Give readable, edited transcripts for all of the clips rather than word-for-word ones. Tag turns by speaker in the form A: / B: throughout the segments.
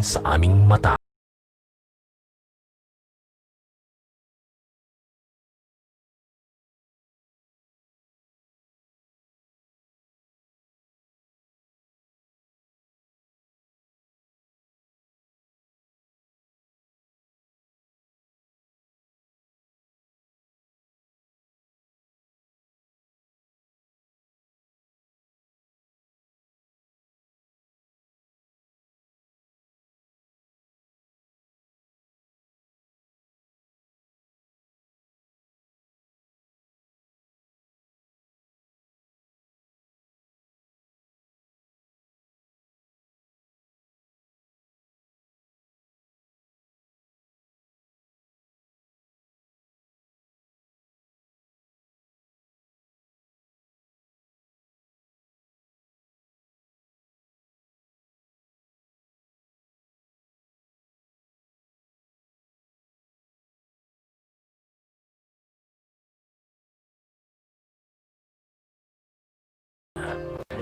A: sa aming mata.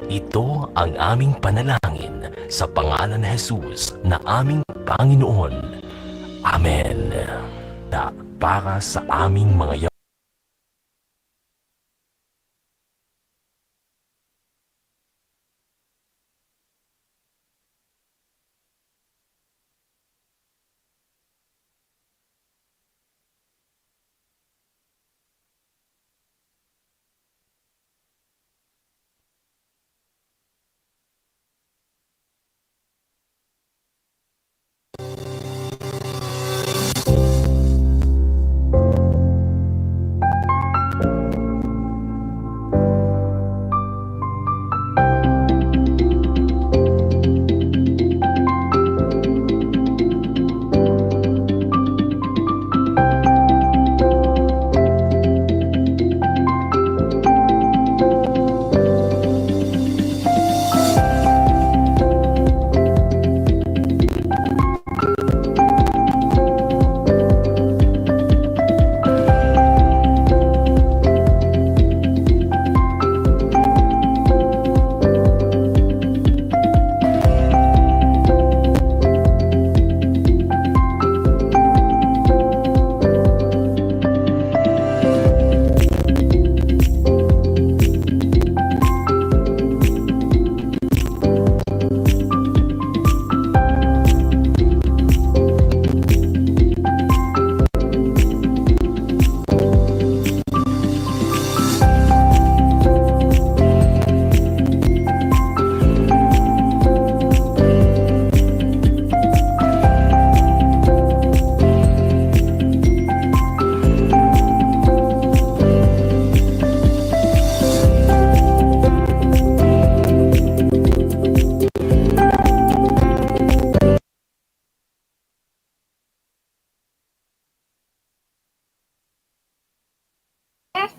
A: Ito ang aming panalangin sa pangalan ni Jesus na aming Panginoon. Amen. Para sa aming mga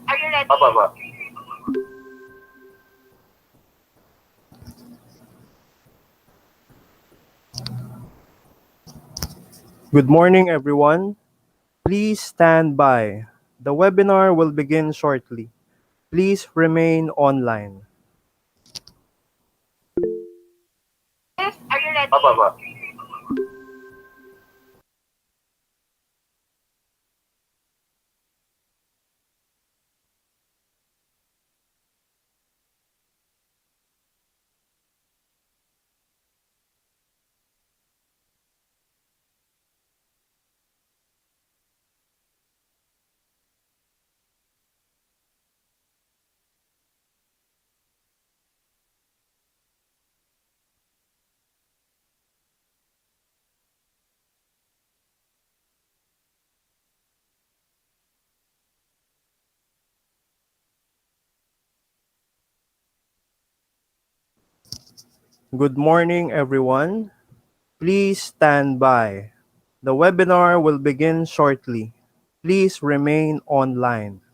B: Are you ready?
C: Papa. Good morning, everyone. Please stand by. The webinar will begin shortly. Please remain online.
B: Are you ready?
C: Papa. Good morning, everyone. Please stand by. The webinar will begin shortly. Please remain online.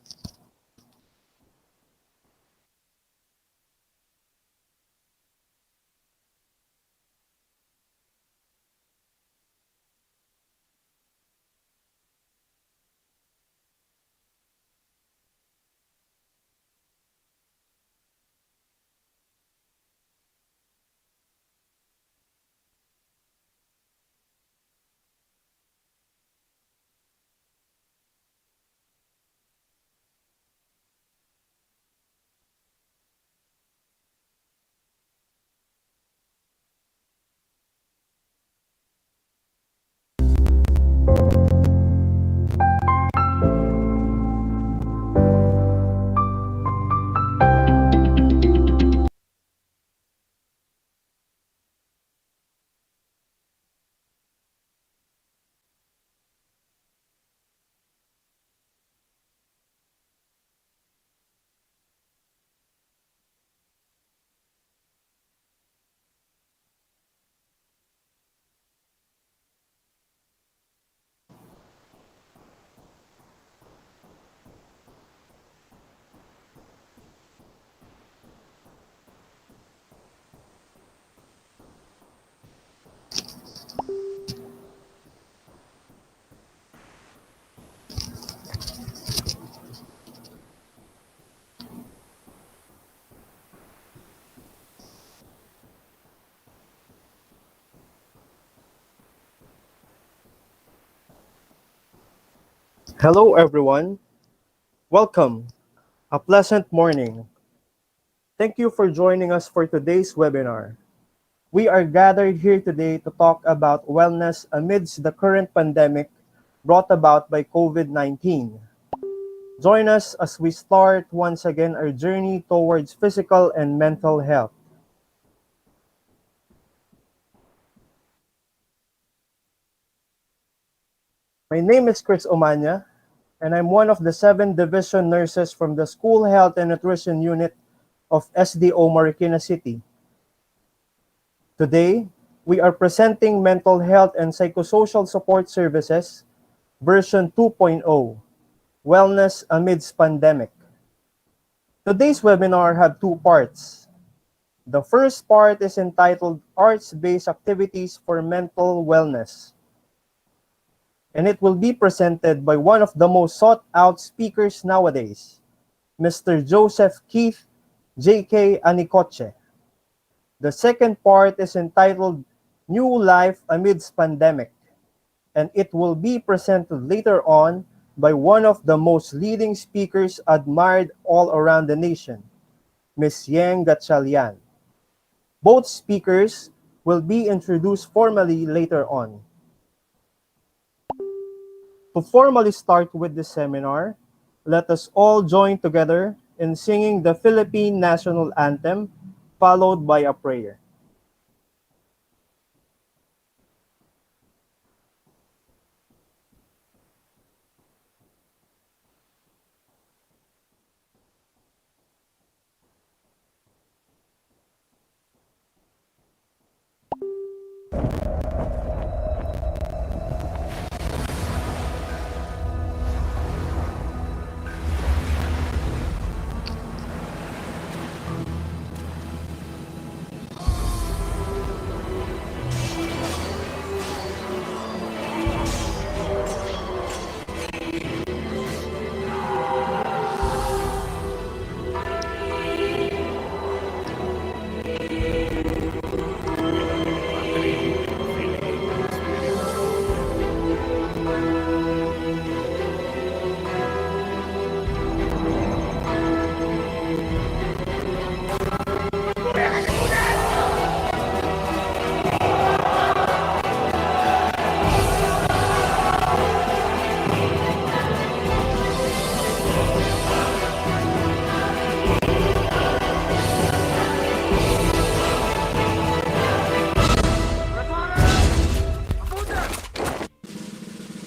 C: Hello, everyone. Welcome. A pleasant morning. Thank you for joining us for today's webinar. We are gathered here today to talk about wellness amidst the current pandemic brought about by COVID-19. Join us as we start once again our journey towards physical and mental health. My name is Chris Omanya, and I'm one of the 7 division nurses from the School Health and Nutrition Unit of SDO Marikina City. Today, we are presenting Mental Health and Psychosocial Support Services version 2.0, Wellness Amidst Pandemic. Today's webinar have 2 parts. The first part is entitled Arts-Based Activities for Mental Wellness, and it will be presented by one of the most sought-out speakers nowadays, Mr. Joseph Keith J.K. Anicoche. The second part is entitled New Life Amidst Pandemic, and it will be presented later on by one of the most leading speakers admired all around the nation, Ms. Yang Gatchalian. Both speakers will be introduced formally later on. To formally start with the seminar, let us all join together in singing the Philippine National Anthem, followed by a prayer.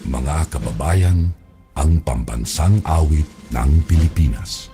D: Mga kababayan, ang pambansang awit ng Pilipinas.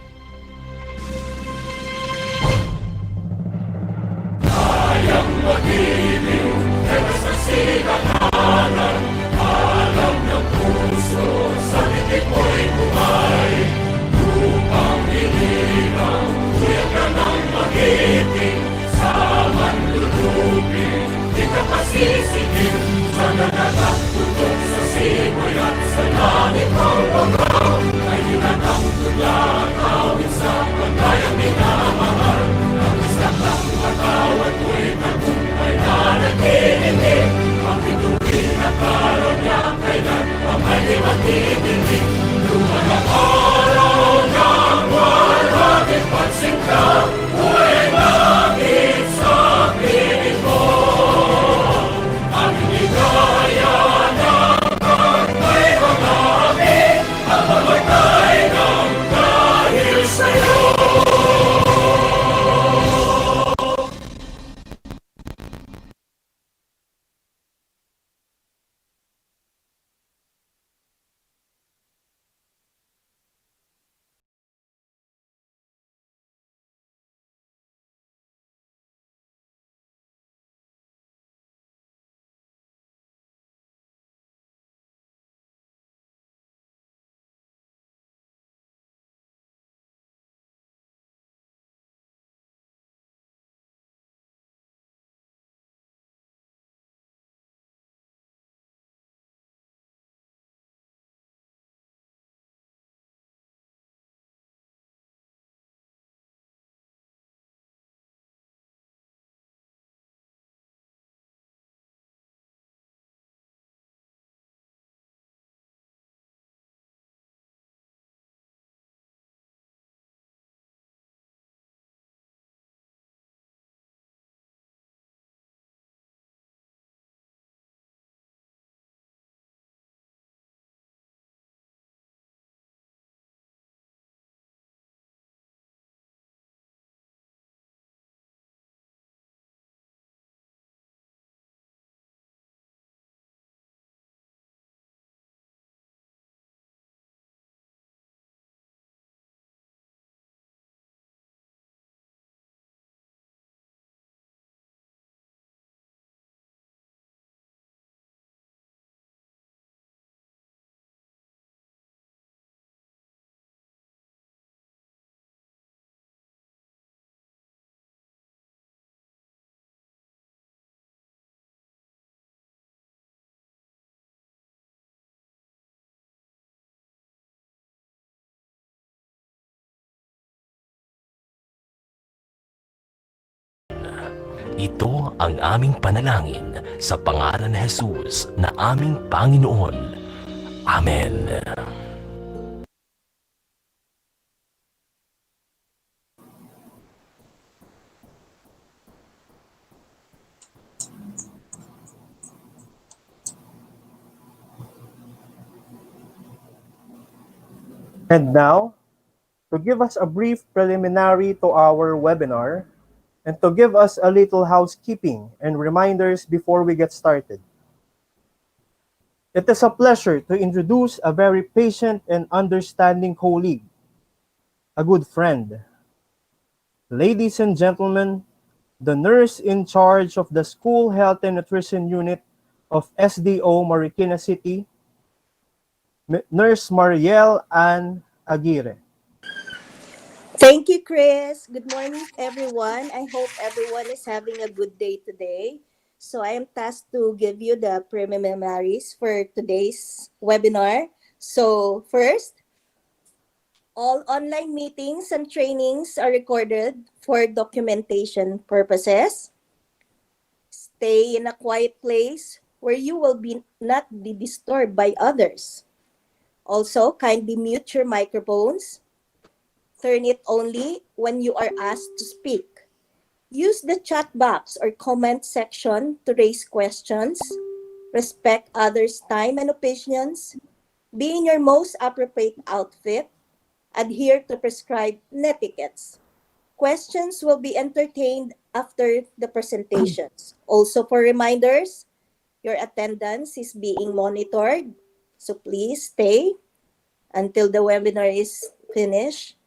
A: Ito ang aming panalangin sa pangalan ni Jesus na aming Panginoon. Amen.
C: And now, to give us a brief preliminary to our webinar, and to give us a little housekeeping and reminders before we get started. It is a pleasure to introduce a very patient and understanding colleague, a good friend. Ladies and gentlemen, the nurse in charge of the School Health and Nutrition Unit of SDO Marikina City, Nurse Marielle Ann Aguirre.
E: Thank you, Chris. Good morning, everyone. I hope everyone is having a good day today. So I am tasked to give you the preliminaries for today's webinar. So first, all online meetings and trainings are recorded for documentation purposes. Stay in a quiet place where you will not be disturbed by others. Also, kindly mute your microphones. Turn it only when you are asked to speak. Use the chat box or comment section to raise questions. Respect others' time and opinions. Be in your most appropriate outfit. Adhere to prescribed etiquettes. Questions will be entertained after the presentations. Also, for reminders, your attendance is being monitored. So please stay until the webinar is finished.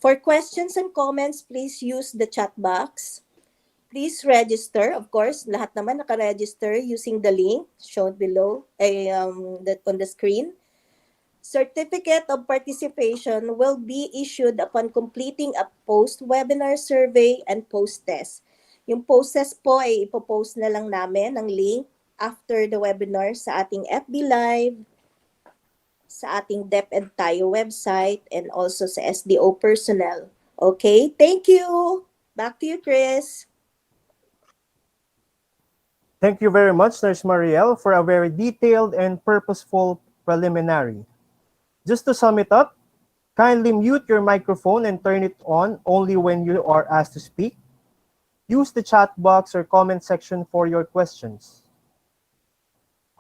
E: For questions and comments, please use the chat box. Please register. Of course, lahat naman naka-register using the link shown below on the screen. Certificate of participation will be issued upon completing a post-webinar survey and post-test. Yung post-test po ay ipopost na lang namin ng link after the webinar sa ating FB Live, sa ating DepEd Tayo website, and also sa SDO personnel. Okay, thank you. Back to you, Chris.
C: Thank you very much, Nurse Marielle, for a very detailed and purposeful preliminary. Just to sum it up, kindly mute your microphone and turn it on only when you are asked to speak. Use the chat box or comment section for your questions.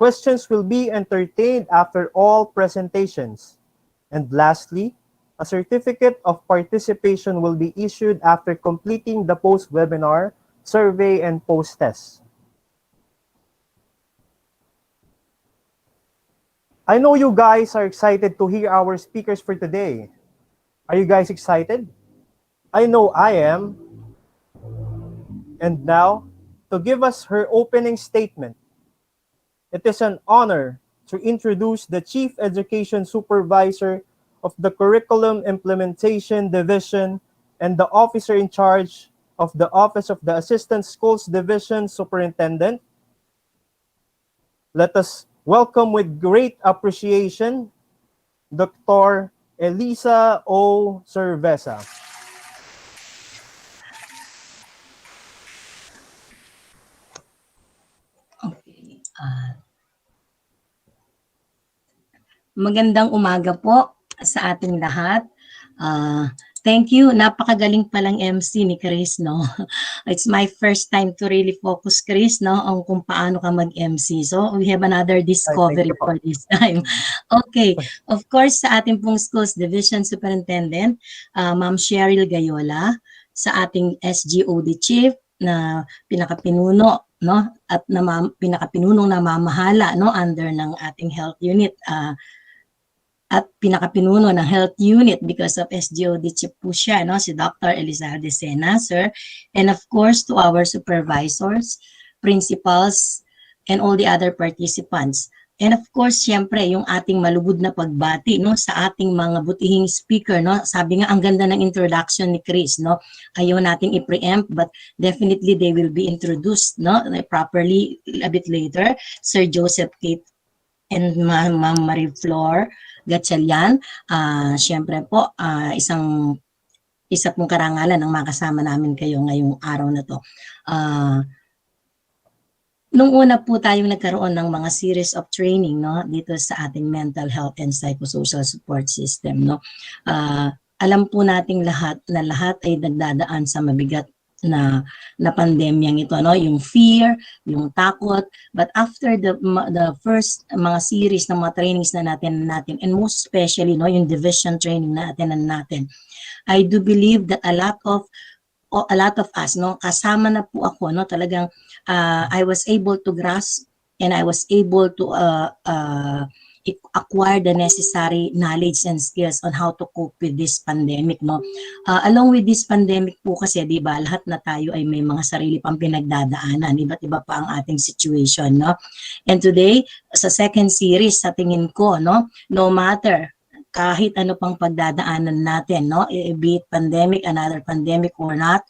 C: Questions will be entertained after all presentations. And lastly, a certificate of participation will be issued after completing the post-webinar survey and post-test. I know you guys are excited to hear our speakers for today. Are you guys excited? I know I am. And now, to give us her opening statement, it is an honor to introduce the Chief Education Supervisor of the Curriculum Implementation Division and the Officer in charge of the Office of the Assistant Schools Division Superintendent. Let us welcome with great appreciation, Dr. Elisa O. Cerveza.
F: Okay. Magandang umaga po sa ating lahat. Thank you. Napakagaling palang MC ni Chris, no? It's my first time to really focus, Chris, no, on kung paano ka mag-MC. So, we have another discovery for this time. Okay. Of course, sa ating pong Schools Division Superintendent, Ma'am Cheryl Gayola, sa ating SGOD Chief na pinakapinuno, no, at pinakapinunong namamahala, no, under ng ating health unit, at pinakapinuno ng health unit because of SGOD chief po siya, no? Si Dr. Elizalde Sena, sir. And of course, to our supervisors, principals, and all the other participants. And of course, siyempre, yung ating malubod na pagbati, no? Sa ating mga butihing speaker, no? Sabi nga, ang ganda ng introduction ni Chris, no? Ayaw nating i-preempt, but definitely they will be introduced, no? Properly a bit later. Sir Joseph Kate and Ma'am Marie Flor Gatchalian, siyempre po, isang isa pong karangalan ng makasama namin kayo ngayong araw na to. Nung una po tayong nagkaroon ng mga series of training, no, dito sa ating mental health and psychosocial support system, no. Alam po nating lahat na lahat ay nagdadaan sa mabigat na pandemyang ito, no, yung fear, yung takot, but after the first mga series ng mga trainings na natin and most especially, no, yung division training na natin, I do believe that a lot of us, no, kasama na po ako, no, talagang I was able to grasp and I was able to acquire the necessary knowledge and skills on how to cope with this pandemic, no. Along with this pandemic po kasi, di ba, lahat na tayo ay may mga sarili pang pinagdadaanan, iba't iba pa ang ating situation, no. And today, sa second series, sa tingin ko, no, no matter kahit ano pang pagdadaanan natin, no, be it pandemic, another pandemic or not,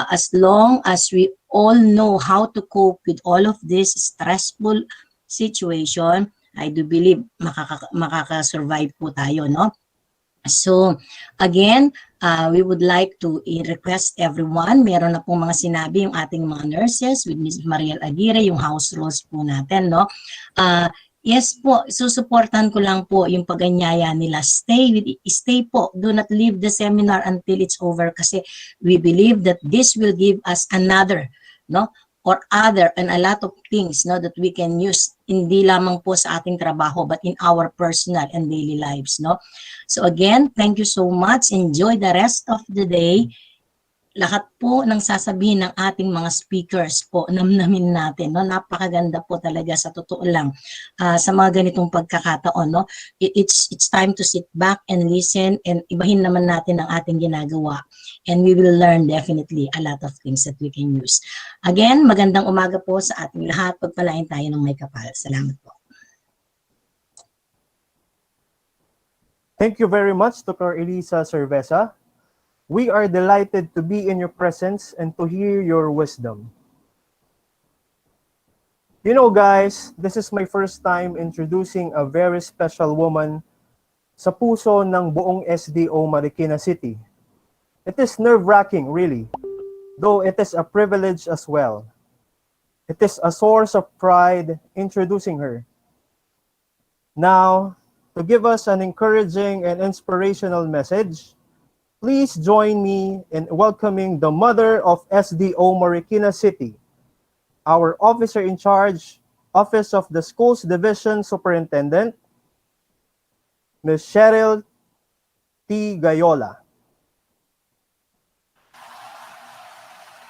F: as long as we all know how to cope with all of this stressful situation, I do believe makaka-survive po tayo, no? So, again, we would like to request everyone, meron na pong mga sinabi yung ating mga nurses with Ms. Mariel Aguirre, yung house rules po natin, no? Yes po, susuportan ko lang po yung pag-anyaya nila. Stay po. Do not leave the seminar until it's over kasi we believe that this will give us another, no, or other and a lot of things, no, that we can use hindi lamang po sa ating trabaho but in our personal and daily lives, no. So again, thank you so much. Enjoy the rest of the day. Lahat po ng sasabihin ng ating mga speakers po, namnamin natin, no? Napakaganda po talaga sa totoo lang sa mga ganitong pagkakataon, no? It's time to sit back and listen and ibahin naman natin ang ating ginagawa. And we will learn definitely a lot of things that we can use. Again, magandang umaga po sa ating lahat. Pagpalain tayo ng may kapal. Salamat po.
C: Thank you very much, Dr. Elisa Cerveza. We are delighted to be in your presence and to hear your wisdom. You know, guys, this is my first time introducing a very special woman sa puso ng buong SDO Marikina City. It is nerve-wracking, really, though it is a privilege as well. It is a source of pride introducing her. Now, to give us an encouraging and inspirational message, please join me in welcoming the mother of SDO Marikina City, our officer in charge, Office of the Schools Division Superintendent, Ms. Cheryl T. Gayola.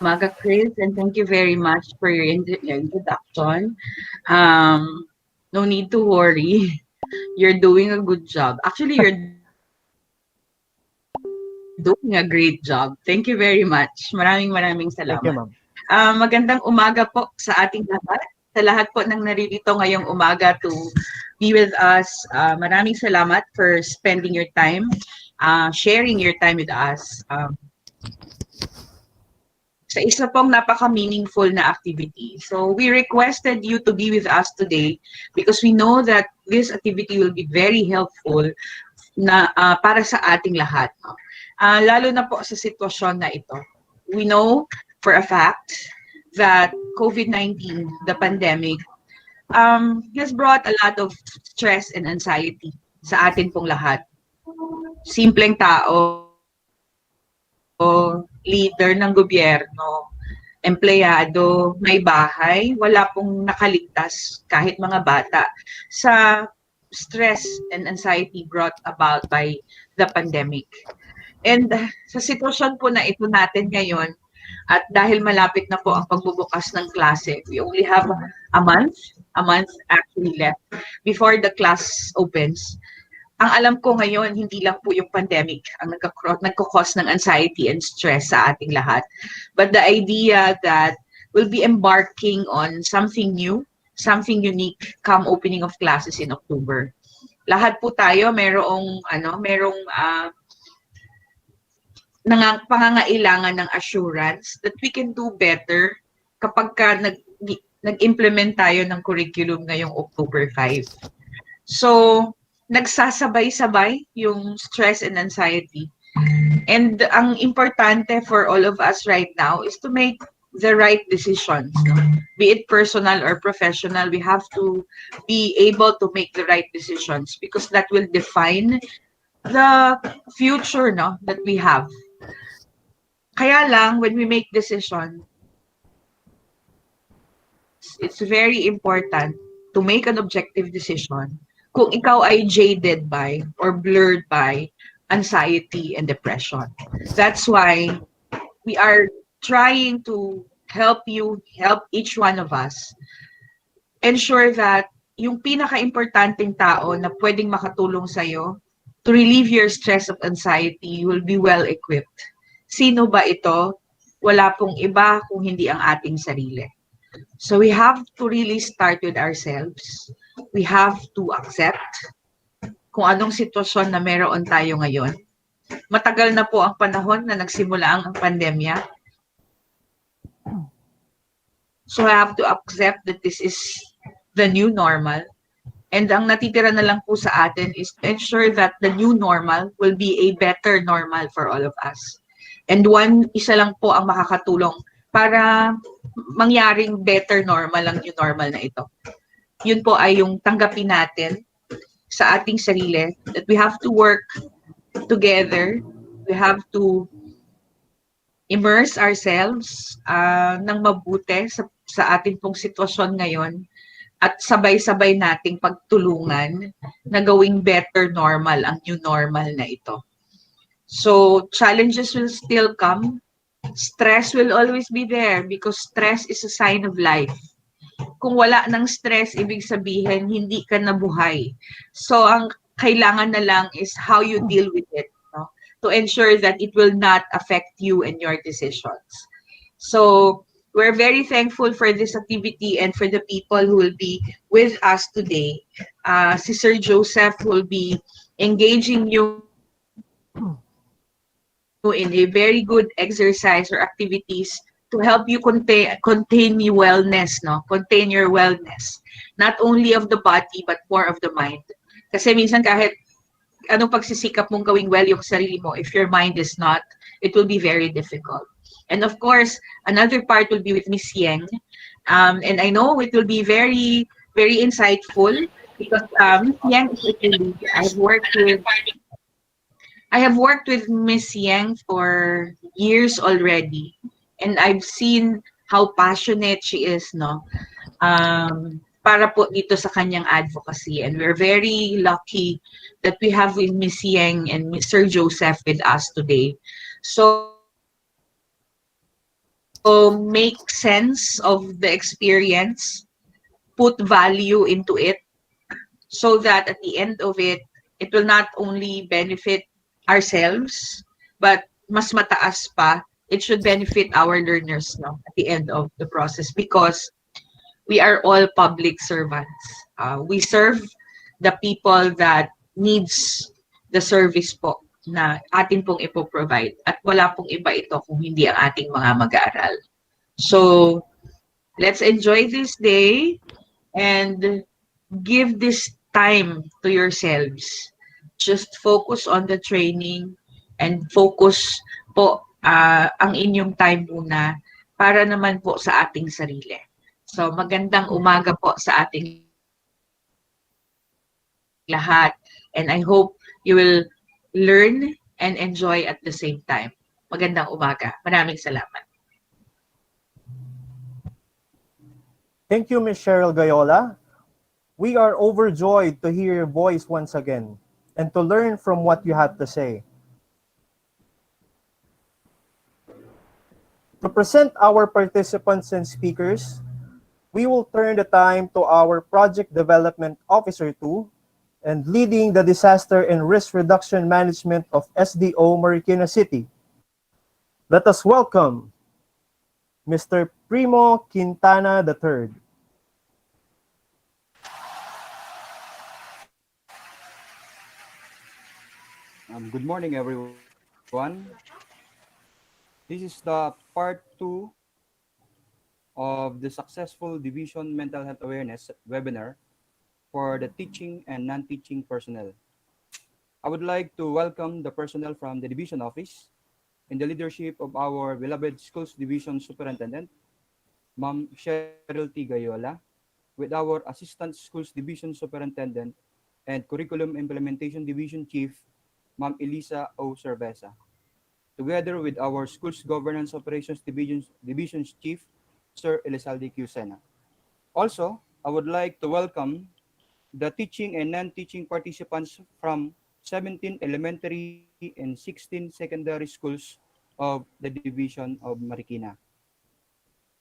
G: Maga Chris, and thank you very much for your introduction. No need to worry. You're doing a good job. Actually, you're doing a great job. Thank you very much. Maraming salamat.
C: Thank you, ma'am.
G: Magandang umaga po sa ating lahat. Sa lahat po ng naririto ngayong umaga to be with us. Maraming salamat for spending your time, sharing your time with us. Sa isa pong napaka-meaningful na activity. So we requested you to be with us today because we know that this activity will be very helpful na para sa ating lahat. No? Lalo na po sa sitwasyon na ito. We know for a fact that COVID-19, the pandemic, has brought a lot of stress and anxiety sa atin pong lahat. Simpleng tao, leader ng gobyerno, empleyado, may bahay, wala pong nakaligtas kahit mga bata sa stress and anxiety brought about by the pandemic. And sa sitwasyon po na ito natin ngayon, at dahil malapit na po ang pagbubukas ng klase, we only have a month actually left before the class opens. Ang alam ko ngayon, hindi lang po yung pandemic ang nagkakos ng anxiety and stress sa ating lahat. But the idea that we'll be embarking on something new, something unique come opening of classes in October. Lahat po tayo merong pangangailangan ng assurance that we can do better kapag nag-implement tayo ng curriculum ngayong October 5. So, nagsasabay-sabay yung stress and anxiety. And ang importante for all of us right now is to make the right decisions. No? Be it personal or professional, we have to be able to make the right decisions because that will define the future, no, that we have. Kaya lang, when we make decisions, it's very important to make an objective decision kung ikaw ay jaded by or blurred by anxiety and depression. That's why we are trying to help you, help each one of us, ensure that yung pinaka-importanting tao na pwedeng makatulong sa'yo to relieve your stress of anxiety will be well equipped. Sino ba ito? Wala pong iba kung hindi ang ating sarili. So we have to really start with ourselves. We have to accept kung anong sitwasyon na meron tayo ngayon. Matagal na po ang panahon na nagsimula ang pandemya. So I have to accept that this is the new normal. And ang natitira na lang po sa atin is to ensure that the new normal will be a better normal for all of us. And isa lang po ang makakatulong para mangyaring better normal ang new normal na ito. Yun po ay yung tanggapin natin sa ating sarili that we have to work together. We have to immerse ourselves ng mabuti sa ating pong sitwasyon ngayon at sabay-sabay nating pagtulungan na gawing better normal ang new normal na ito. So challenges will still come. Stress will always be there because stress is a sign of life. Kung wala ng stress, ibig sabihin, hindi ka nabuhay. So ang kailangan na lang is how you deal with it, no? To ensure that it will not affect you and your decisions. So we're very thankful for this activity and for the people who will be with us today. Si Sir Joseph will be engaging you in a very good exercise or activities to help you contain your wellness, no? Contain your wellness. Not only of the body, but more of the mind. Kasi minsan kahit anong pagsisikap mong gawing well yung sarili mo, if your mind is not, it will be very difficult. And of course, another part will be with Miss Yang. And I know it will be very, very insightful because Miss Yang is a colleague. I have worked with Miss Yang for years already, and I've seen how passionate she is, no? Para po dito sa kanyang advocacy, and we're very lucky that we have with Miss Yang and Mr. Joseph with us today. So make sense of the experience, put value into it, so that at the end of it, it will not only benefit ourselves, but mas mataas pa, it should benefit our learners, no, at the end of the process because we are all public servants. We serve the people that needs the service po na atin pong ipoprovide at wala pong iba ito kung hindi ang ating mga mag-aaral. So let's enjoy this day and give this time to yourselves. Just focus on the training and focus po ang inyong time muna para naman po sa ating sarili. So magandang umaga po sa ating lahat and I hope you will learn and enjoy at the same time. Magandang umaga. Maraming salamat.
C: Thank you, Ms. Cheryl Gayola. We are overjoyed to hear your voice once again and to learn from what you had to say. To present our participants and speakers, we will turn the time to our Project Development Officer 2 and leading the Disaster and Risk Reduction Management of SDO Marikina City. Let us welcome Mr. Primo Quintana III.
H: Good morning, everyone. This is the part 2 of the Successful Division Mental Health Awareness webinar for the teaching and non-teaching personnel. I would like to welcome the personnel from the Division Office in the leadership of our beloved Schools Division Superintendent, Ma'am Cheryl T. Gayola, with our Assistant Schools Division Superintendent and Curriculum Implementation Division Chief, Ma'am Elisa O. Cerveza, together with our Schools Governance Operations Division's Chief, Sir Elizalde Q. Sena. Also, I would like to welcome the teaching and non-teaching participants from 17 elementary and 16 secondary schools of the Division of Marikina.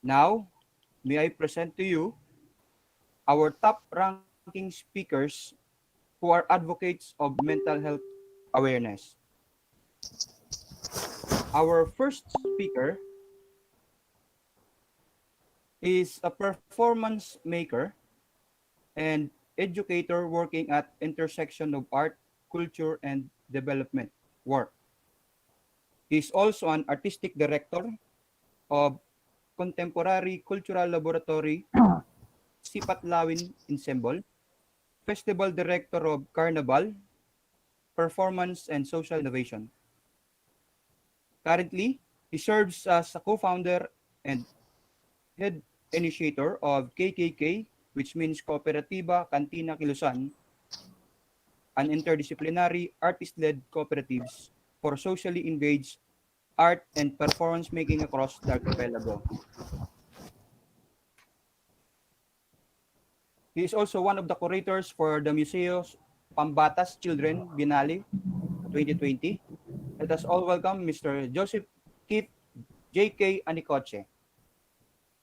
H: Now, may I present to you our top-ranking speakers who are advocates of mental health awareness. Our first speaker is a performance maker and educator working at intersection of art, culture, and development work. He is also an artistic director of Contemporary Cultural Laboratory, Sipat Lawin Ensemble, Festival Director of Carnival, Performance and Social Innovation. Currently, he serves as a co-founder and head initiator of KKK, which means Kooperatiba Cantina Kilusan, an interdisciplinary artist-led cooperatives for socially engaged art and performance making across the archipelago. He is also one of the curators for the Museo's Pambatas Children Biennale 2020. Let us all welcome Mr. Joseph Keith J.K. Anicoche.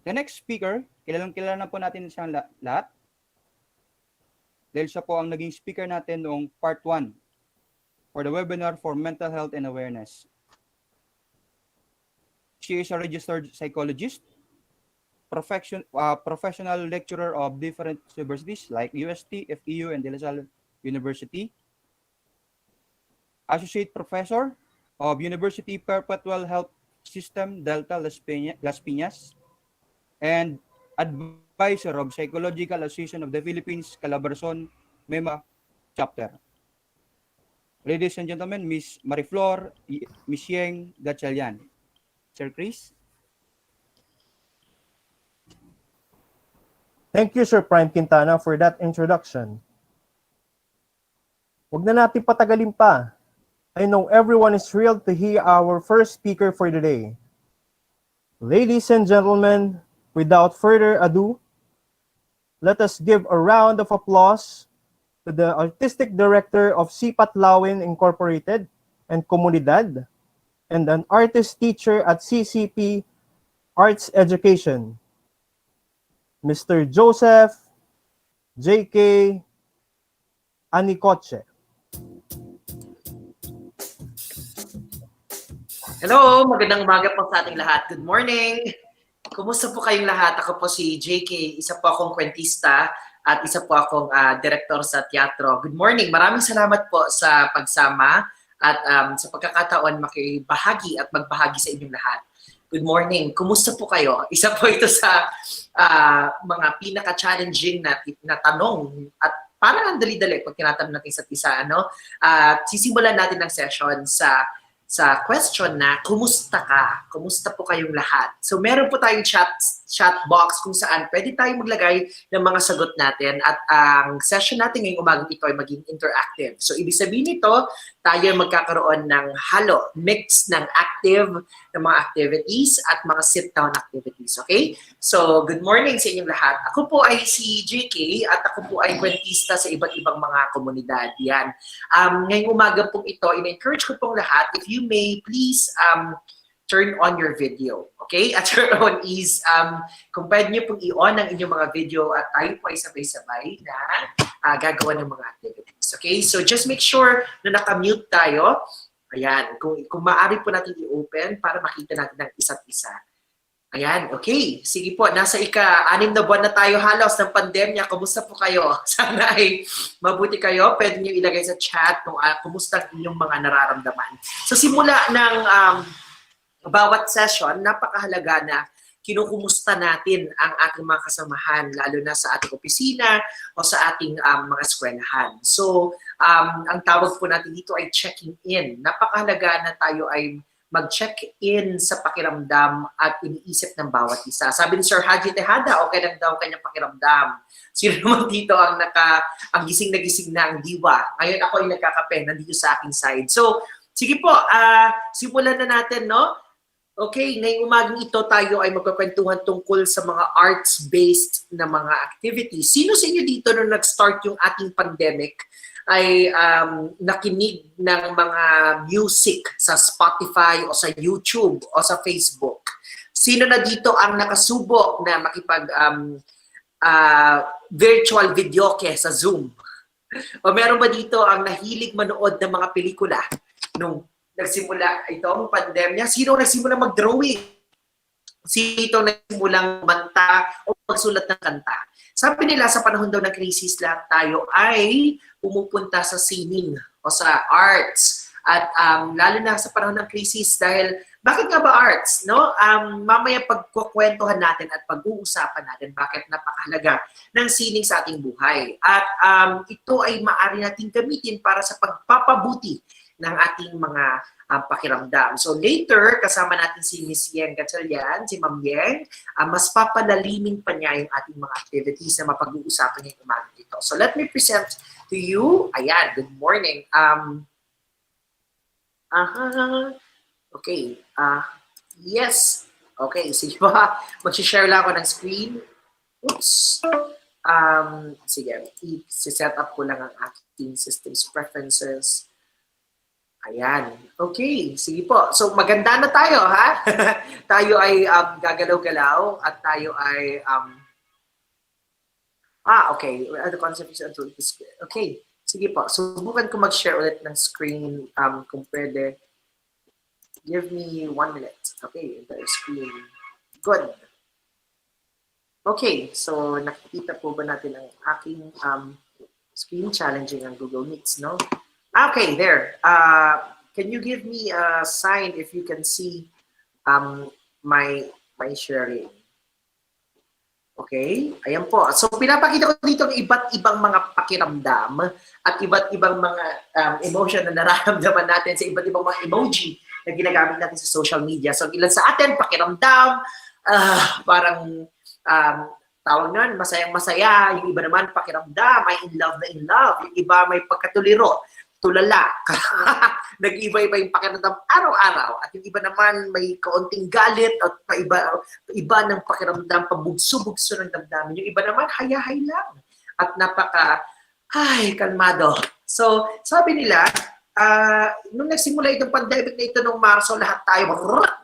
H: The next speaker, kilalang-kilala na po natin siyang lahat dahil siya po ang naging speaker natin noong part 1 for the webinar for mental health and awareness. She is a registered psychologist, professional lecturer of different universities like UST, FEU, and De La Salle University, associate professor of University Perpetual Health System Delta Las Piñas, and advisor of Psychological Association of the Philippines, Calabarzon, MEMA chapter. Ladies and gentlemen, Miss Mariflor Misyeng Gatchalian. Sir Chris.
C: Thank you, Sir Prime Quintana, for that introduction. Huwag na natin patagalin pa. I know everyone is thrilled to hear our first speaker for the day. Ladies and gentlemen, without further ado, let us give a round of applause to the Artistic Director of Sipat Lawin Incorporated and Comunidad, and an artist teacher at CCP Arts Education, Mr. Joseph J.K. Anicoche.
I: Hello, magandang umaga po sa ating lahat. Good morning. Kumusta po kayong lahat? Ako po si JK, isa po akong kwentista at isa po akong director sa teatro. Good morning. Maraming salamat po sa pagsama at sa pagkakataon makibahagi at magbahagi sa inyong lahat. Good morning. Kumusta po kayo? Isa po ito sa mga pinaka-challenging na tanong at parang ang dali-dali pag tinatanong natin sa isa. Sisimulan natin ang session sa question na, kumusta ka? Kumusta po kayong lahat? So meron po tayong chat box kung saan pwede tayong maglagay ng mga sagot natin at ang session natin ngayong umagang ito ay maging interactive. So ibig sabihin nito, tayo magkakaroon ng halo, mix ng active ng mga activities at mga sit-down activities. Okay? So good morning sa inyong lahat. Ako po ay si JK at ako po ay kwentista sa iba't ibang mga komunidad. Yan. Ngayong umaga pong ito, in-encourage ko pong lahat, if you may, please turn on your video. Okay? At turn on is, kung pwede nyo pong i-on ang inyong mga video at tayo po ay sabay-sabay na gagawa ng mga activities. Okay? So just make sure na naka-mute tayo. Ayan. Kung maaari po natin i-open para makita natin ang isa't isa. Ayan. Okay. Sige po. Nasa ika-6 na buwan na tayo halos ng pandemya. Kumusta po kayo? Sana ay mabuti kayo. Pwede nyo ilagay sa chat kung kumusta ang inyong mga nararamdaman. So simula ng bawat session, napakahalaga na kinukumusta natin ang ating mga kasamahan, lalo na sa ating opisina o sa ating mga eskwelahan. So, ang tawag po natin dito ay checking in. Napakahalaga na tayo ay mag-check-in sa pakiramdam at iniisip ng bawat isa. Sabi ni Sir Haji Tejada, okay lang daw kanyang pakiramdam. Sino naman dito ang gising na ang diwa? Ngayon ako ay nagkakape, nandito sa aking side. So, sige po, simulan na natin, no? Okay, ngayong umagang ito tayo ay magkakwentuhan tungkol sa mga arts-based na mga activities. Sino sa inyo dito nung nag-start yung ating pandemic ay nakinig ng mga music sa Spotify o sa YouTube o sa Facebook? Sino na dito ang nakasubok na makipag virtual videoke sa Zoom? O meron ba dito ang nahilig manood ng mga pelikula nung nagsimula itong pandemya? Sino nagsimula mag-drawing? Sino nagsimulang manta o magsulat ng kanta? Sabi nila sa panahon daw ng crisis, lahat tayo ay pumupunta sa sining o sa arts. At lalo na sa panahon ng crisis dahil, bakit nga ba arts? No? Mamaya pagkukwentuhan natin at pag-uusapan natin bakit napakahalaga ng sining sa ating buhay. At ito ay maaari natin gamitin para sa pagpapabuti ng ating mga pakiramdam. So later, kasama natin si Miss Yeng Gatchalian, si Ma'am Yeng, mas papalalimin pa niya yung ating mga activities na mapag-uusapan niya yung umaga dito. So let me present to you, ayan, good morning. Okay, yes, okay, sige ba, mag-share lang ako ng screen. Oops. Sige, i-set up ko lang ang aking system's preferences. Ayan. Okay, sige po. So maganda na tayo, ha? Tayo ay gagalaw-galaw at tayo ay okay. The concept is okay. Sige po. Subukan ko mag-share ulit ng screen kung pwede. Give me 1 minute. Okay, the screen. Good. Okay, so nakikita po ba natin ang aking screen? Challenging ang Google Meets, no? Okay, there. Can you give me a sign if you can see my sharing? Okay, ayan po. So pinapakita ko dito ang iba't ibang mga pakiramdam at iba't ibang mga emotion na nararamdaman natin sa iba't ibang mga emoji na ginagamit natin sa social media. So ilan sa atin, pakiramdam, parang tawag nun, masayang-masaya. Yung iba naman, pakiramdam, ay in love na in love. Yung iba may pagkatuliro, tulala. Nag-iba-iba yung pakiramdam araw-araw. At yung iba naman may kaunting galit at iba ng pakiramdam, pabugso-bugso ng damdamin. Yung iba naman, hayahay lang. At kalmado. So, sabi nila, nung nagsimula itong pandemic na ito noong Marso, lahat tayo,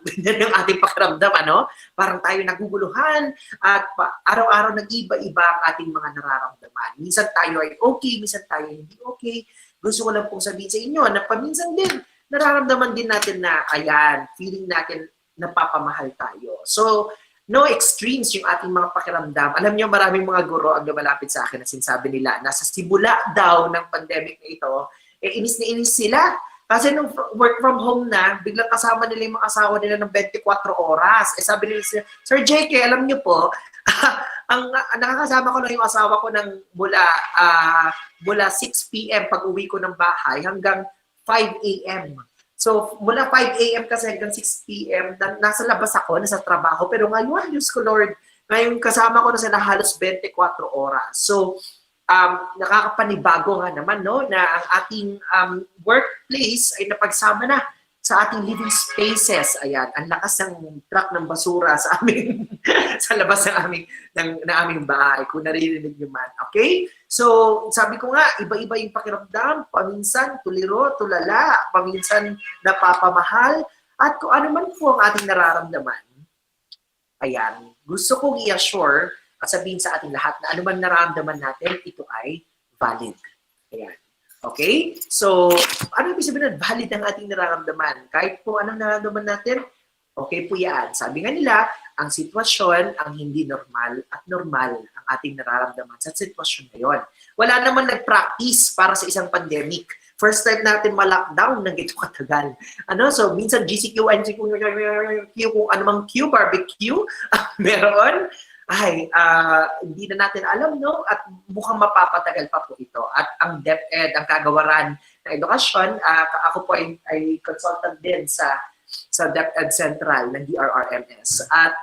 I: ganyan yung ating pakiramdam, ano? Parang tayo naguguluhan at araw-araw nag-iba-iba ang ating mga nararamdaman. Minsan tayo ay okay, minsan tayo hindi okay. Gusto ko lang pong sabihin sa inyo na paminsan din, nararamdaman din natin na, ayan, feeling natin napapamahal tayo. So, no extremes yung ating mga pakiramdam. Alam niyo, maraming mga guro ang lumalapit sa akin na sinasabi nila, nasa simula daw ng pandemic na ito, inis na inis sila. Kasi nung work from home na, biglang kasama nila yung mga asawa nila ng 24 oras. Sabi nila, Sir JK, alam niyo po, ang nakakasama ko lang yung asawa ko ng mula 6 p.m. pag uwi ko ng bahay hanggang 5 a.m. So, mula 5 a.m. kasi hanggang 6 p.m. nasa labas ako, nasa trabaho. Pero ngayon, Diyos ko Lord, ngayon kasama ko na sila halos 24 oras. So, nakakapanibago nga naman, no, na ang ating workplace ay napagsama na sa ating living spaces. Ayan, ang lakas ng truck ng basura sa aming sa labas ng aming bahay, kung naririnig nyo man. Okay? So, sabi ko nga, iba-iba yung pakiramdam, paminsan tuliro, tulala, paminsan napapamahal, at kung ano man po ang ating nararamdaman. Ayan, gusto kong i-assure at sabihin sa ating lahat na ano man nararamdaman natin, ito ay valid. Ayan. Okay? So, ano ibig sabihin na valid ang ating nararamdaman? Kahit po anong nararamdaman natin, okay po yan. Sabi nga nila, ang sitwasyon ang hindi normal at normal ang ating nararamdaman sa sitwasyon na yun. Wala naman nag-practice para sa isang pandemic First time natin ma-lockdown ng ito katagal. So minsan GCQ, NCQ, kung anumang Q, barbecue, meron. Hindi na natin alam, no? At mukhang mapapatagal pa po ito. At ang DepEd, ang kagawaran ng edukasyon, ako po ay consultant din sa DepEd Central ng DRRMS. At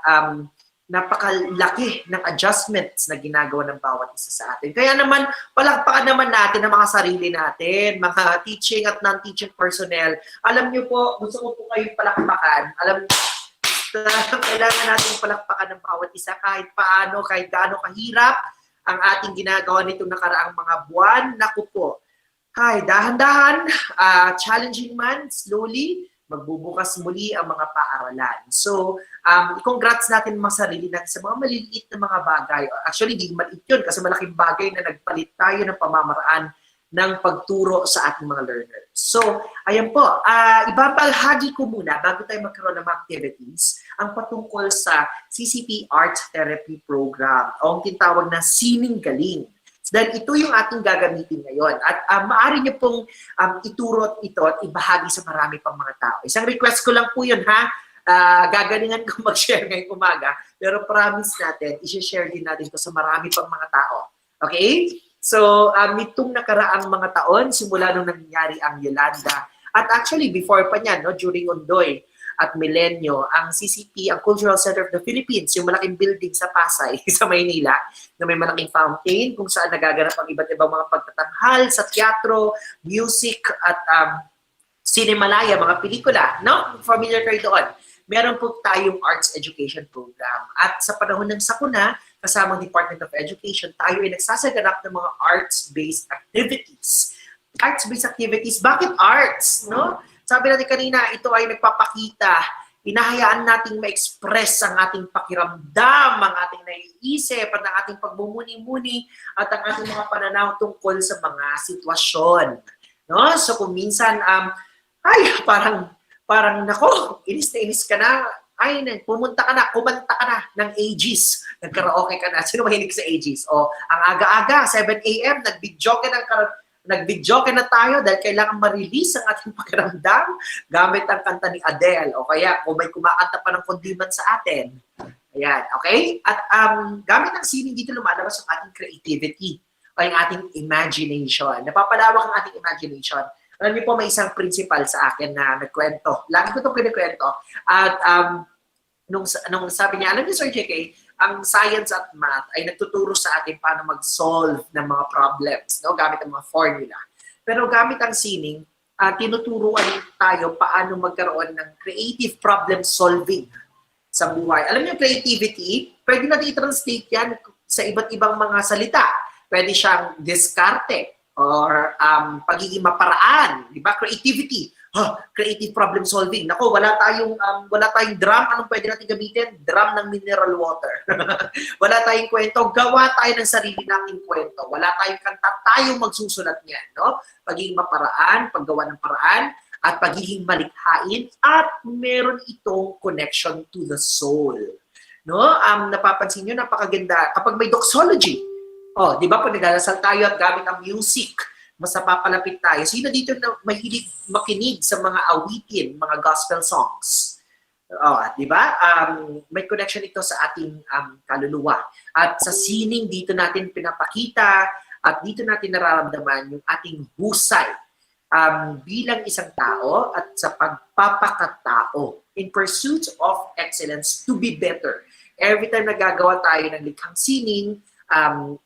I: napakalaki ng adjustments na ginagawa ng bawat isa sa atin. Kaya naman, palakpakan naman natin ang mga sarili natin, mga teaching at non-teaching personnel. Alam niyo po, gusto ko po kayong palakpakan. Kailangan natin palakpakan ng bawat isa kahit paano, kahit gaano kahirap ang ating ginagawa nitong nakaraang mga buwan. Naku po, dahan-dahan, challenging man, slowly, magbubukas muli ang mga paaralan. So, congrats natin mga sarili natin sa mga maliliit na mga bagay. Actually, hindi maliit yun kasi malaking bagay na nagpalit tayo ng pamamaraan ng pagturo sa ating mga learners. So, ayan po, ibabahagi ko muna bago tayo magkaroon ng mga activities ang patungkol sa CCP Art Therapy Program o ang tinatawag na Sining Galing. Dahil ito yung ating gagamitin ngayon. At maaari niyo pong ituro ito at ibahagi sa marami pang mga tao. Isang request ko lang po yun, ha? Gagalingan ko mag-share ngayong umaga. Pero promise natin, i-share din natin ito sa marami pang mga tao. Okay? So, nitong nakaraang mga taon, simula nung nangyari ang Yolanda. At actually, before pa niyan, no, during Ondoy at Milenyo, ang CCP, ang Cultural Center of the Philippines, yung malaking building sa Pasay, sa Maynila, na may malaking fountain, kung saan nagaganap ang iba't ibang mga pagtatanghal sa teatro, music, at cinemalaya, mga pelikula. No? Familiar kayo doon. Meron po tayong arts education program. At sa panahon ng sakuna, kasamang Department of Education, tayo ay nagsasaganap ng mga arts-based activities. Arts-based activities, bakit arts? No? Sabi natin kanina, ito ay nagpapakita, hinahayaan nating ma-express ang ating pakiramdam, ang ating naiisip, at ang ating pagbumuni-muni, at ang ating mga pananaw tungkol sa mga sitwasyon. No? So kung minsan, parang nako, inis na inis ka na, pumunta ka na, kumanta ka na ng Aegis. Nagkaraoke ka na. Sino mahilig sa Aegis? O, ang aga-aga, 7 a.m., nag-videoke na tayo dahil kailangan ma-release ang ating pakiramdam gamit ang kanta ni Adele. O kaya, kung may kumakanta pa ng kundiman sa atin. Ayan, okay? At gamit ang sining dito lumalabas ang ating creativity o ang ating imagination. Napapalawak ang ating imagination. Alam niyo po, may isang principal sa akin na nagkwento. Lagi ko itong kinikwento. At nung sabi niya, alam niyo, Sir JK, ang science at math ay nagtuturo sa atin paano mag-solve ng mga problems, no? Gamit ang mga formula. Pero gamit ang sining, tinuturuan tayo paano magkaroon ng creative problem solving sa buhay. Alam niyo, creativity, pwede natin i-translate yan sa iba't ibang mga salita. Pwede siyang diskarte, or pagiging maparaan, di ba? Creativity, creative problem solving. Nako, wala tayong drum, anong pwede natin gamitin? Drum ng mineral water. Wala tayong kwento, gawa tayo ng sarili nating kwento. Wala tayong kanta, tayo magsusulat niyan, no? Pagiging maparaan, paggawa ng paraan, at pagiging malikhain, at meron itong connection to the soul. No? Napapansin niyo, napakaganda kapag may doxology. Di ba, pag nagdadasal tayo at gamit ang music, mas napapalapit tayo. Sino dito na mahilig makinig sa mga awitin, mga gospel songs? Di ba? May connection ito sa ating kaluluwa. At sa sining, dito natin pinapakita at dito natin nararamdaman yung ating husay bilang isang tao at sa pagpapakatao in pursuit of excellence to be better. Every time nagagawa tayo ng likhang sining,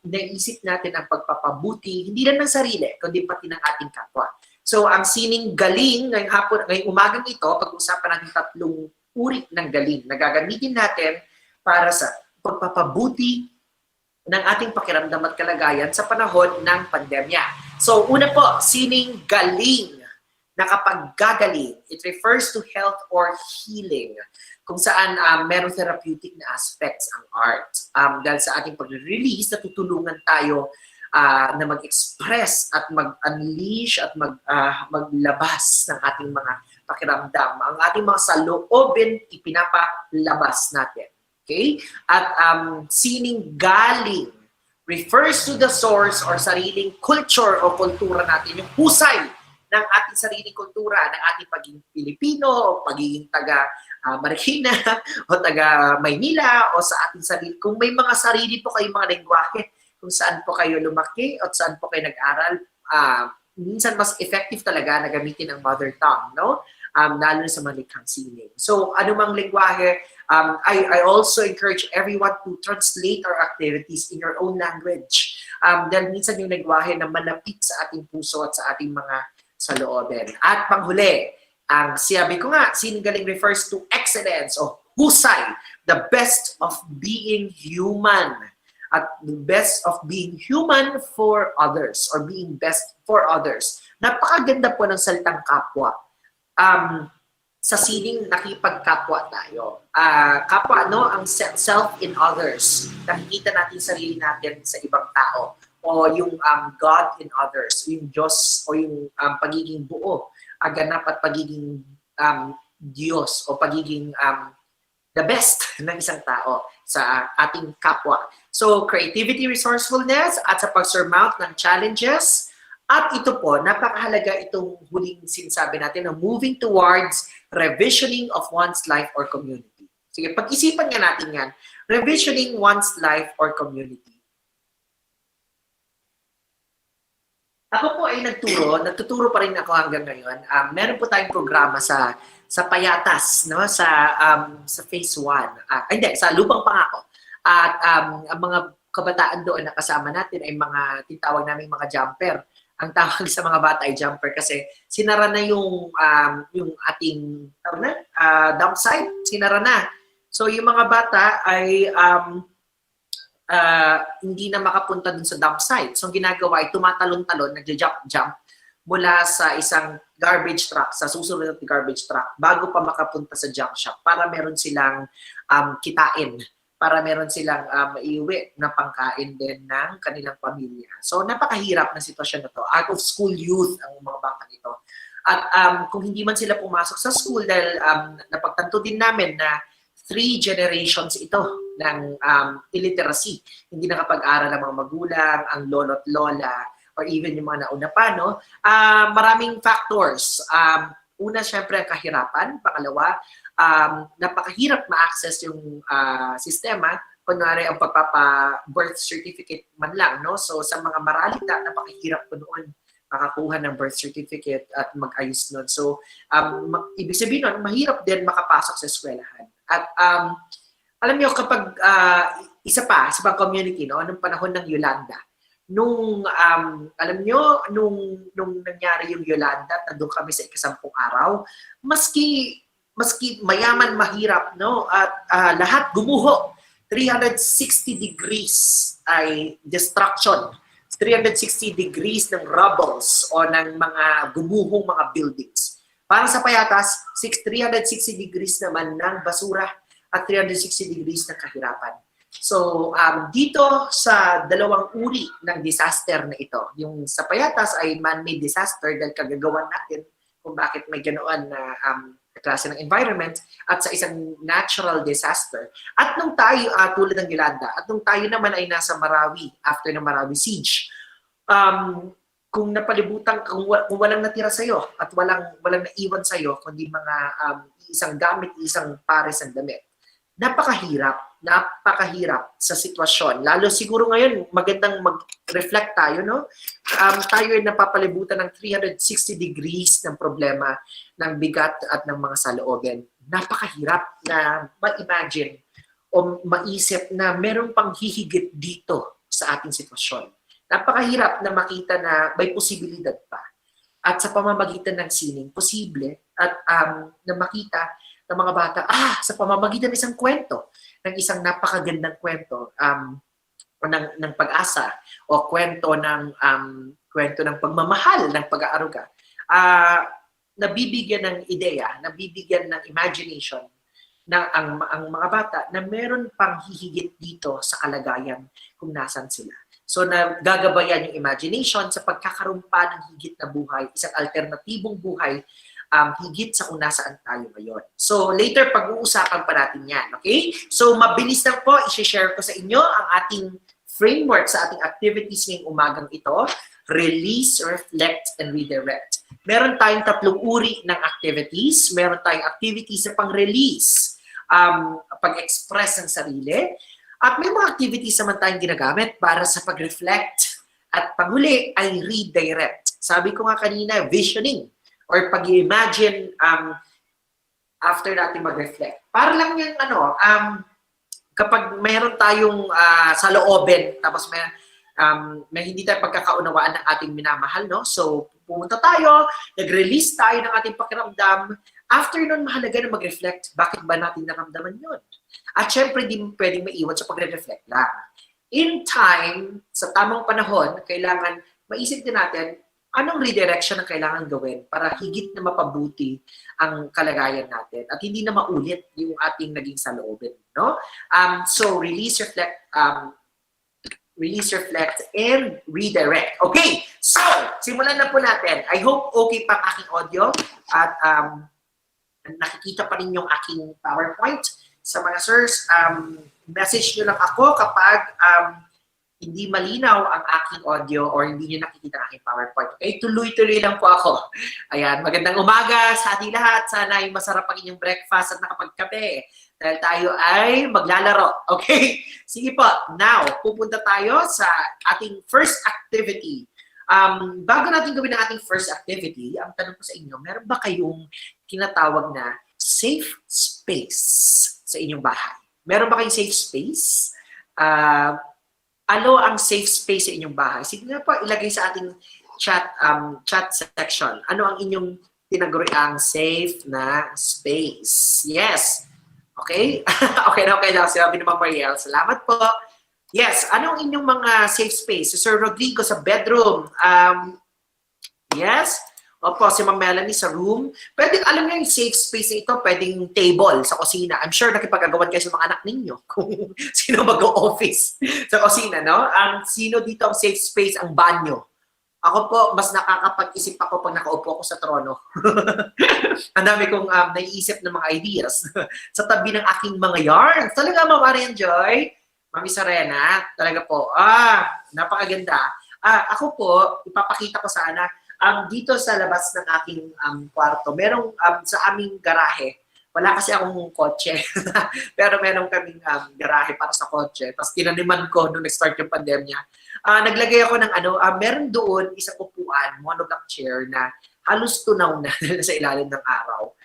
I: naisip natin ang pagpapabuti, hindi lang ng sarili, kundi pati ng ating kapwa. So, ang sining galing, ngayong umagang ito, pag-usapan natin 3 uri ng galing na gagamitin natin para sa pagpapabuti ng ating pakiramdam at kalagayan sa panahon ng pandemya. So, una po, sining galing na kapag gagaling, it refers to health or healing, kung saan meron therapeutic na aspects ang art. Dahil sa ating pag-release, natutulungan tayo na mag-express at mag-unleash at maglabas ng ating mga pakiramdam. Ang ating mga saloobin, ipinapalabas natin. Okay? At sining galing refers to the source or sariling culture o kultura natin, yung husay ng ating sariling kultura, ng ating pagiging Pilipino, o pagiging taga Marikina, o taga Maynila, o sa ating sarili. Kung may mga sarili po kayong mga lengguwahe, kung saan po kayo lumaki, o saan po kayo nag-aral, minsan mas effective talaga na gamitin ang mother tongue, no? Lalo na sa malikhang sining. So, anumang lengguwahe, I also encourage everyone to translate our activities in your own language. Dahil minsan yung lengguwahe na malapit sa ating puso at sa ating mga saloobin. At panghuli, ang sabi ko nga, sinungaling refers to excellence o husay, the best of being human. At the best of being human for others or being best for others. Napakaganda po ng salitang kapwa. Sa sining nakipagkapwa tayo. Kapwa, no? Ang self in others. Nakikita natin sarili natin sa ibang tao. O yung God in others. Yung Diyos o yung pagiging buo. Ganap at pagiging Diyos o pagiging the best ng isang tao sa ating kapwa. So, creativity, resourcefulness, at sa pag-surmount ng challenges. At ito po, napakahalaga itong huling sinasabi natin na moving towards revisioning of one's life or community. Sige, pag-isipan nga natin yan. Revisioning one's life or community. Ako po ay nagtuturo pa rin ako hanggang ngayon. Meron po tayong programa sa Payatas, no? Sa phase 1. Hindi, sa Lupang Pangako. At ang mga kabataan doon na kasama natin ay mga tinatawag namin mga jumper. Ang tawag sa mga bata ay jumper kasi sinara na yung ating dump site, sinara na. So yung mga bata ay hindi na makapunta dun sa dump site. So ang ginagawa ay tumatalon-talon, nagja-jump mula sa isang garbage truck, sa susunod na garbage truck, bago pa makapunta sa junk shop para meron silang kitain, para meron silang maiuwi na pangkain din ng kanilang pamilya. So napakahirap na sitwasyon na to. Out of school youth ang mga bata ito. At kung hindi man sila pumasok sa school dahil napagtanto din namin na 3 generations ito ng illiteracy. Hindi nakapag-aral ang mga magulang, ang lolo't lola, or even yung mga nauna pa, no? Maraming factors. Una, syempre, ang kahirapan. Pangalawa, napakahirap ma-access yung sistema. Kunwari, ang pagpapa-birth certificate man lang, no? So, sa mga maralita, napakahirap po noon makakuha ng birth certificate at mag-ayos nun. So, ibig sabihin nun, mahirap din makapasok sa eskwelahan. At alam niyo, kapag isa pa community, no? Anong panahon ng Yolanda, alam niyo, nung nangyari yung Yolanda, nandun kami sa ika-10 araw, maski mayaman, mahirap, no? At lahat gumuho. 360 degrees ay destruction. 360 degrees ng rubbles o ng mga gumuhong mga buildings. Para sa Payatas, 360 degrees naman ng basura at 360 degrees ng kahirapan. So, dito sa dalawang uri ng disaster na ito, yung sa Payatas ay man-made disaster dahil kagagawan natin kung bakit may ganoon na klase ng environment, at sa isang natural disaster. At nung tayo, tulad ng Yolanda, at nung tayo naman ay nasa Marawi, after ng Marawi siege, kung napalibutan, kung walang natira sa'yo at walang naiwan sa'yo, kundi mga isang gamit, isang pares ng damit, napakahirap sa sitwasyon. Lalo siguro ngayon, magandang mag-reflect tayo, no? Tayo ay napapalibutan ng 360 degrees ng problema, ng bigat at ng mga saloobin. Napakahirap na ma-imagine o maisip na meron pang hihigit dito sa ating sitwasyon. Napakahirap na makita na may posibilidad pa. At sa pamamagitan ng sining, posible at na makita ng mga bata, sa pamamagitan ng isang kwento, ng isang napakagandang kwento ng pag-asa o kwento ng pagmamahal, ng pag-aaruga, nabibigyan ng ideya, nabibigyan ng imagination na ang mga bata na meron pang hihigit dito sa kalagayan kung nasan sila. So nagagabayan yung imagination sa pagkakaroon pa ng higit na buhay, isang alternatibong buhay, higit sa kung nasaan tayo ngayon. So later, pag-uusapan pa natin yan. Okay? So mabilis lang po, i-share ko sa inyo ang ating framework sa ating activities ngayong umagang ito. Release, reflect, and redirect. Meron tayong 3 uri ng activities. Meron tayong activities na pang-release, pag-express ng sarili. At may mga activities naman tayong ginagamit para sa pag-reflect. At panghuli ay redirect. Sabi ko nga kanina, visioning or pag-imagine after natin mag-reflect. Para lang yung kapag meron tayong saloobin, tapos may hindi tayo pagkakaunawaan ng ating minamahal, no? So, pumunta tayo, nag-release tayo ng ating pakiramdam. After nun, mahalaga na mag-reflect. Bakit ba natin naramdaman yun? At syempre, di pwedeng maiwan sa pag-reflect lang. In time, sa tamang panahon, kailangan maisip din natin anong redirection ang kailangan gawin para higit na mapabuti ang kalagayan natin at hindi na maulit yung ating naging saloobin, no? So release, reflect, and redirect. Okay, so simulan na po natin. I hope okay pa ang aking audio at nakikita pa rin yung aking PowerPoint. Sa mga sirs, message nyo lang ako kapag hindi malinaw ang aking audio or hindi nyo nakikita ang aking PowerPoint. Okay, tuloy-tuloy lang po ako. Ayan, magandang umaga sa ating lahat. Sana ay masarap ang inyong breakfast at nakapagkape. Dahil tayo ay maglalaro. Okay? Sige po, now, pupunta tayo sa ating first activity. Bago natin gawin ang ating first activity, ang tanong ko sa inyo, meron ba kayong tinatawag na safe space sa inyong bahay? Meron ba kayong safe space? Ano ang safe space sa inyong bahay? Sige na po, ilagay sa ating chat section. Ano ang inyong tinaguriang safe na space? Yes. Okay? Okay na. Sabi ni Ma'am Mariel, salamat po. Yes, ano ang inyong mga safe space? Si Sir Rodrigo sa bedroom. Yes. Opo, si Ma'am Melanie sa room. Pwedeng, alam niyo yung safe space na ito, pwedeng table sa kusina. I'm sure nakipag-agawan kayo sa mga anak ninyo kung sino mag-o-office sa kusina, no? Sino dito ang safe space? Ang banyo. Ako po, mas nakakapag-isip ako pag nakaupo ako sa trono. Ang dami kong naiisip ng mga ideas sa tabi ng aking mga yarns. Talaga, Ma'am Marian Joy, Mami Sarena, talaga po. Napakaganda. Ako po, ipapakita ko sana, dito sa labas ng aking kwarto, merong sa aming garahe, wala kasi akong kotse, pero meron kaming garahe para sa kotse. Tapos tinaniman ko nung nag-start yung pandemya. Naglagay ako ng meron doon isang upuan, monoblock chair na halos tunaw na sa ilalim ng araw.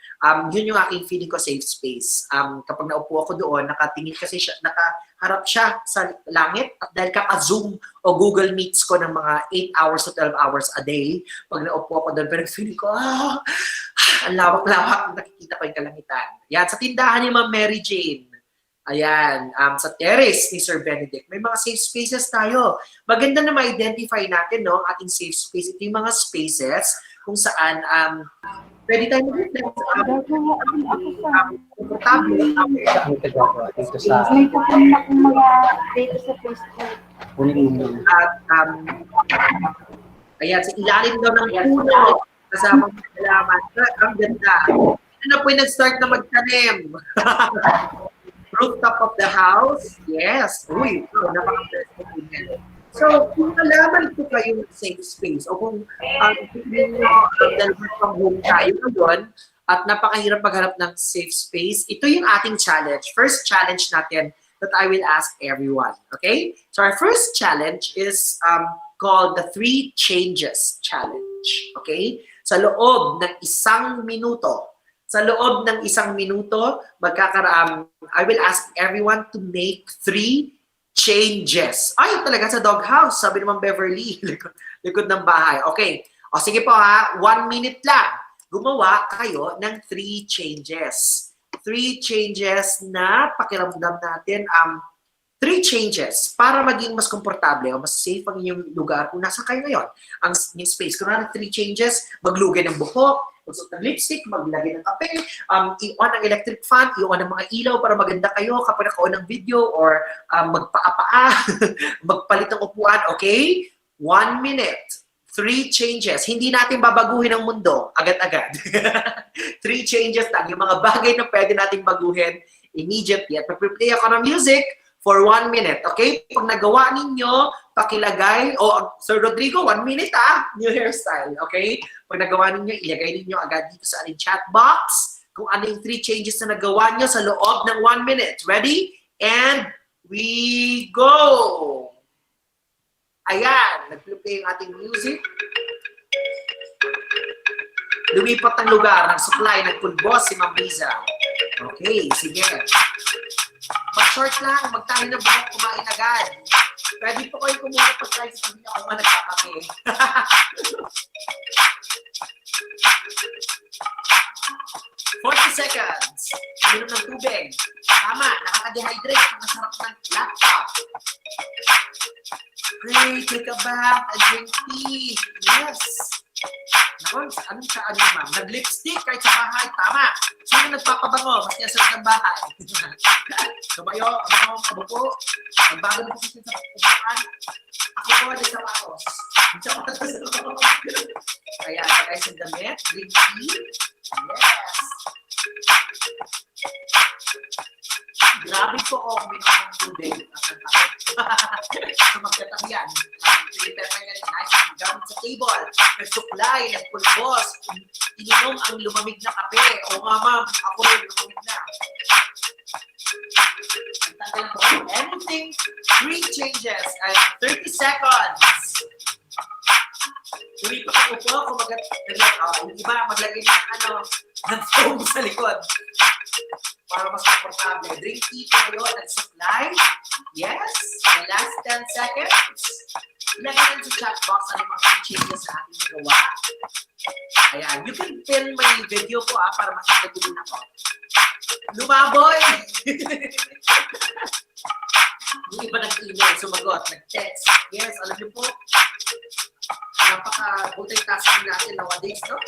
I: Yun yung aking feeling ko safe space. Kapag naupo ako doon, nakatingin kasi siya, nakaharap siya sa langit at dahil kaka-Zoom o Google Meets ko ng mga 8 hours to 12 hours a day, pag naupo ako doon, pero feeling ko, ang lawak-lawak, nakikita ko yung kalangitan. Yan, sa tindahan ni Ma'am Mary Jane. Ayan, sa terrace ni Sir Benedict, may mga safe spaces tayo. Maganda na ma-identify natin, no, ating safe space. Ito yung mga spaces kung saan pwede tayo mag-reflect sa komportable.
C: Dito sa
B: May kapag akong mga data sa Facebook.
I: At ayan, sa ilalim daw ng puno, kasamang halaman. Ang ganda. Ito na po yung nag-start na magtanim. Rooftop of the house. Yes. Uy, napaka-interesting din. So, kung malaman po kayo ng safe space o kung dalaman pang home tayo ngayon at napakahirap maghanap ng safe space, ito yung ating challenge. First challenge natin that I will ask everyone. Okay? So, our first challenge is called the 3 Changes Challenge. Okay? Sa loob ng 1 minuto, I will ask everyone to make 3 changes. Ay, talaga sa doghouse, sabi naman Beverly, likod ng bahay. Okay. O sige po ha, 1 minute lang. Gumawa kayo ng 3 changes. 3 changes na pakiramdam natin 3 changes para maging mas komportable o mas safe ang inyong lugar kung nasa kayo ngayon. Ang space. Kung 3 changes, maglugay ng buhok, magsuot ng lipstick, maglagay ng kape, i-on ang electric fan, i-on ang mga ilaw para maganda kayo kapag naka-on ng video or magpaa-paa, magpalit ng upuan, okay? 1 minute. 3 changes. Hindi natin babaguhin ang mundo agad-agad. 3 changes lang. Yung mga bagay na pwede nating baguhin immediately. At mag-play ako ng music for 1 minute. Okay? Pag nagawa ninyo, pakilagay, Sir Rodrigo, 1 minute new hairstyle, okay? Pag nagawa ninyo, ilagay ninyo agad dito sa ating chat box kung ano yung 3 changes na nagawa nyo sa loob ng 1 minute. Ready? And we go! Ayan, nag-play yung ating music. Lumipat ang lugar ng supply, nagpulbos si Ma'am Riza. Okay, sige. Mag-short lang, magtahi ng buhok, kumain agad. Pwede po kayo kumuha pag-try sa sabihin ako nga nagkakape. 40 seconds. Minom ng tubig. Tama, nakaka-dehydrate. Ang masarap ng laptop. Great, take a bath and drink tea. Yes. Naku, anong sa ano ma'am? Nag-lipstick kahit sa bahay. Tama. Sino nagpapabango? Mas niyasarap ng bahay. Sumayo, kabupo. Magbago na po sa upuan. Ako po, nagsapatos. Kaya, guys, yung damit. Drink tea. Yes. Grabe po ako minum ng tubig at ng kape. So magkatabihan. Pinipepay ka rin nice. Gamit sa table. Nagsuklay, nagpulbos. Ininom ang lumamig na kape. O nga ma'am, ako rin lumamig na. Anything, 3 changes and 30 seconds. Hindi pa ako po, kumagat, yung iba, maglagay ng foam sa likod. Para mas komportable. Drink tea tayo at supply. Yes. And last 10 seconds. Ilagay lang sa chat box ano yung mga changes sa ating nagawa. Ayan. You can pin my video ko para makita ko din ako. Lumaboy! Yung iba nag-email, sumagot, nag-text. Yes, alam niyo po, napaka-multitasking natin nowadays, no?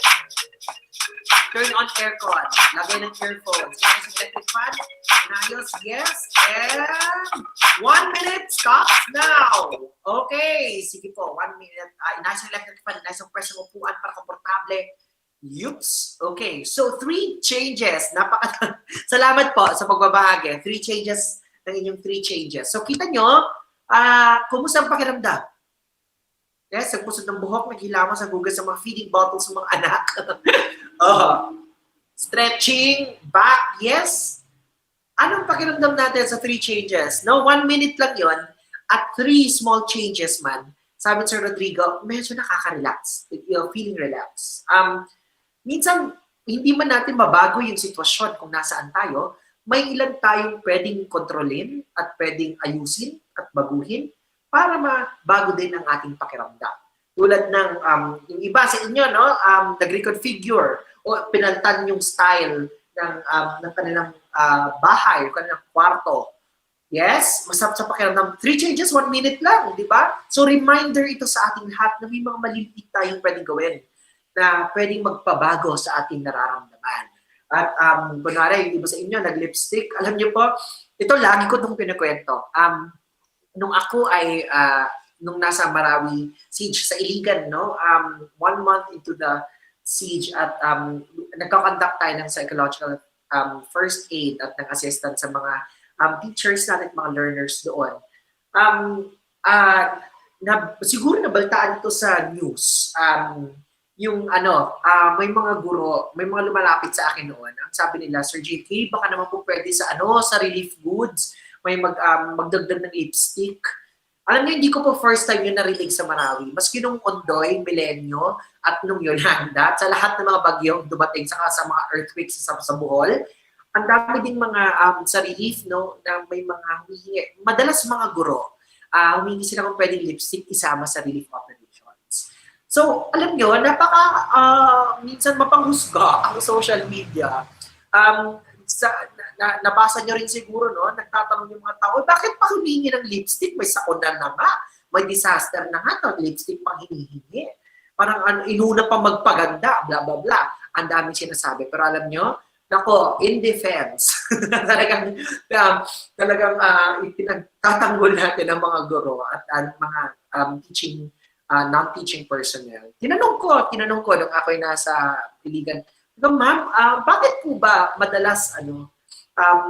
I: Turn on aircon. Lagay ng earphones. Inayos yung electric fan. Inayos, yes. And 1 minute stops now. Okay. Sige po, 1 minute. Inayos yung electric fan. Inayos yung press ng upuan para komportable. Yups. Okay. So, 3 changes. Salamat po sa pagbabahagi. 3 changes ng inyong 3 changes. So, kita nyo, kumusta ang pakiramdam? Yes, nagpusod ng buhok, naghilaman sa gugas sa mga feeding bottles ng mga anak. Stretching, back, yes. Anong pakiramdam natin sa 3 changes? No, 1 minute lang yon at 3 small changes man. Sabi ni Sir Rodrigo, medyo nakaka-relax. You're feeling relaxed. Minsan, hindi man natin mabago yung sitwasyon kung nasaan tayo, may ilan tayong pwedeng kontrolin at pwedeng ayusin at baguhin para mabago din ang ating pakiramdam. Tulad ng yung iba sa inyo, no, nag-reconfigure o pinaltan yung style ng kanilang bahay o kanilang kwarto. Yes, masarap sa pakiramdam. 3 changes, 1 minute lang, di ba? So reminder ito sa ating lahat na may mga maliliit tayong pwedeng gawin na pwedeng magpabago sa ating nararamdaman. At kunwari, yung iba sa inyo, nag-lipstick. Alam niyo po, ito lagi ko itong pinakwento. Nung ako ay, nung nasa Marawi siege sa Iligan, no? 1 month into the siege at nagkakonduct tayo ng psychological first aid at ng assistance sa mga teachers natin, mga learners doon. Siguro nabaltaan ito sa news. Yung may mga guro, may mga lumalapit sa akin noon. Ang sabi nila, Sir JK, baka naman po pwede sa sa relief goods, may magdagdag ng lipstick. Alam niyo, hindi ko po first time yun narinig sa Marawi. Maski nung Ondoy, Milenyo, at nung Yolanda, sa lahat ng mga bagyong dumating sa mga earthquakes sa Bohol, ang dami din mga sa relief, no, na may mga humihingi. Madalas mga guro, humingi sila kung pwedeng lipstick isama sa relief operations. So, alam niyo, minsan mapanghusga ang social media. Nabasa nyo rin siguro, no? Nagtatanong yung mga tao, bakit pa humingi ng lipstick? May sakuna na nga, may disaster na nga, lipstick pang hinihingi. Parang inuna pa magpaganda, bla bla bla. Ang daming sinasabi. Pero alam nyo, nako, in defense, talagang ipinagtatanggol natin ang mga guro at mga non-teaching personnel. Tinanong ko nung ako'y nasa Iligan, ma'am, bakit po ba madalas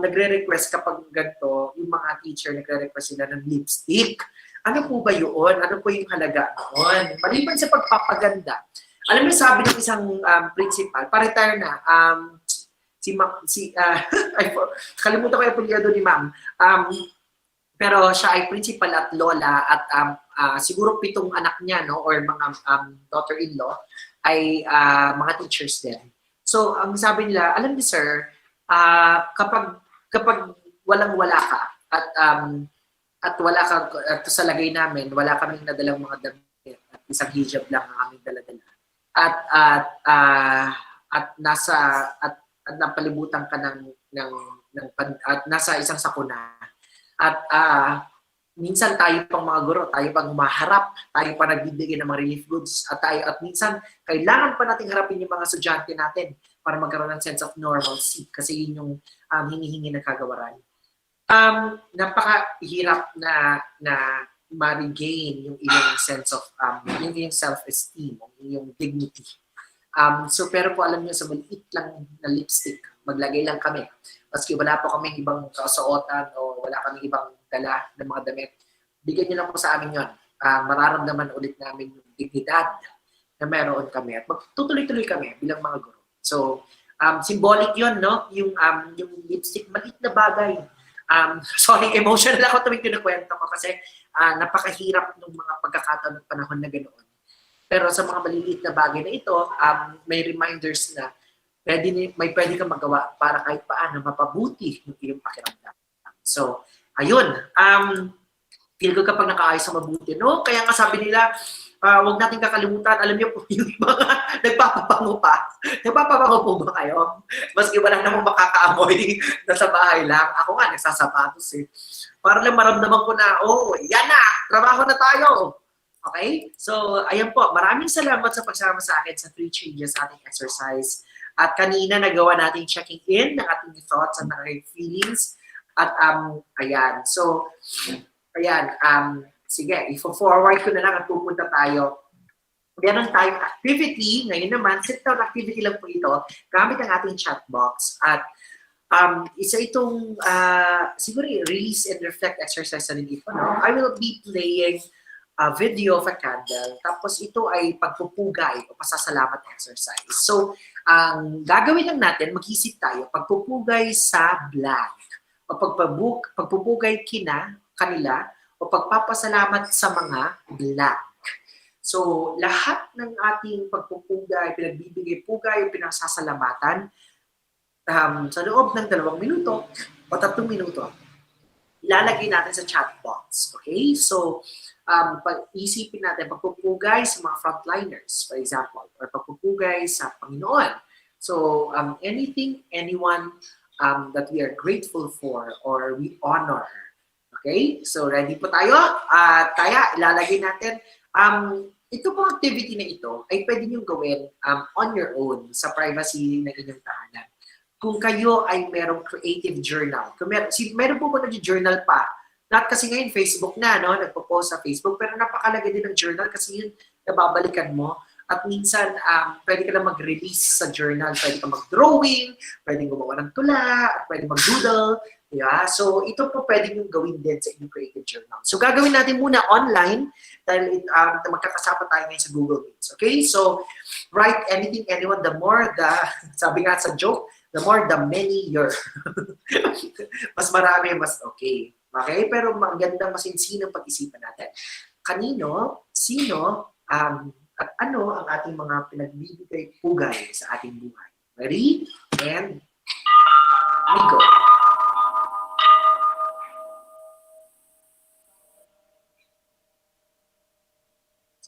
I: nagre-request kapag ganito, yung mga teacher nagre-request sila ng lipstick? Ano po ba yun? Ano po yung halaga noon? Maliban sa pagpapaganda, alam mo, sabi ng isang principal, pa-retire na, kalimutan ko yung apelyido ni ma'am. Pero siya ay principal at lola at siguro 7 anak niya, no, or mga daughter-in-law ay mga teachers din. So, ang sabi nila, alam niyo sir, kapag walang-wala ka at wala ka, at sa lagay namin, wala kaming nadalang mga damit at isang hijab lang ang aming dala-dala. At napalibutan ka at nasa isang sakuna. At minsan tayo pang mga guro, tayo pang humaharap, tayo pa nagbibigay ng mga relief goods, at minsan kailangan pa nating harapin yung mga estudyante natin para magkaroon ng sense of normalcy kasi yun yung hinihingi ng kagawaran. Napakahirap na ma-regain yung iyong sense of yung iyong self-esteem, yung dignity. So pero po alam niyo, sa maliit lang na lipstick, maglagay lang kami. Maski wala po kaming ibang kasuotan o wala kaming ibang dala ng mga damit, bigyan niyo lang po sa amin yun. Mararamdaman ulit namin yung dignidad na meron kami at magtutuloy-tuloy kami bilang mga guro. So, symbolic yun, no? Yung lipstick, maliit na bagay. Sorry, emotional ako tuwing kinukwento ko kasi napakahirap ng mga pagkakataon ng panahon na ganoon. Pero sa mga maliliit na bagay na ito, may reminders na pwede kang magawa para kahit paano mapabuti yung iyong pakiramdam. So, ayun. Feel ko kapag nakaayos sa mabuti, no? Kaya nga sabi nila, huwag natin kakalimutan. Alam niyo po, yung mga nagpapabango pa. Nagpapabango po ba kayo? Maski wala namang makakaamoy na sa bahay lang. Ako nga, nagsasapatos eh. Para lang maramdaman ko na, yan na! Trabaho na tayo! Okay? So, ayan po. Maraming salamat sa pagsama sa akin sa 3 changes sa ating exercise. At kanina nagawa natin checking in ng ating thoughts and ng feelings. At ayan. So, ayan. Sige, i-forward ko na lang at pupunta tayo. Meron tayong activity. Ngayon naman, sit-down activity lang po ito gamit ang ating chat box. At isa itong siguro release and reflect exercise na rin ito. No? I will be playing a video of a candle. Tapos ito ay pagpupugay o pasasalamat exercise. So, ang gagawin lang natin, mag-isip tayo, pagpupugay sa blank. O pagpupugay kanila, o pagpapasalamat sa mga blank. So, lahat ng ating pagpupugay, pinagbibigay-pugay, o pinasasalamatan, sa loob ng 2 minuto o 3 minuto, ilalagay natin sa chat box. Okay? So, pag-isipin natin, pagpupugay sa mga frontliners, for example, or pagpupugay sa Panginoon. So, anything, anyone that we are grateful for or we honor. Okay? So, ready po tayo? Kaya, ilalagay natin. Ito pong activity na ito ay pwede nyo gawin on your own sa privacy ng inyong tahanan. Kung kayo ay merong creative journal. Kung meron po ba nag-journal pa? Not kasi ngayon Facebook na, no? Nagpo-post sa Facebook, pero napakalaga din ng journal kasi yun nababalikan mo. At minsan, pwede ka na mag-release sa journal. Pwede ka mag-drawing, pwede gumawa ng tula, at pwede mag-doodle. Yeah? So, ito po pwede nyo gawin din sa inyong creative journal. So, gagawin natin muna online dahil magkakasama tayo ngayon sa Google Meets. Okay? So, write anything, anyone, the more the, sabi nga sa joke, the more the merrier. Mas marami, mas okay. Okay? Pero magandang masinsinang pag-isipan natin. Kanino, sino, at ano ang ating mga pinagbibigay-pugay sa ating buhay. Ready? And we go.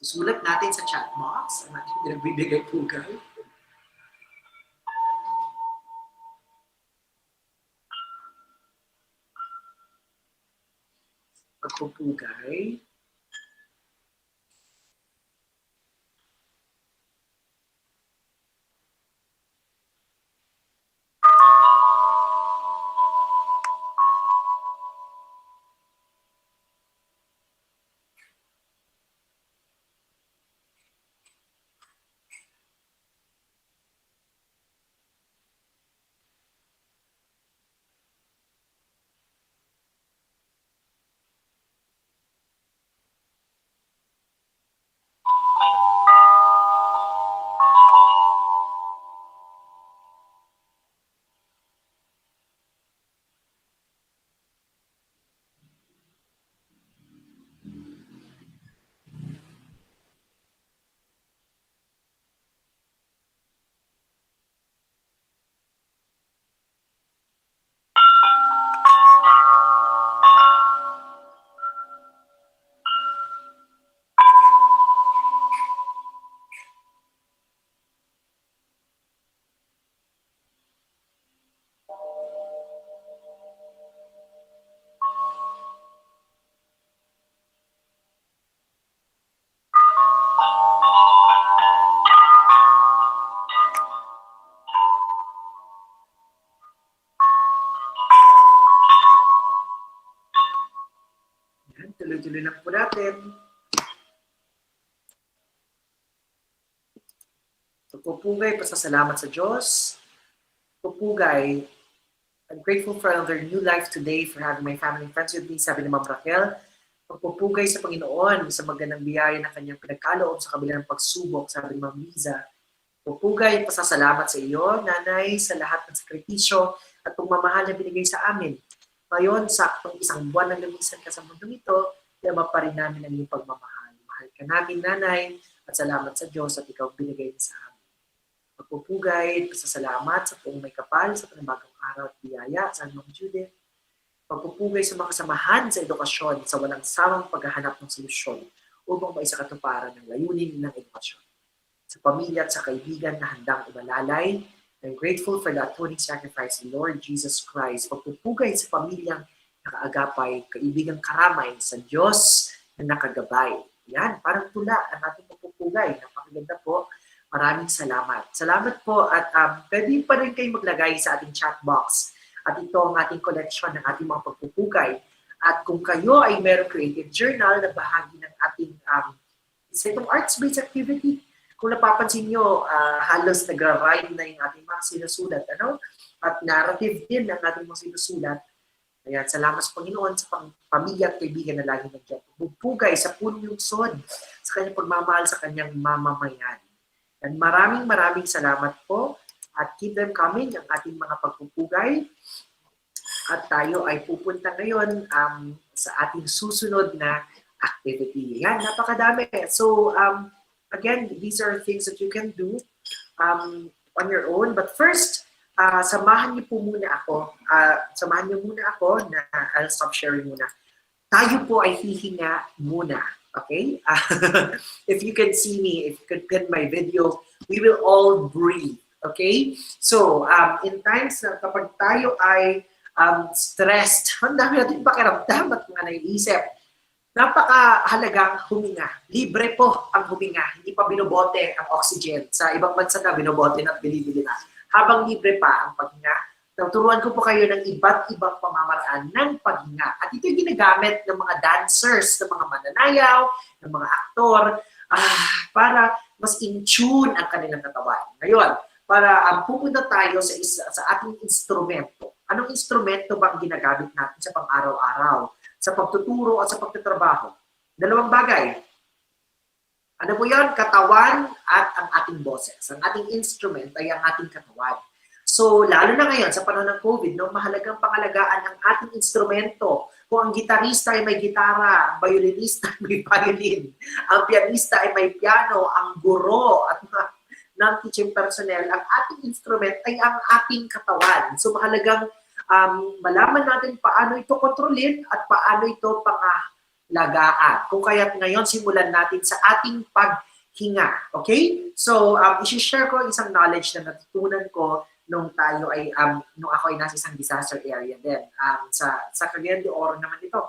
I: Susulat natin sa chat box ang ating pinagbibigay-pugay. Pagpupugay. tuloy lang po natin. Pagpupugay, pasasalamat sa Diyos. Pagpupugay, I'm grateful for another new life today, for having my family and friends with me, sabi ni Ma'am Raquel. Pagpupugay sa Panginoon, sa magandang biyaya na kanyang pinagkaloob sa kabila ng pagsubok, sabi ni Ma'am Liza. Pagpupugay, pasasalamat sa iyo, Nanay, sa lahat ng sakripisyo at pagmamahal na binigay sa amin. Ngayon, saktong isang buwan na lumisan ka sa mundo nito, yama pa rin namin ang iyong pagmamahal. Mahal ka namin, Nanay, at salamat sa Diyos at ikaw binigay sa amin. Pagpupugay, pasasalamat sa buong may kapal, sa panibagong araw at biyaya, sa Ma'am Judith. Pagpupugay sa mga kasamahan sa edukasyon, sa walang samang paghahanap ng solusyon upang maisakatuparan ng layunin ng edukasyon. Sa pamilya at sa kaibigan na handang umalalay, I'm grateful for the atoning sacrifice of Lord Jesus Christ. Pagpupugay sa pamilyang nakaagapay, kaibigang karamay sa Diyos na nakagabay. Yan, parang tula ang ating pagpupugay. Napakaganda po. Maraming salamat. Salamat po at pwede pa rin kayo maglagay sa ating chat box. At ito ang ating collection ng ating mga pagpupugay. At kung kayo ay merong creative journal na bahagi ng ating isa itong arts-based activity, kung napapansin nyo, halos nagra-rhyme na yung ating mga sinusulat. Ano? At narrative din ang ating mga sinusulat. Ayan, salamat sa Panginoon sa pamilya at kaibigan na lagi nandiyan. Pagpupugay sa punong lungsod, sa kanyang pagmamahal sa kanyang mamamayan. And maraming salamat po at keep them coming ang ating mga pagpupugay. At tayo ay pupunta ngayon sa ating susunod na activity. Yan, napakadami. So, again, these are things that you can do on your own. But first, samahan niyo po muna ako. Na I'll stop sharing muna. Tayo po ay hihinga muna. Okay? If you can see me, if you can pin my video, we will all breathe. Okay? So, in times na kapag tayo ay stressed, ang dami natin pakiramdam at mga naiisip, napakahalagang huminga. Libre po ang huminga. Hindi pa binobote ang oxygen. Sa ibang bansa na, binobote na at binibili na. Habang libre pa ang paghinga, turuan ko po kayo ng iba't ibang pamamaraan ng paghinga. At ito yung ginagamit ng mga dancers, ng mga mananayaw, ng mga aktor, para mas in-tune ang kanilang katawan. Ngayon, para pupunta tayo sa ating instrumento. Anong instrumento ba ang ginagamit natin sa pang-araw-araw, sa pagtuturo at sa pagtatrabaho? Dalawang bagay. Ano po yan? Katawan at ang ating boses. Ang ating instrument ay ang ating katawan. So, lalo na ngayon, sa panahon ng COVID, no, mahalagang pangalagaan ang ating instrumento. Kung ang gitarista ay may gitara, ang violinista ay may violin, ang pianista ay may piano, ang guro at non-teaching personnel, ang ating instrument ay ang ating katawan. So, mahalagang malaman natin paano ito kontrolin at paano ito pangalagaan. Kung kaya't ngayon, simulan natin sa ating paghinga. Okay? So, isi-share ko isang knowledge na natutunan ko nung ako ay nasa isang disaster area din. Sa Cagayan de Oro naman ito.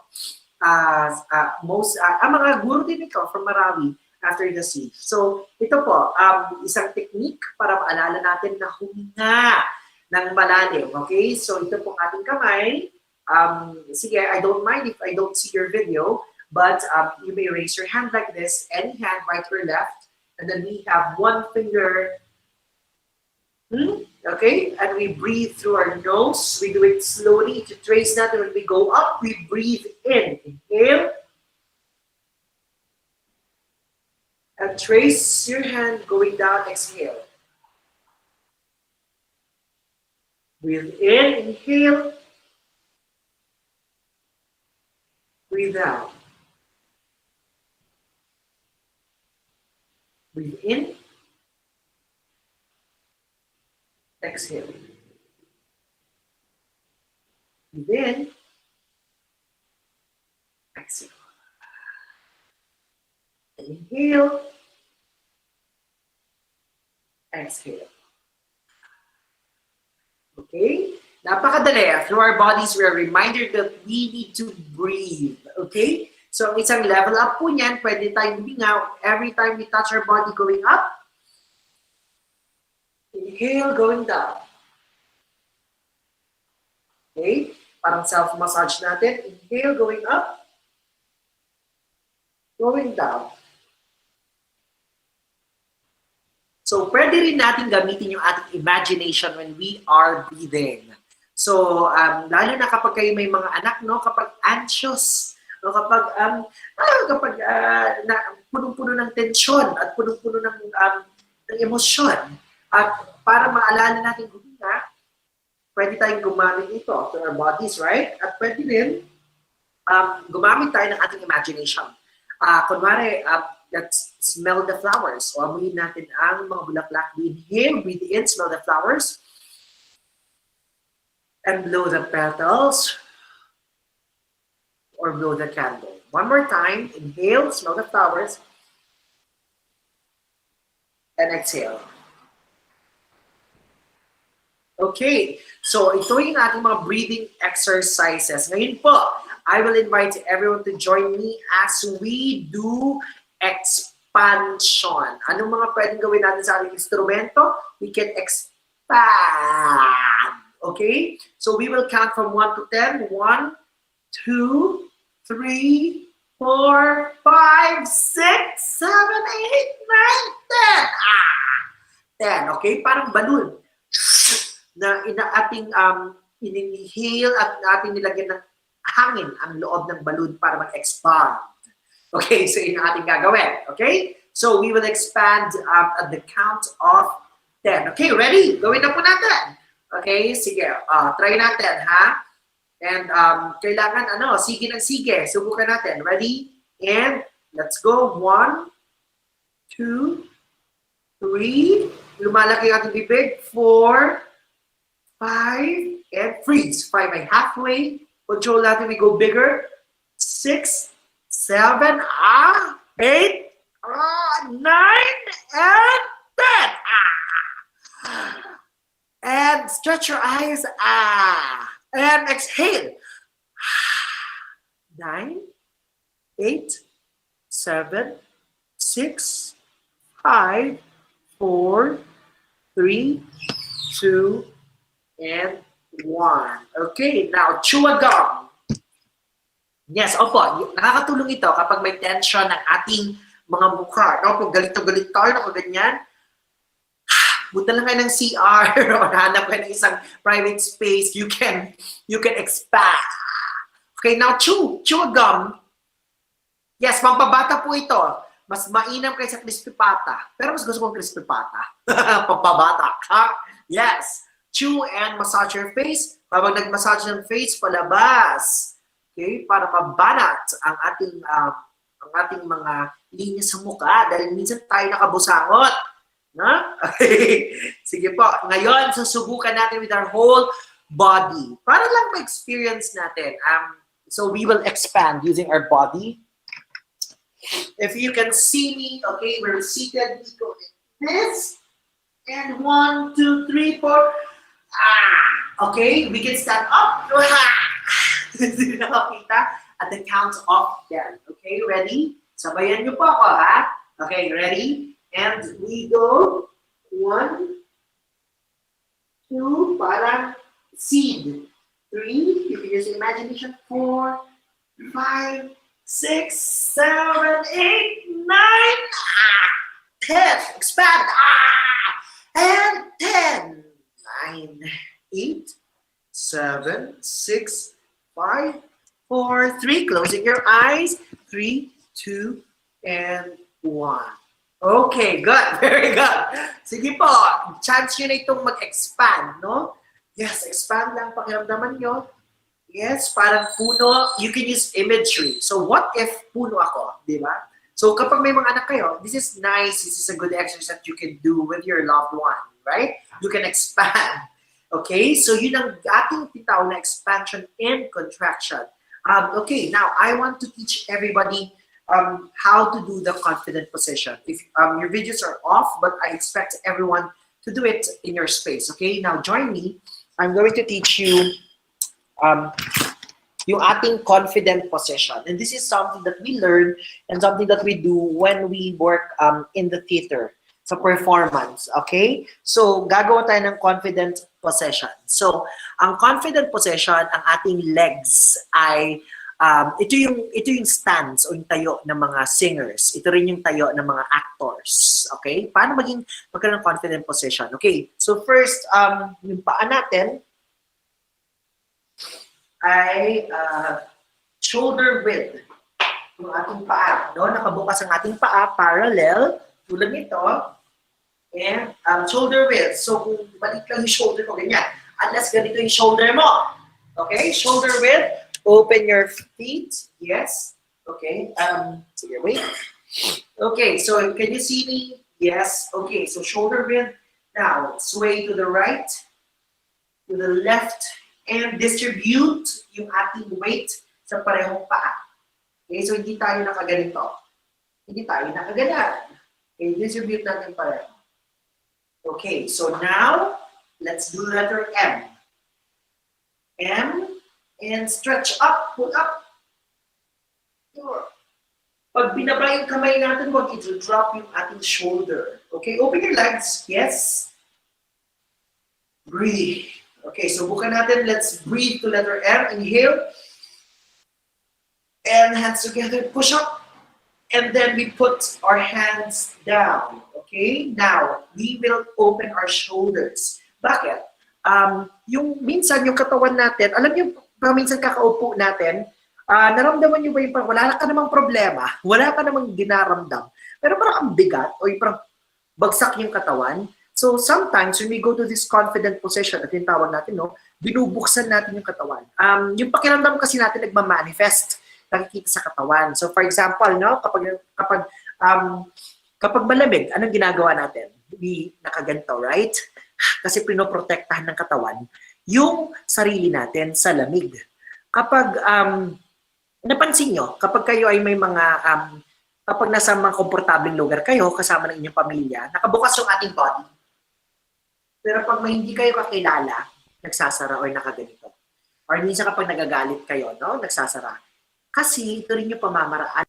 I: Mga guro din ito from Marawi after the siege. So, ito po, isang technique para maalala natin na huminga ng malalim. Okay? So, ito pong ating kamay. Sige, I don't mind if I don't see your video, but you may raise your hand like this, any hand, right or left, and then we have one finger. Okay, and we breathe through our nose. We do it slowly to trace that. And when we go up, we breathe in. Inhale. And trace your hand going down. Exhale. Breathe in. Inhale. Breathe out. Breathe in. Exhale. Breathe in. Exhale. Inhale. Exhale. Okay? Napakadali. Through our bodies, we are reminded that we need to breathe. Okay? So, isang level up po niyan, pwede tayong huminga every time we touch our body going up. Inhale, going down. Okay? Parang self-massage natin. Inhale, going up. going down. So, pwede rin natin gamitin yung ating imagination when we are breathing. So, lalo na kapag kayo may mga anak, no, kapag anxious, no, kapag punong-puno ng tensyon at punong-puno ng emosyon, at para maalala natin huminga, pwede tayong gumamit ito to our bodies, right? At pwede rin gumamit tayo ng ating imagination. Kunwari, let's smell the flowers. O amuyin natin ang mga bulaklak. We inhale, breathe in, smell the flowers. And blow the petals. Or blow the candle. One more time. Inhale, smell the flowers. And exhale. Okay. So, ito yung ating mga breathing exercises. Ngayon po, I will invite everyone to join me as we do expansion. Anong mga pwedeng gawin natin sa ating instrumento? We can expand. Okay? So we will count from 1 to 10. 1, 2, 3, 4, 5, 6, 7, 8, 9, 10. 10. Okay? Parang balloon na ating inhale at ating nilagyan ng hangin ang loob ng balloon para mag-expand. Okay, so yun ang ating gagawin. Okay? So we will expand at the count of 10. Okay, ready? Gawin na po natin. Okay, sige. Try natin, ha? And kailangan, sige ng sige. Subukan natin. Ready? And let's go. 1, 2, 3. Lumalaki ang ating bibig. 4, 5, and freeze. 5 ay halfway. Control natin. We go bigger. 6, 7, 8, 9, and 10. And stretch your eyes. And exhale. 9, 8, 7, 6, 5, 4, 3, 2, and 1. Okay, now chew a gum. Yes, opo, nakakatulong ito kapag may tension ng ating mga mukha. No? Kung galit tayo, ganyan, punta lang kayo ng CR o hanap kayo ng isang private space, you can expand. Okay, now chew a gum. Yes, pampabata po ito. Mas mainam kayo sa crispy pata. Pero mas gusto kong crispy pata. Pampabata. Ha? Yes. Chew and massage your face. Kapag nag-massage ng face, palabas. Okay, para mabanat ang ating mga linya sa mukha dahil minsan tayo nakabusangot. Na? Okay. Sige po. Ngayon, susubukan natin with our whole body. Para lang ma-experience natin. So we will expand using our body. If you can see me, okay, we're seated. We go like this. And 1, 2, 3, 4. Okay, we can stand up. Nakakita at the count of 10. Okay, ready? Sabayan niyo po ako, ha? Okay, ready? And we go 1, 2, para seed. 3, you can use imagination. 4, 5, 6, 7, 8, 9, 10. Expand. And 10. 9, 8, 7, 6, 5, 4, 3. Closing your eyes. 3, 2, and 1. Okay, good. Very good. Sige po, chance nyo na itong mag-expand, no? Yes, expand lang, pakiramdaman nyo. Yes, parang puno, you can use imagery. So what if puno ako, di ba? So kapag may mga anak kayo, this is nice, this is a good exercise that you can do with your loved one, right? You can expand. Okay, so yun ang ating titaw na expansion and contraction. Okay, now I want to teach everybody how to do the confident position. If your videos are off, but I expect everyone to do it in your space. Okay, now join me. I'm going to teach you yung ating confident position. And this is something that we learn and something that we do when we work in the theater. Sa performance, okay? So, gagawa tayo ng confident position. So, ang confident position, ang ating legs ay ito yung stance o yung tayo ng mga singers. Ito rin yung tayo ng mga actors. Okay? Paano magkaroon ng confident position? Okay. So first, yung paa natin ay shoulder width. Yung ating paa. No? Nakabukas ang ating paa, parallel, tulad nito. And shoulder width. So kung balik lang yung shoulder ko, ganyan. Unless ganito yung shoulder mo. Okay? Shoulder width. Open your feet. Yes. Okay. Sige, wait. Okay, so can you see me? Yes. Okay, so shoulder width. Now, sway to the right, to the left, and distribute yung ating weight sa parehong paa. Okay, so hindi tayo nakaganito. Hindi tayo nakaganan. Okay, distribute natin pareho. Okay, so now, let's do letter M. M. And stretch up, pull up. Pag binaba yung kamay natin, wag ito drop yung ating shoulder. Okay, open your legs. Yes. Breathe. Okay, so bukan natin. Let's breathe to letter M. Inhale. And hands together. Push up. And then we put our hands down. Okay, now we will open our shoulders. Bakit? Yung minsan yung katawan natin, alam niyo, minsan kakaupo natin, naramdaman niyo ba yung parang wala ka namang problema, wala ka namang dinaramdam, pero parang ang bigat o yung parang bagsak yung katawan. So sometimes when we go to this confident position, at yung tawag natin, no, binubuksan natin yung katawan. Yung pakiramdam kasi natin nagmamanifest, nakikita sa katawan. So for example, no, kapag malamig, anong ginagawa natin? We nakaganto, right? Kasi pinoprotektahan ng katawan yung sarili natin sa lamig. Kapag, napansin nyo, kapag kayo ay may mga, kapag nasa mga komportableng lugar kayo, kasama ng inyong pamilya, nakabukas yung ating body. Pero pag may hindi kayo kakilala, nagsasara or nakaganito. Or minsan kapag nagagalit kayo, no, nagsasara. Kasi ito rin yung pamamaraan.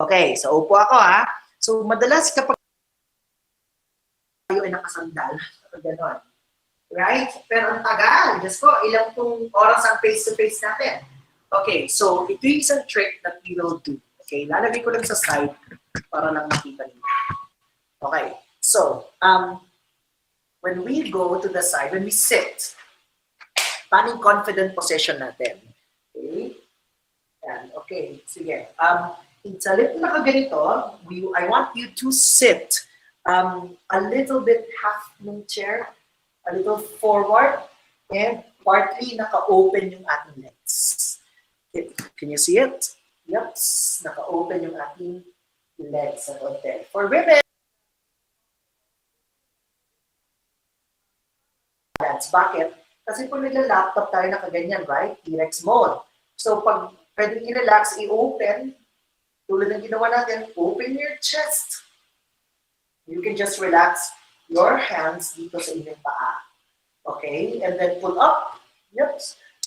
I: Okay, so upo ako ha. So madalas kapag tayo ay nakasandal, gano'n. Right? Pero ang tagal. Diyos ko, ilang pong oras ang face-to-face natin. Okay, so ito yung isang trick that we will do. Okay, lalagay ko lang sa side para lang makita niyo. Okay, so when we go to the side, when we sit, paano yung confident position natin? Okay, yan, okay, sige. Sa little na ganito, I want you to sit a little bit half ng chair, a little forward, and partly naka-open yung ating legs. Okay. Can you see it? Yep, naka-open yung ating legs sa konti. For women, that's bakit? Kasi pag nagla-laptop tayo nakaganyan, right? T-Rex mode. So pag pwedeng i-relax, i-open, tulad ng ginawa natin, open your chest. You can just relax your hands dito sa inyong paa. Okay? And then pull up. Yep.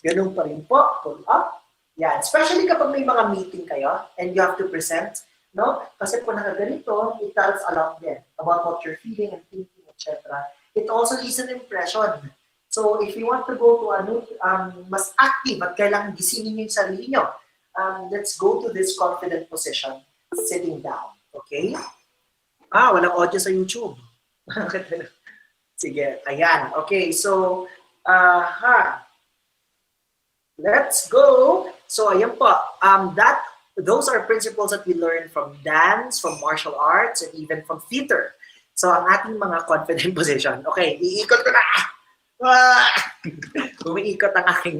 I: Ganun pa rin po. Pull up. Yan. Especially kapag may mga meeting kayo and you have to present, no? Kasi kung nakaganito, it tells a lot din about what you're feeling and thinking, etc. It also leaves an impression. So if you want to go to mas active at kailangan gisingin yung sarili nyo, let's go to this confident position, sitting down. Okay? Walang audio sa YouTube. Sige, ayan. Okay, so, let's go. So, ayan po. Those are principles that we learn from dance, from martial arts, and even from theater. So, ang ating mga confident position. Okay, iikot ko na. Umiikot ang aking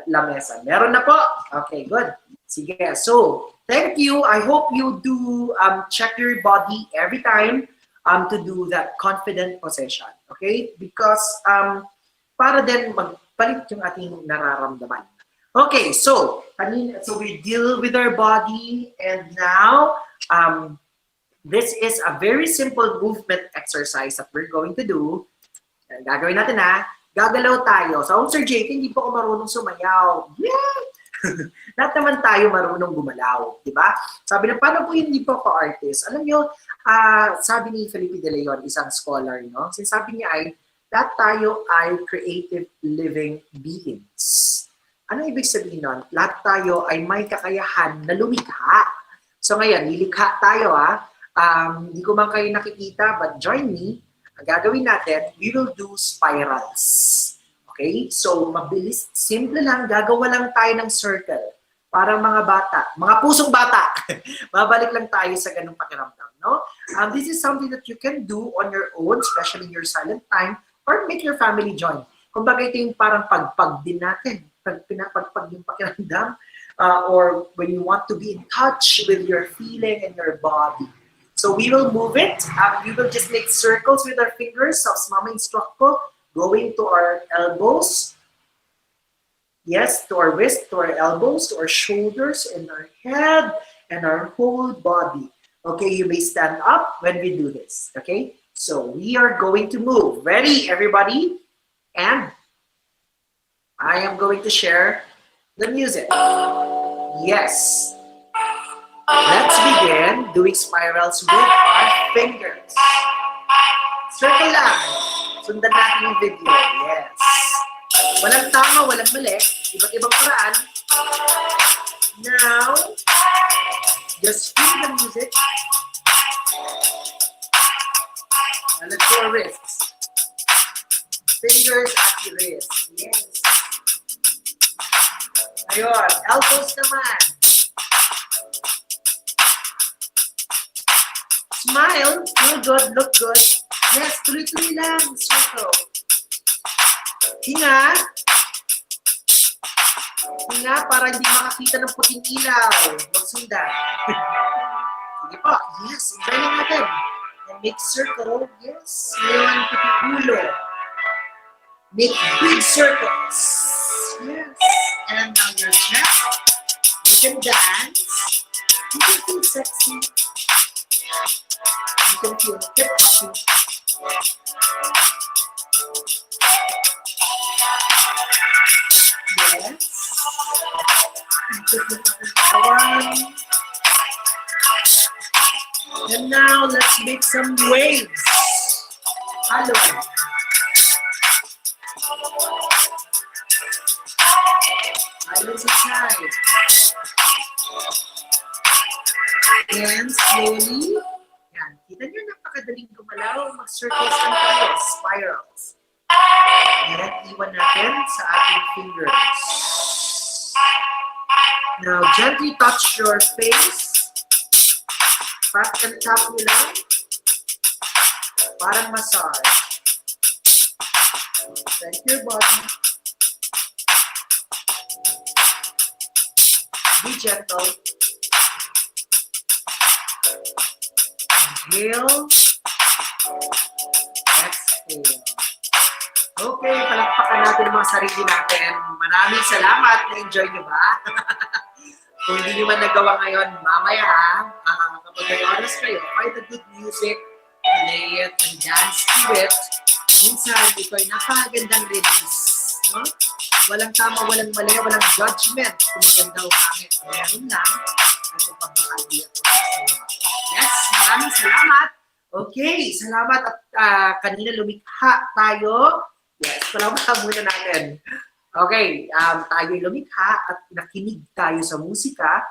I: lamesa. Meron na po. Okay, good. Sige. So, thank you. I hope you do check your body every time to do that confident position. Okay? Because para din magpalit yung ating nararamdaman. Okay, so we deal with our body, and now this is a very simple movement exercise that we're going to do. Gagawin natin gagalaw tayo. So, Sir Jake, hindi po ako marunong sumayaw. Yeah! Lahat naman tayo marunong gumalaw, di ba? Sabi na, paano po hindi po ako artist? Alam nyo, sabi ni Felipe De Leon, isang scholar, no? Sinasabi niya ay, lahat tayo ay creative living beings. Ano ibig sabihin nun? Lahat tayo ay may kakayahan na lumikha. So ngayon, lilikha tayo hindi ko man kayo nakikita, but join me. Ang gagawin natin, we will do spirals. Okay? So, mabilis, simple lang, gagawa lang tayo ng circle. Parang mga bata, mga pusong bata. Mabalik lang tayo sa ganung pakiramdam, no? This is something that you can do on your own, especially in your silent time, or make your family join. Kumbaga ito yung parang pagpag din natin. Pag pinapagpag yung pakiramdam, or when you want to be in touch with your feeling and your body. So we will move it. We will just make circles with our fingers. So, Mama instruct ko, going to our elbows. Yes, to our wrist, to our elbows, to our shoulders, and our head, and our whole body. Okay, you may stand up when we do this. Okay, so we are going to move. Ready, everybody? And I am going to share the music. Yes. Let's begin doing spirals with our fingers. Circle lang. Sundan natin yung video. Yes. Walang tama, walang mali. Iba't ibang paraan. Now, just feel the music. Now let's do our wrists. Fingers at the wrist. Yes. Ayun. Elbows naman. Smile, feel good, look good. Yes, tuloy-tuloy lang, circle. Hinga. Hinga para hindi makakita ng puting ilaw. Magsundan. Sige po, yes, enjoy lang natin. And make circle, yes. Ngayon, puting ulo. Make big circles. Yes. And on your chest, you can dance. You can feel sexy. You can feel tipsy. Yes. And now let's make some waves. Hello. Islands inside. And slowly. Yan. Kita nyo, napakadaling gumalaw. Mag-circles lang tayo. Spirals. And iwan natin sa ating fingers. Now, gently touch your face. Pat and tap nyo lang. Parang massage. Thank your body. Be gentle. Inhale. Exhale. Okay, palakpakan natin mga ang sarili natin. Maraming salamat. Na-enjoy nyo ba? Kung hindi nyo man nagawa ngayon, mamaya, kapag may oras kayo, find the good music, play it, and dance to it. Minsan, ito ay napakagandang release. No? Walang tama, walang mali, walang judgment. Kung maganda o pangit, meron lang. At pagpapakali at pagpapakali. Yes, maraming salamat. Okay, salamat at kanina lumikha tayo. Yes, salamat muna natin. Okay, tayo'y lumikha at nakinig tayo sa musika.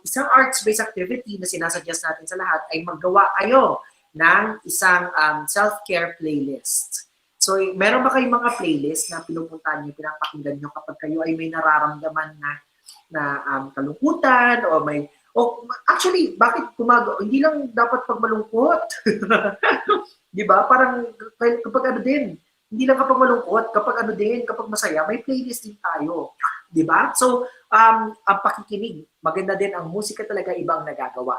I: Isang arts-based activity na sinasuggest natin sa lahat ay maggawa kayo ng isang self-care playlist. So, meron ba kayong mga playlist na pinupuntahan niyo, pinapakinggan niyo kapag kayo ay may nararamdaman na kalungkutan o may actually, bakit hindi lang dapat pag malungkot. Di ba? Parang kapag ano din, hindi lang kapag malungkot, kapag masaya, may playlist din tayo. Di ba? So, ang pakikinig, maganda din ang musika talaga ibang nagagawa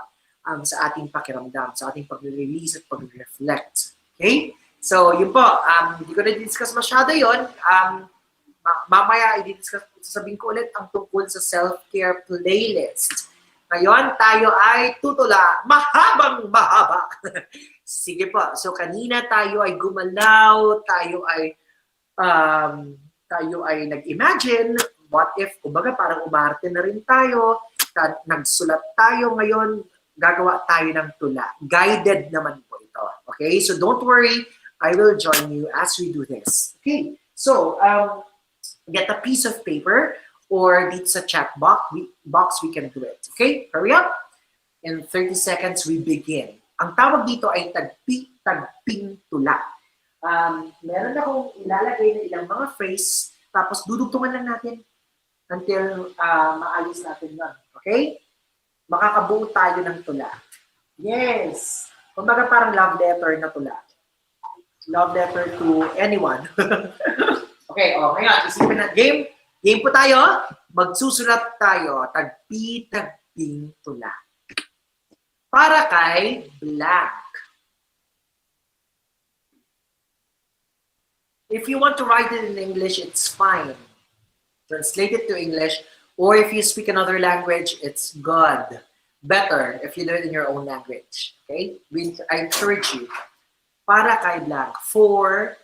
I: sa ating pakiramdam, sa ating pag-release at pag-reflect. Okay? So, yun po, hindi ko na-discuss masyado yun. Mamaya, sasabihin ko ulit ang tungkol sa self-care playlist. Ngayon, tayo ay tutula, mahabang-mahaba. Sige po. So, kanina tayo ay gumalaw, tayo ay nag-imagine, what if, kumbaga parang umarte na rin tayo, nagsulat tayo ngayon, gagawa tayo ng tula. Guided naman po ito. Okay? So, don't worry, I will join you as we do this. Okay? So, get a piece of paper, or dito sa chat box, we can do it. Okay? Hurry up. In 30 seconds, we begin. Ang tawag dito ay tagping tula. Meron akong ilalagay na ilang mga phrase, tapos dudugtungan lang natin until maalis natin yun. Okay? Makakabuo tayo ng tula. Yes! Kumbaga parang love letter na tula. Love letter to anyone. Okay, ngayon, isipin na game. Game po tayo. Magsusulat tayo. Tagpi-tagping tula. Para kay blank. If you want to write it in English, it's fine. Translate it to English. Or if you speak another language, it's good. Better if you do it in your own language. Okay? I encourage you. Para kay blank. For,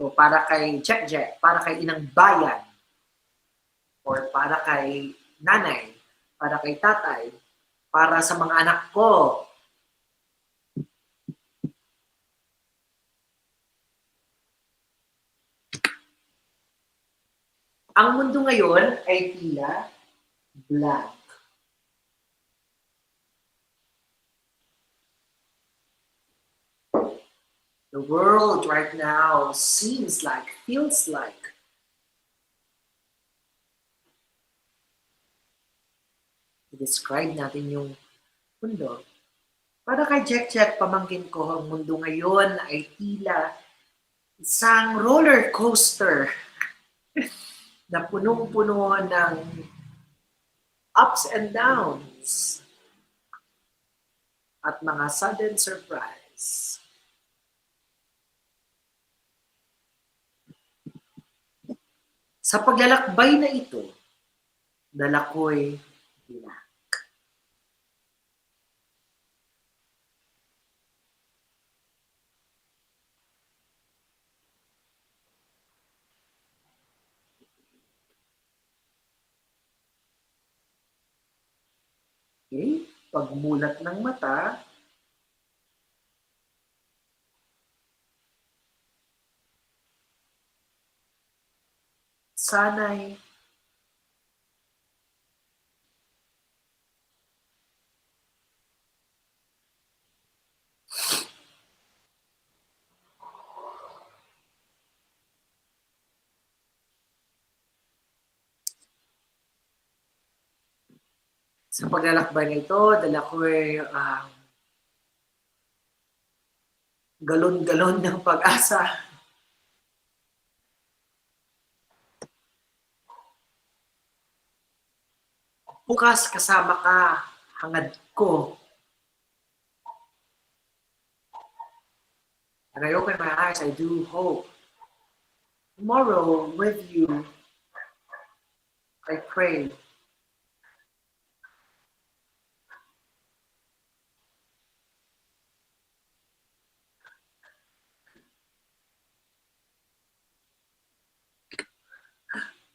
I: o para kay Jack, para kay Inang Bayan. Or para kay nanay, para kay tatay, para sa mga anak ko. Ang mundo ngayon ay tila blank. The world right now seems like, feels like, i-describe natin yung mundo. Para kay Jack, pamangkin ko, ang mundo ngayon ay tila isang roller coaster na punong-puno ng ups and downs at mga sudden surprise. Sa paglalakbay na ito, dala ko'y blank. Okay? Pagmulat ng mata, sana'y sa paglalakbay na ito, dala ko'y galon-galon ng pag-asa. Bukas kasama ka, hangad ko. And I open my eyes, I do hope tomorrow with you. I pray.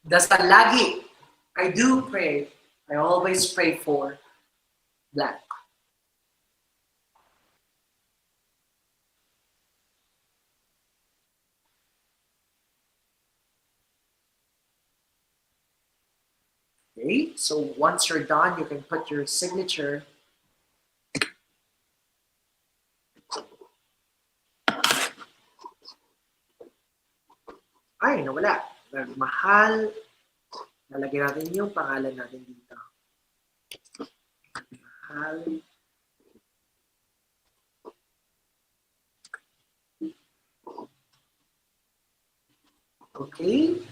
I: Dasal lagi. I do pray. I always pray for black. Okay, so once you're done, you can put your signature. Ay, nawala. Mahal. Nalagyan natin yung pangalan natin dito. Mahal. Okay.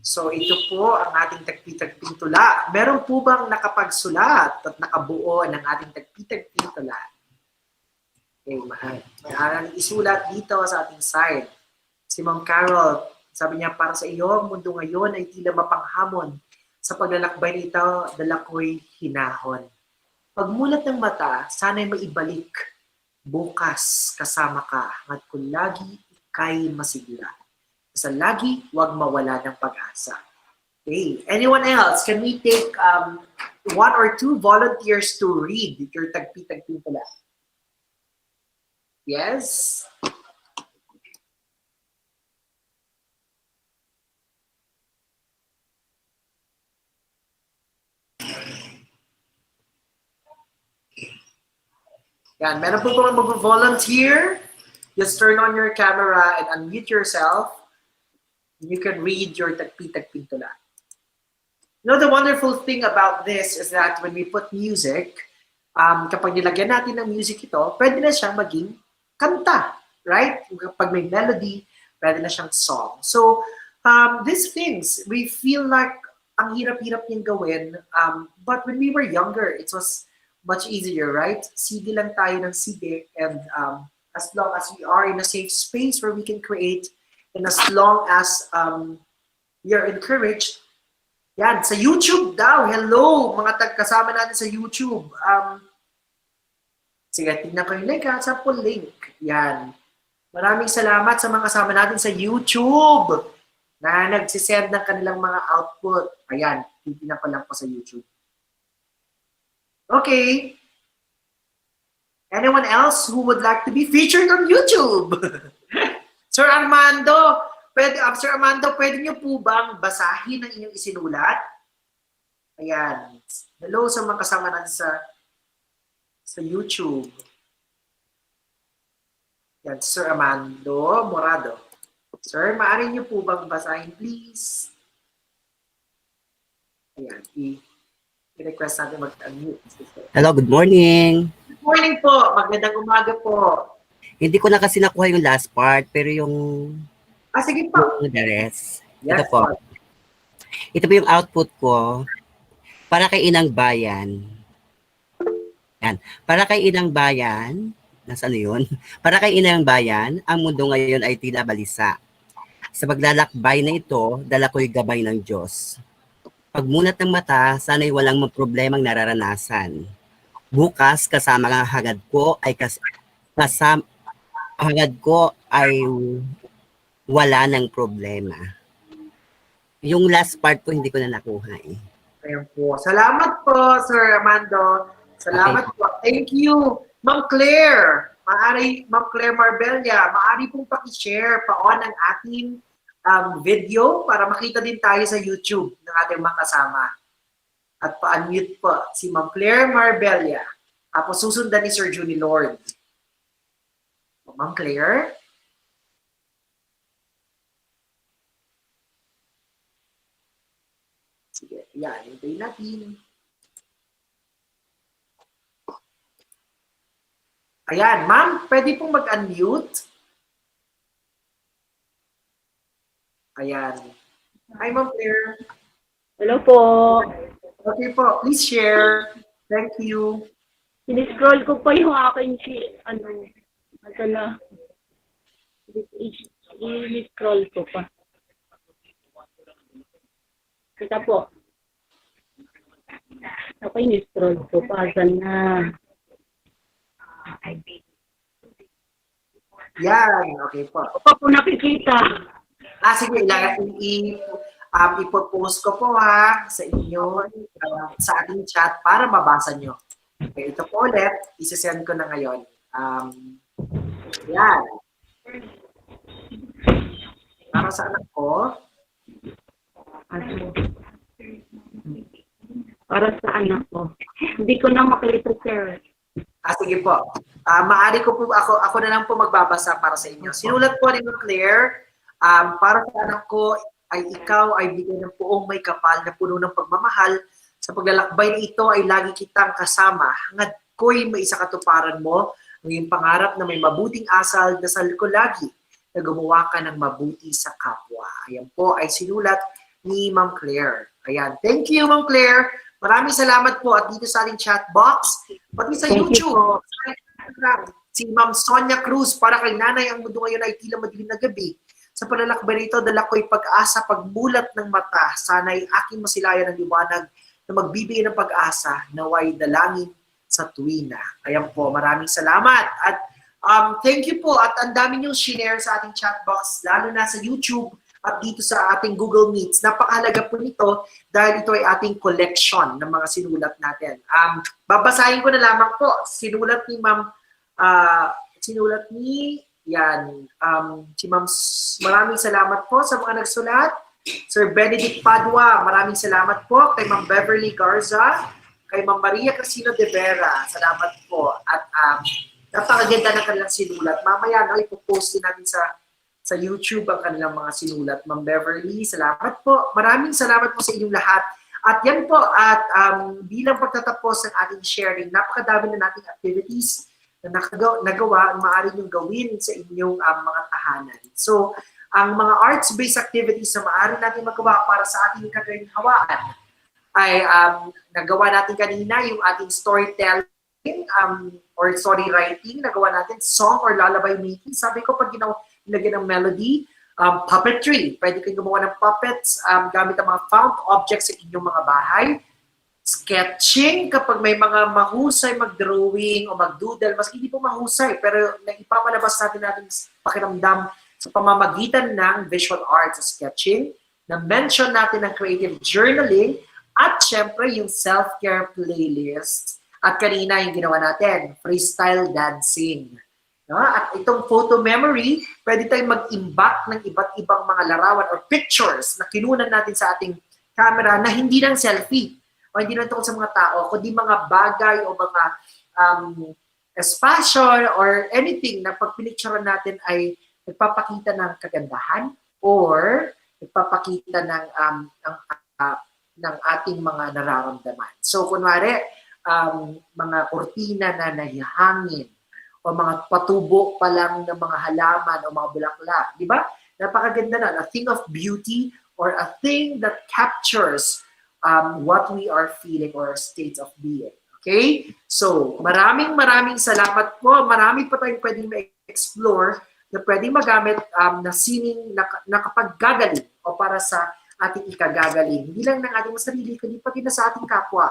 I: So ito po ang ating tagpi-tagping tula. Meron po bang nakapagsulat at nakabuo ng ating tagpi-tagping tula? Okay, mahal. May aral isulat dito sa ating side. Si Ma'am Carol, sabi niya, para sa iyo, ang mundo ngayon ay tila mapanghamon. Sa paglalakbay nito, dala ko'y hinahon. Pagmulat ng mata, sana'y maibalik. Bukas kasama ka, at kung lagi ika'y masigla. Sa lagi, huwag mawala ng pag-asa. Okay. Anyone else? Can we take 1 or 2 volunteers to read your tagpi-tagping tula? Yes? Yan, meron po kung mag-volunteer. Just turn on your camera and unmute yourself. You can read your tagpi-tagping tula. You know, the wonderful thing about this is that when we put music, kapag nilagyan natin ng music ito, pwede na siyang maging kanta, right? Kapag may melody, pwede na siyang song. So, these things, we feel like ang hirap-hirap niyang gawin, but when we were younger, it was much easier, right? Sige lang tayo ng sige, and as long as we are in a safe space where we can create, and as long as we are encouraged, yan, sa YouTube daw, hello, mga kasama natin sa YouTube. Sige, tingnan ko yung link, sample link. Yan. Maraming salamat sa mga kasama natin sa YouTube na nagsisend ng kanilang mga output. Ayan, titignan ko lang po sa YouTube. Okay. Anyone else who would like to be featured on YouTube? Sir Armando, Sir Armando, pwede niyo po bang basahin ang inyong isinulat? Ayan. Hello sa mga kasama natin sa YouTube. Yan, Sir Armando Morado. Sir, maaari niyo po bang basahin, please? Ayan, i-request natin mag-unmute.
J: Hello, good morning.
I: Good morning po. Magandang umaga po.
J: Hindi ko na kasi nakuha yung last part, pero yung
I: sige po.
J: Yung the rest.
I: Yes,
J: ito po. Ito po yung output ko para kay Inang Bayan. Yan. Para kay Inang Bayan, nasaan yun? Para kay Inang Bayan, ang mundo ngayon ay tila balisa. Sa paglalakbay na ito, dala ko'y gabay ng Diyos. Pagmulat ng mata, sana'y walang problemang nararanasan. Bukas, kasama ang hagad ko ay wala ng problema. Yung last part po, hindi ko na nakuha eh.
I: Ayan po. Salamat po, Sir Armando. Salamat po. Thank you. Ma'am Claire, Ma'am Claire Marbella, maaari pong pakishare pa-on ang ating video para makita din tayo sa YouTube ng ating mga kasama. At pa-unmute po si Ma'am Claire Marbella. Tapos susundan ni Sir Junie Lord. Ma'am Claire? Sige, yan. Hintayin natin. Ayan, ma'am, pwede pong mag-unmute. Ayan. Hi, Ma'am Claire.
B: Hello po.
I: Okay po, please share. Thank you.
B: Siniscroll ko pa yung akin ito na. I-scroll ko pa. Kita po. Ako i-scroll ko pa. Saan na?
I: Yan, okay po.
B: Ako pa po nakikita.
I: Sige, ipopost ko po ha sa inyo, sa ating chat para mabasa nyo. Okay, ito po ulit, isasend ko na ngayon. Yan. Para sa anak ko.
B: Para sa anak ko. Hindi ko na makita, sir.
I: Sige po. Maaari ko po, ako na lang po magbabasa para sa inyo. Sinulat po ni Claire, para sa anak ko ay ikaw ay bigyan ng puong may kapal na puno ng pagmamahal. Sa paglalakbay na ito ay lagi kitang kasama. Hangad ko'y may isa katuparan mo, ngayong pangarap na may mabuting asal, dasal ko lagi na gumawa ka ng mabuti sa kapwa. Ayan po ay sinulat ni Ma'am Claire. Ayan. Thank you, Ma'am Claire. Maraming salamat po at dito sa ating chat box, pati sa YouTube. Si Ma'am Sonia Cruz, para kay nanay, ang mundo ngayon ay tila madilim na gabi. Sa palalakbay nito, dala ko'y pag-asa, pagmulat ng mata. Sana'y aking masilayan ng liwanag na magbibigay ng pag-asa, naway dalangin sa tuwina. Ayan po, maraming salamat. At thank you po. At ang dami niyong share sa ating chat box, lalo na sa YouTube at dito sa ating Google Meets. Napakahalaga po nito dahil ito ay ating collection ng mga sinulat natin. Babasahin ko na lamang po. Sinulat ni Ma'am, si Ma'am, maraming salamat po sa mga nagsulat. Sir Benedict Padua, maraming salamat po. Kay Ma'am Beverly Garza, kay Ma'am Maria Casino de Vera, salamat po. At napakaganda ng kanilang sinulat. Mamaya ipopost din natin sa YouTube ang kanilang mga sinulat. Ma'am Beverly, salamat po. Maraming salamat po sa inyong lahat. At yan po, at bilang pagtatapos ng ating sharing, napakadami na nating activities na nagawa, maaari niyong gawin sa inyong mga tahanan. So, ang mga arts-based activities na maaari natin magawa para sa ating kagalinhawaan ay nagawa natin kanina yung ating storytelling or story writing, nagawa natin song or lullaby making. Sabi ko, pag ilagyan ng melody, puppetry. Pwede kayong gumawa ng puppets gamit ang mga found objects sa inyong mga bahay. Sketching, kapag may mga mahusay mag-drawing o mag-doodle, maski hindi po mahusay, pero ipapalabas natin pakiramdam sa pamamagitan ng visual arts sa sketching, na-mention natin ang creative journaling, at syempre yung self-care playlist. At kanina yung ginawa natin, freestyle dancing. No? At itong photo memory, pwede tayong mag-imbak ng iba't ibang mga larawan or pictures na kinunan natin sa ating camera na hindi lang selfie o hindi lang tungkol sa mga tao, kundi mga bagay o mga espasyo or anything na pag pinicturean natin ay nagpapakita ng kagandahan or nagpapakita ng ating mga nararamdaman. So kunwari, mga kurtina na nahihangin, o mga patubo pa lang ng mga halaman o mga bulaklak. Di ba? Napakaganda na. A thing of beauty or a thing that captures what we are feeling or states of being. Okay? So, maraming salamat po. Marami pa tayong pwedeng ma-explore na pwedeng magamit na sining na kapag gagaling o para sa ating ikagagaling. Hindi lang ng ating sarili, kundi pati na sa ating kapwa.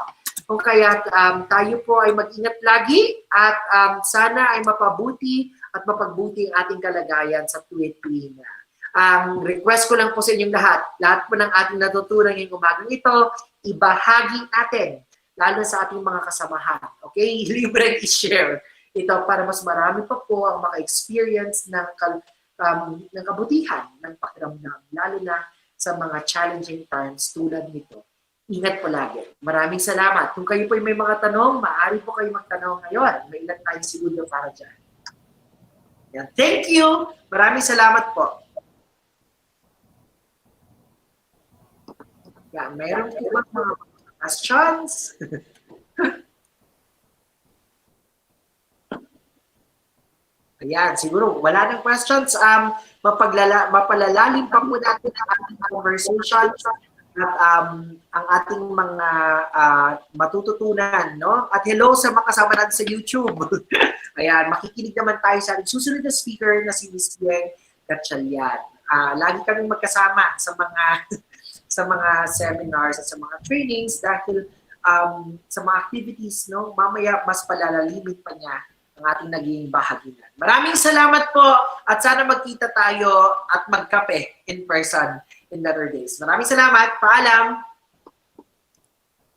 I: Kung kaya tayo po ay mag-ingat lagi at sana ay mapabuti at mapagbuti ang ating kalagayan sa tuwid-tuwina. Request ko lang po sa inyong lahat po ng ating natutunan ngayong umagang ito, ibahagi natin, lalo sa ating mga kasamahan. Okay? Libreng i-share ito para mas marami pa po ang maka-experience ng kabutihan ng pakiramdam, lalo na sa mga challenging times tulad nito. Ingat po lagi. Maraming salamat. Kung kayo po may mga tanong, maaari po kayo magtanong ngayon. May ilan tayong segundo para dyan. Yan. Thank you. Maraming salamat po. Yan. Mayroon po mga questions. Ayan, siguro wala ng questions. Mapalalalim pa po natin ang ating conversation at ang ating mga matututunan, no? At hello sa mga kasama natin sa YouTube. Ayan, makikinig naman tayo sa ating susunod na speaker na si Miss Yeng. Gatchalian. Lagi kaming magkasama sa mga sa mga seminars at sa mga trainings dahil sa mga activities, no, mamaya mas palalalimin pa niya ang ating naging bahaginan. Maraming salamat po at sana magkita tayo at magkape in person in better days. Maraming salamat. Paalam.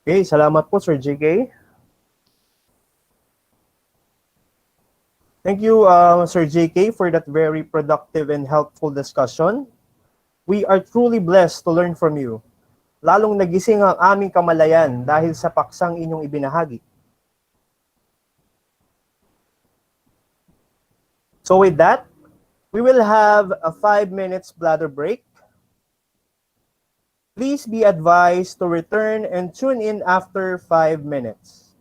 C: Okay, salamat po Sir JK. Thank you, Sir JK, for that very productive and helpful discussion. We are truly blessed to learn from you. Lalong nagising ang aming kamalayan dahil sa paksang inyong ibinahagi. So with that, we will have a 5 minutes bladder break. Please be advised to return and tune in after 5 minutes.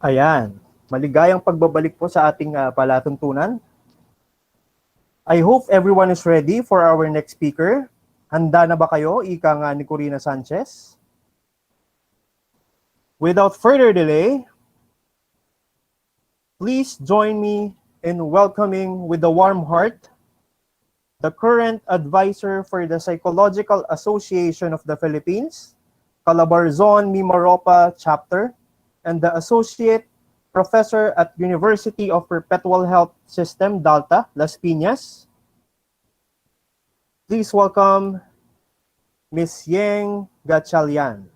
C: Ayan, maligayang pagbabalik po sa ating palatuntunan. I hope everyone is ready for our next speaker. Handa na ba kayo, ika nga ni Corina Sanchez? Without further delay, please join me in welcoming with a warm heart the current advisor for the Psychological Association of the Philippines, Calabarzon Mimaropa Chapter, and the Associate Professor at University of Perpetual Health System, Dalta, Las Piñas. Please welcome Ms. Yeng Gatchalian.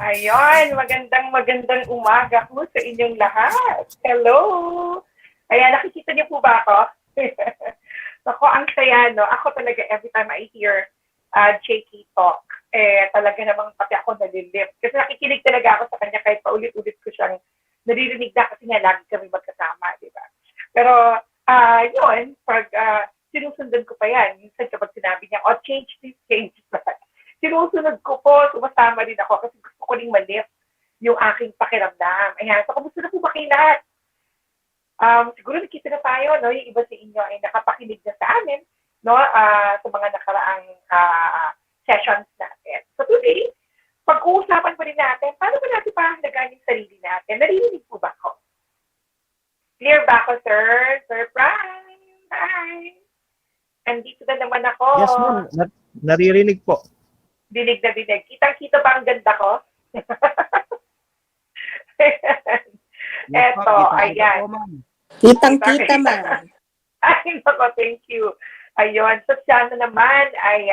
K: Ayun, magandang umaga po sa inyong lahat. Hello! Ayan, nakikita niyo po ba ako? Ako, ang saya, no? Ako talaga, every time I hear JK talk, talaga namang pati ako nalilip. Kasi nakikinig talaga ako sa kanya kahit paulit-ulit ko siyang naririnig na kasi nga lagi kami magkasama, di ba? Pero, yun, pag sinusundan ko pa yan, minsan kapag sinabi niya, oh, change this, change that. Sinusunod ko po, sumasama din ako kasi gusto ko rin malip yung aking pakiramdam. Ayan, so kamusta na po ba kayo lahat? Siguro nakita na tayo, no? Yung iba sa inyo ay nakapakinig na sa amin, no? Sa mga nakaraang sessions natin. So today, pag-uusapan pa rin natin, paano ba natin pahalagaan yung sarili natin? Naririnig po ba ako? Clear ba ako, sir? Sir Brian? Hi! Andito na naman ako.
C: Yes, ma'am. Naririnig po.
K: Dinig na dinig. Kitang-kita ba ang ganda ko? Eto, ayan.
E: Kitang-kita, ma'am.
K: Ay, nako, thank you. Ayun, so sana naman ay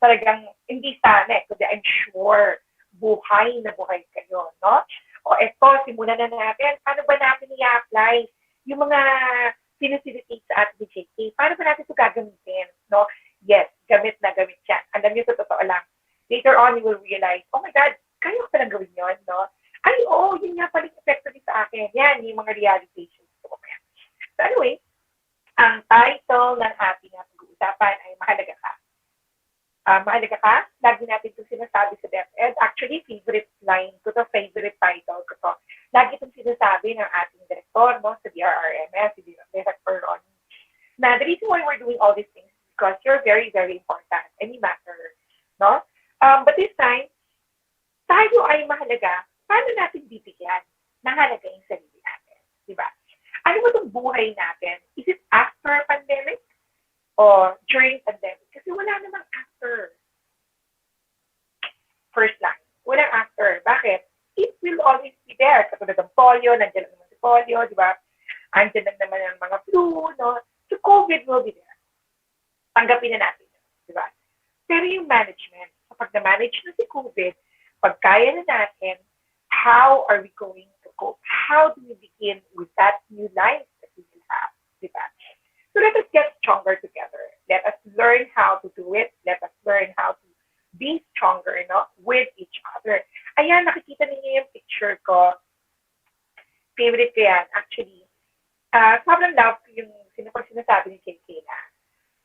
K: talagang hindi sana, kundi I'm sure buhay na buhay kayo, no? O eto, simulan na natin. Paano ba natin i-apply yung mga pinacilitate sa ating JK? Paano ba natin ito gagamitin, no? Yes, gamit na gamit yan. Alam niyo, sa totoo lang. Later on, you will realize, oh my God, kaya ko palang gawin yun, no? Ay, oo, yun nga pala epekto din sa akin. Yan, yung mga realizations ko. So anyway, ang title ng ating pag-uusapan ay Mahalaga Ka. Mahalaga Ka, lagi natin itong sinasabi sa DepEd. Actually, favorite line ko to, favorite title ko to. Lagi itong sinasabi ng ating director, no, sa DRRMS, si Director Ron, na the reason why we're doing all these things is because you're very, very important and you matter, no? But this time, tayo ay mahalaga. Paano natin bibigyan ng halaga yung sarili natin? Diba? Ano ba itong buhay natin? Is it after pandemic or during pandemic? Kasi wala namang after. First line, walang after. Bakit? It will always be there. Katulad ng polio, nandiyan lang naman si polio, di ba? Andiyan lang naman ang mga flu, no? So COVID will be there. Tanggapin na natin, di ba? Pero yung management, kapag na-manage na si COVID, pag kaya na natin, how are we going to cope? How do we begin with that new life that we will have? Diba? So let us get stronger together. Let us learn how to do it. Let us learn how to be stronger, no, with each other. Ayan, nakikita niyo yung picture ko. Favorite ko yan. Actually, sobrang love ko yung sinasabi ni KK na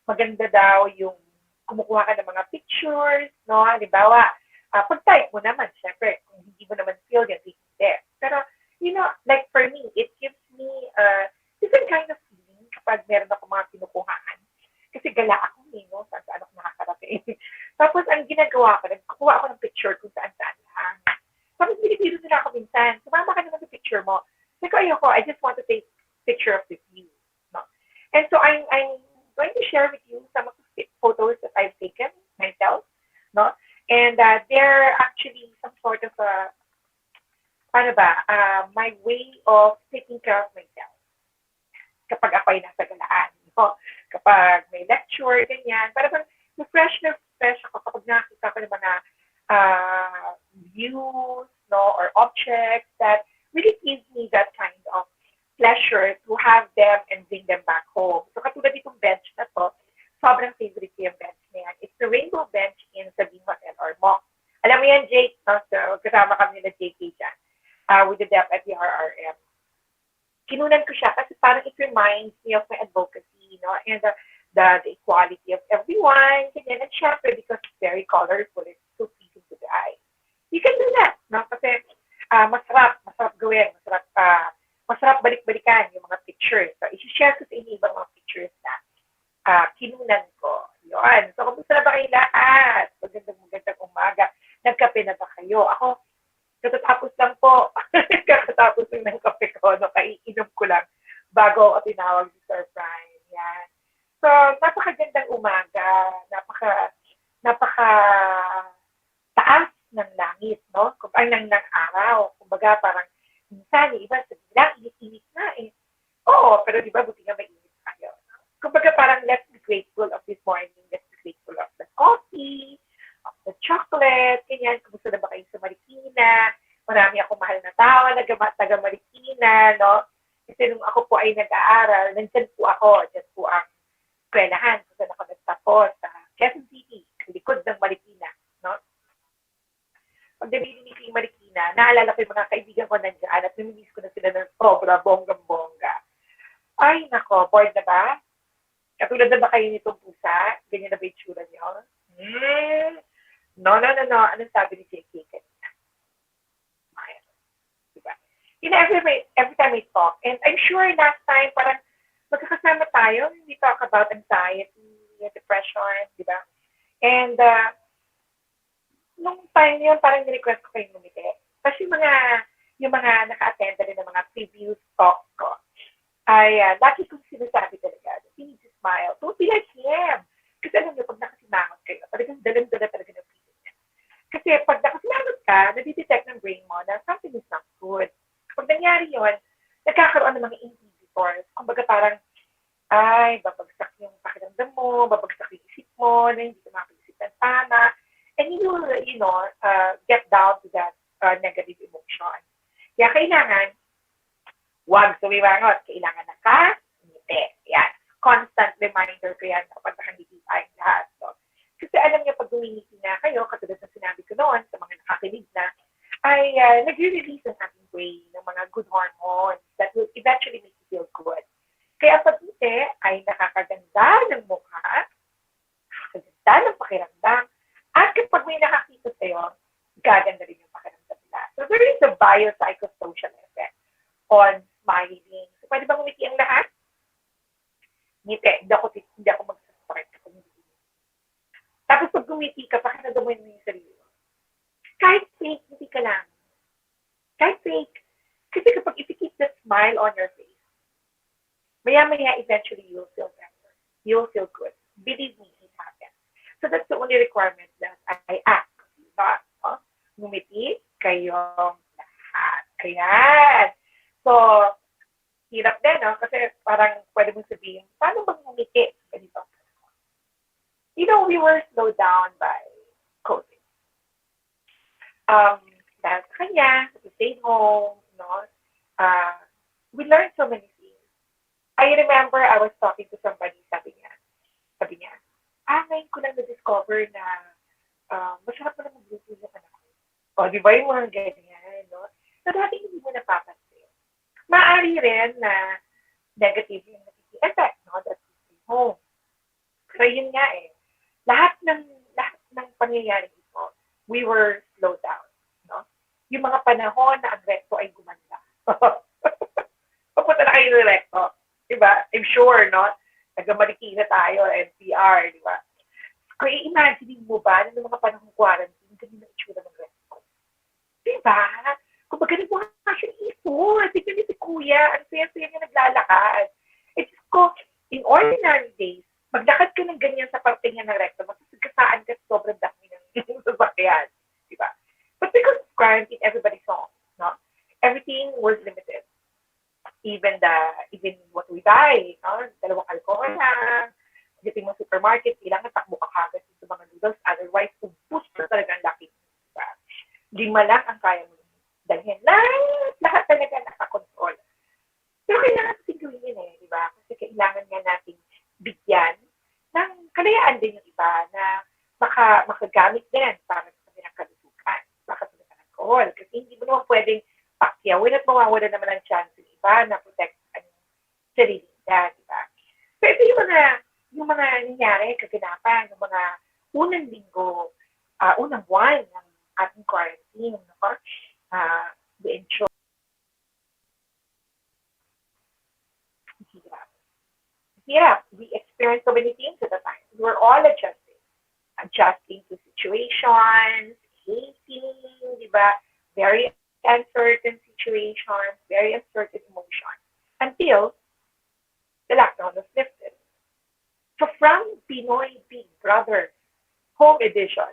K: maganda daw yung kumukuha ka ng mga pictures, no? Halimbawa, pag-type mo naman, syempre, kung hindi mo naman feel yan, hindi. Pero, you know, like for me, it gives me a different kind of feeling kapag meron ako mga kinukuhaan. Kasi gala ako, no? Saan ako nakakarating. Tapos, ang ginagawa ko, nagkukuha ako ng picture kung saan-saan lang. Tapos, binibiro nila ako minsan, sumama ka naman sa picture mo. Like, ayoko, I just want to take picture of this view. No? And so, I'm going to share with you some of the photos that I've taken myself, no? And they're actually some sort of my way of taking care of myself. Kapag ako ay nasa galaan, no? Kapag may lecture, ganyan, parang fresh ako kapag nakita ko ng mga views, no, or objects that really gives me that kind of pleasure to have them and bring them back home. So katulad itong bench na to, sobrang favorite ko yung bench na yan. It's the rainbow bench in Sabine Hotel or MOC. Alam mo yan, Jake, no? So, kasama kami nila JK dyan with the DEP at the RRM. Kinunan ko siya kasi parang it reminds me of my advocacy, no? And the equality of everyone, ganyan. And syempre, because it's very colorful, it's so pleasing to the eye. You can do that, no? Kasi masarap gawin. Masarap balik-balikan yung mga pictures. So, isi-share ko sa inyo ibang mga pictures na kinunan ko. Yun. So, kumusta na ba kayo lahat? Magandang umaga. Nagkape na ba kayo? Ako, katatapos lang po. Kakatapos lang ng kape ko. No, kaiinom ko lang bago ako tinawag si Sir Brian. Yan. So, napakagandang umaga. Napaka taas ng langit, no? Ng araw. Kumbaga, parang minsan, yung iba sabi lang, init-init na eh. Oo, pero di ba, buti nga may init tayo. Kumbaga, parang let's be grateful of this morning. Let's be grateful of the coffee, of the chocolate, ganyan. Kumusta na ba kayo sa Marikina? Marami ako mahal na tao na taga Marikina, no? Kasi nung ako po ay nag-aaral, nandyan po ako. Dyan po ang eskwelahan kung saan ako nagtapos sa Quezon City, likod ng Marikina, no? Pag nabili yung Marikina, naalala ko yung mga kaibigan ko nandiyan at namimiss ko na sila ng sobra, bonggang-bongga. Ay, nako, bored na ba? Katulad na ba kayo nitong pusa? Ganyan na ba yung tsura niyo? No. Anong sabi ni JK kanina? Okay. Diba? Every time we talk, and I'm sure last time, parang magkakasama tayo, we talk about anxiety, depression, di ba? And nung time yun, parang ni-request ko kayong lumiti. Kasi yung mga naka-attend rin ng mga previous talk ko, ay lagi kong sinasabi talaga, you need to smile. Don't be like him. Kasi alam niyo, pag nakasimangot kayo, talagang dalang-dala talaga ng feeling niya. Kasi pag nakasimangot ka, nadidetect ng brain mo na something is not good. Pag nangyari yun, nagkakaroon ng mga inhibitors. Kumbaga parang, babagsak yung pakiramdam mo, babagsak yung isip mo, na hindi ka makaisip ng tama. And you will, get down to that negative emotion. Kaya kailangan, huwag sumimangot. Kailangan ngiti. Yan. Constant reminder ko yan kapag nakangiti tayong lahat. So, kasi alam niyo, pag ngumingiti na kayo, katulad ng sinabi ko noon sa mga nakakinig na, ay nag-release ang ating brain ng mga good hormones that will eventually make you feel good. Kaya pag ngiti ay nakakaganda ng mukha, nakakaganda ng pakiramdam, at kapag may nakakita sa'yo, gaganda rin yung pakiramdam nila. So there is a biopsychosocial effect on smiling. So pwede bang umiti ang lahat? Ngiti. Hindi ako mag-support kapag ngiti. Tapos pag gumiti ka, pakiramdam mo yung sarili mo. Kahit fake, ngiti ka lang. Kahit fake. Kasi kapag if you keep that smile on your face, maya-maya eventually you'll feel better. You'll feel good. Believe me, it happens. So that's the only requirement that I ask. Diba? No? Ngumiti kayong lahat. Ayan. So, hirap din, no? Kasi parang pwede mong sabihin, paano bang ngumiti? Ganito. We were slowed down by COVID. Dahil sa kanya, to stay home, no? We learned so many things. I remember I was talking to somebody, sabi niya, ngayon ko lang na-discover na masarap mo na mag-Bluetooth yung anak ko. O, di ba yung mga ganyan, no? So, dati hindi mo napapansin. Maaari rin na negative yung nagiging effect, no? That's home. Pero yun nga lahat ng pangyayari ito, we were slowed down, no? Yung mga panahon na ang recto ay gumanda. Papunta na kayo ng recto. Diba? I'm sure, no? Nag-Marikina tayo, NCR, di ba? Kung i-imagine mo ba ng mga panahong quarantine, ganun na itsura ng recto. Diba? Kung baga nagmukha siya ipon, tignan niyo si Kuya, ang saya-saya niya naglalakad. It's ko, in ordinary days, maglakad ka ng ganyan sa parte niya ng recto, masusugasaan ka sobrang dami ng sasakyan. Diba? But because of quarantine, everybody saw, no? Everything was limited. Even what we buy, no? Dalawang alcohol na, pagdating mo supermarket, kailangan takbo ka kagad sa mga noodles, otherwise, ubus na talaga ang laki. Diba? 5 lang ang kaya mo dalhin. Lahat talaga nakakontrol. Pero kailangan natin gawin yun di ba? Kasi kailangan nga natin bigyan ng kalayaan din yung iba na makagamit din para sa kanilang kalusugan, baka sa ng alcohol. Kasi hindi mo naman pwedeng pakyawin at mawawala naman ang chance yung iba na protect ang sarili nila, di ba? So ito yung mga nangyari, kaganapan, yung mga unang linggo, unang buwan ng ating quarantine, no? We enjoy hirap. We experienced so many things at the time. We were all adjusting to situations, hating, di ba? Very uncertain situations, very uncertain emotions, until the lockdown was lifted. So from Pinoy Big Brother Home Edition,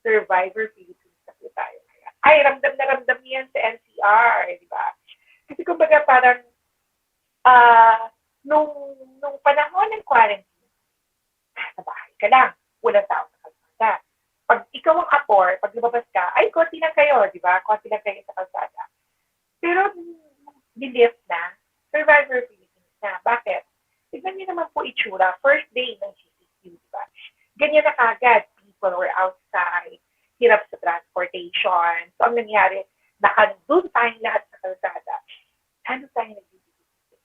K: Survivor Philippines na po tayo. Ay, ramdam na ramdam yan sa NCR, di ba? Kasi kumbaga parang nung panahon ng quarantine, sa bahay ka lang, walang tao sa kalsada. Pag ikaw ang apor, pag lumabas ka, ay, konti lang kayo, di ba? Konti lang kayo sa kalsada. Pero, nilift na, Survivor Philippines na. Bakit? Tignan niyo naman po itsura. First day ng GCQ, di ba? Ganyan na kagad. People were outside, hirap sa transportation. So, ang nangyari, nakandun tayong lahat sa kalsada. Ano tayo nagbibigay?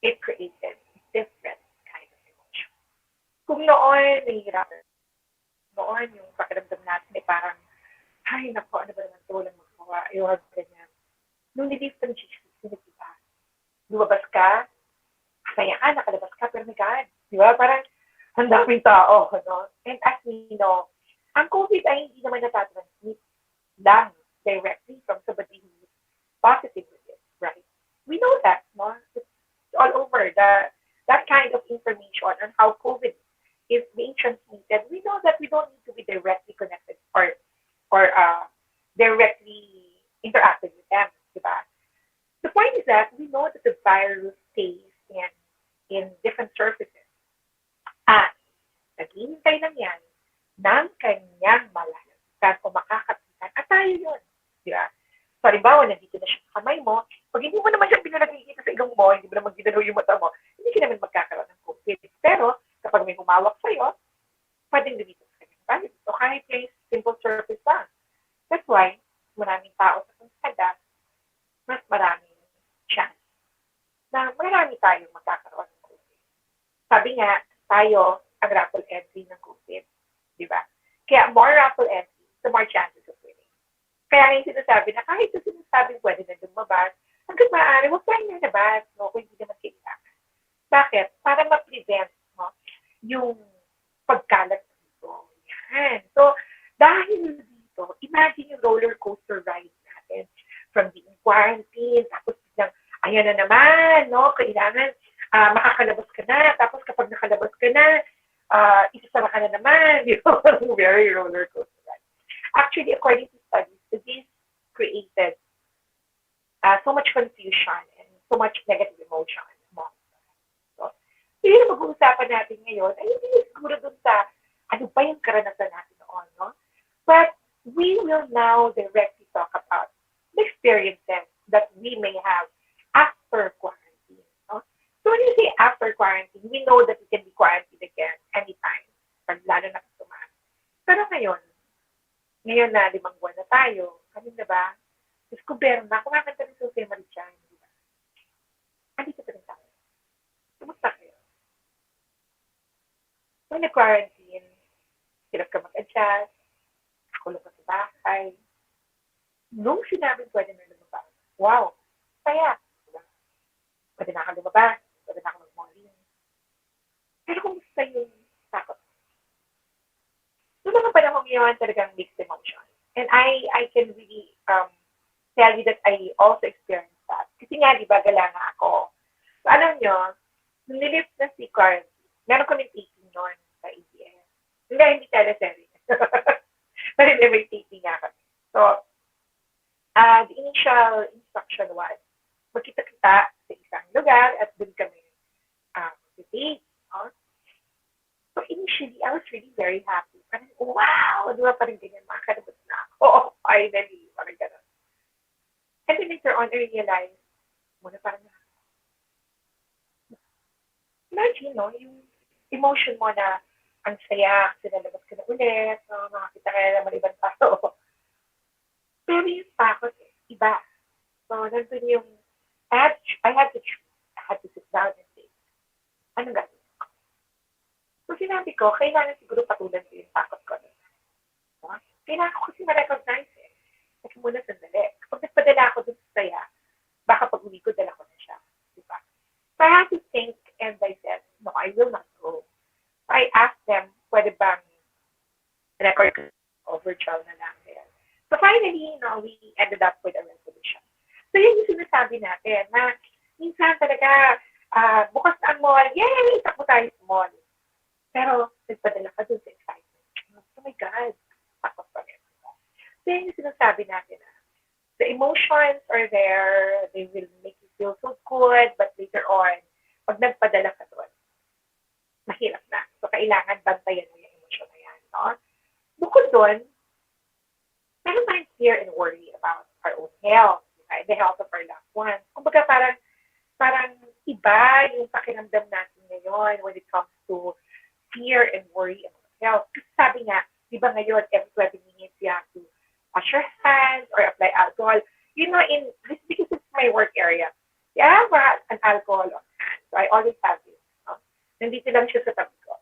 K: It created different kind of emotion. Kung noon, nahihirapan. Noon, yung pakiramdam natin ay parang, ay, naku, ano ba naman ito? Walang magawa. Yung ganyan. Nung nilift ng GCQ, diba? Lumabas ka, masaya ka, nakalabas ka, pero my God, di ba? Parang, ang daming tao, no? And as we know, ang COVID ay hindi naman natatransmit lang directly from somebody who is positive with it, right? We know that, no? It's all over. That kind of information on how COVID is being transmitted, we know that we don't need to be directly connected or directly interacting with them, di ba? The point is that we know that the virus stays in different surfaces. At naghihintay lang yan ng kanyang malalapitan o makakapitan. At tayo yun. Di ba? So, halimbawa, nandito na siya sa kamay mo. Pag hindi mo naman siya pinalagigita sa ilong mo, hindi mo naman ginalaw yung mata mo, hindi ka naman magkakaroon ng COVID. Pero, kapag may humawak sa'yo, pwedeng lumito sa kanyang balik. So, kahit yung simple surface lang. That's why, maraming tao sa kalsada, mas maraming chance na marami tayong magkakaroon ng COVID. Sabi nga, tayo ang raffle entry ng COVID. Di ba? Kaya more raffle entry, the more chances of winning. Kaya ngayon sinasabi na kahit sa sinasabing pwede na lumabas, hanggang maaari, huwag tayong nalabas, no? Kung hindi naman kailangan. Bakit? Para ma-prevent, no? Yung pagkalat dito. Yan. So, dahil dito, imagine yung roller coaster ride natin from being quarantine, tapos biglang, ayan na naman, no? Kailangan makakalabas ka na. Tapos kapag nakalabas ka na, isasara ka na naman. Very roller coaster ride. Actually, according to studies, this created so much confusion and so much negative emotion among us. So, yung mag-uusapan natin ngayon ay hindi siguro dun sa ano ba yung karanasan natin noon, no? But we will now directly talk about the experiences that we may have after quarantine. So when you say after quarantine, we know that we can be quarantined again anytime, lalo na tumaan. Pero ngayon na 5 buwan na tayo, kanina ba, diskuberna, kumakanta rin Susie Marichan, di ba? Andito pa rin tayo. Kumusta kayo? When na-quarantine, hirap ka mag-adjust, ako lang sa bahay. Nung sinabing pwede na lumabas, wow, kaya, pwede na ka lumabas, pwede na ako mag-morning. Pero kumusta yung takot? Noong mga panahon yun, talagang mixed emotion. And I can really tell you that I also experienced that. Kasi nga, di ba, gala nga ako. So, alam nyo, nung nilift na si quarantine, meron kami taping noon sa ABS. Hindi teleserye. Pero may taping nga kami. So, the initial instruction was, magkita-kita sa isang lugar at doon kami debate. So initially, I was really very happy. Parang, wow! Di ba parang ganyan, makakalabas na ako. Finally, parang gano'n. And then later on, I realized, muna parang imagine, no, yung emotion mo na ang saya, sinalabas ka na ulit, no, makakita ka na naman ibang tao. Pero yung takot, iba. So, nandun yung I had to choose. I had to sit down and say, anong gagawin ko? So sinabi ko, kailangan siguro patulan ko yung takot ko. Kailangan ko kasi ma-recognize eh. Kasi muna sandali. Kapag nagpadala ako dun sa saya, baka pag uwi ko, dala ko na siya. Diba? So I had to think and dissect I will not go. I asked them, pwede bang record o virtual na lang din. So finally, we ended up with a resolution. So yun yung sinasabi natin na minsan talaga bukas na ang mall, yay! Takbo tayo sa mall. Pero nagpadala ka dun sa excitement. Oh my God! Takot pa rin. So yun yung sinasabi natin na the emotions are there, they will make you feel so good, but later on, pag nagpadala ka doon, mahirap na. So kailangan bantayan mo yung emosyon na yan. No? Bukod doon, meron tayong fear and worry about our own health, and the health of our loved ones. Kumbaga parang iba yung pakiramdam natin ngayon when it comes to fear and worry about health. Kasi sabi nga, di ba ngayon, every 20 minutes you have to wash your hands or apply alcohol. You know, this because it's my work area, I have an alcohol on hand. So I always have this. No? Nandito lang siya sa tabi ko.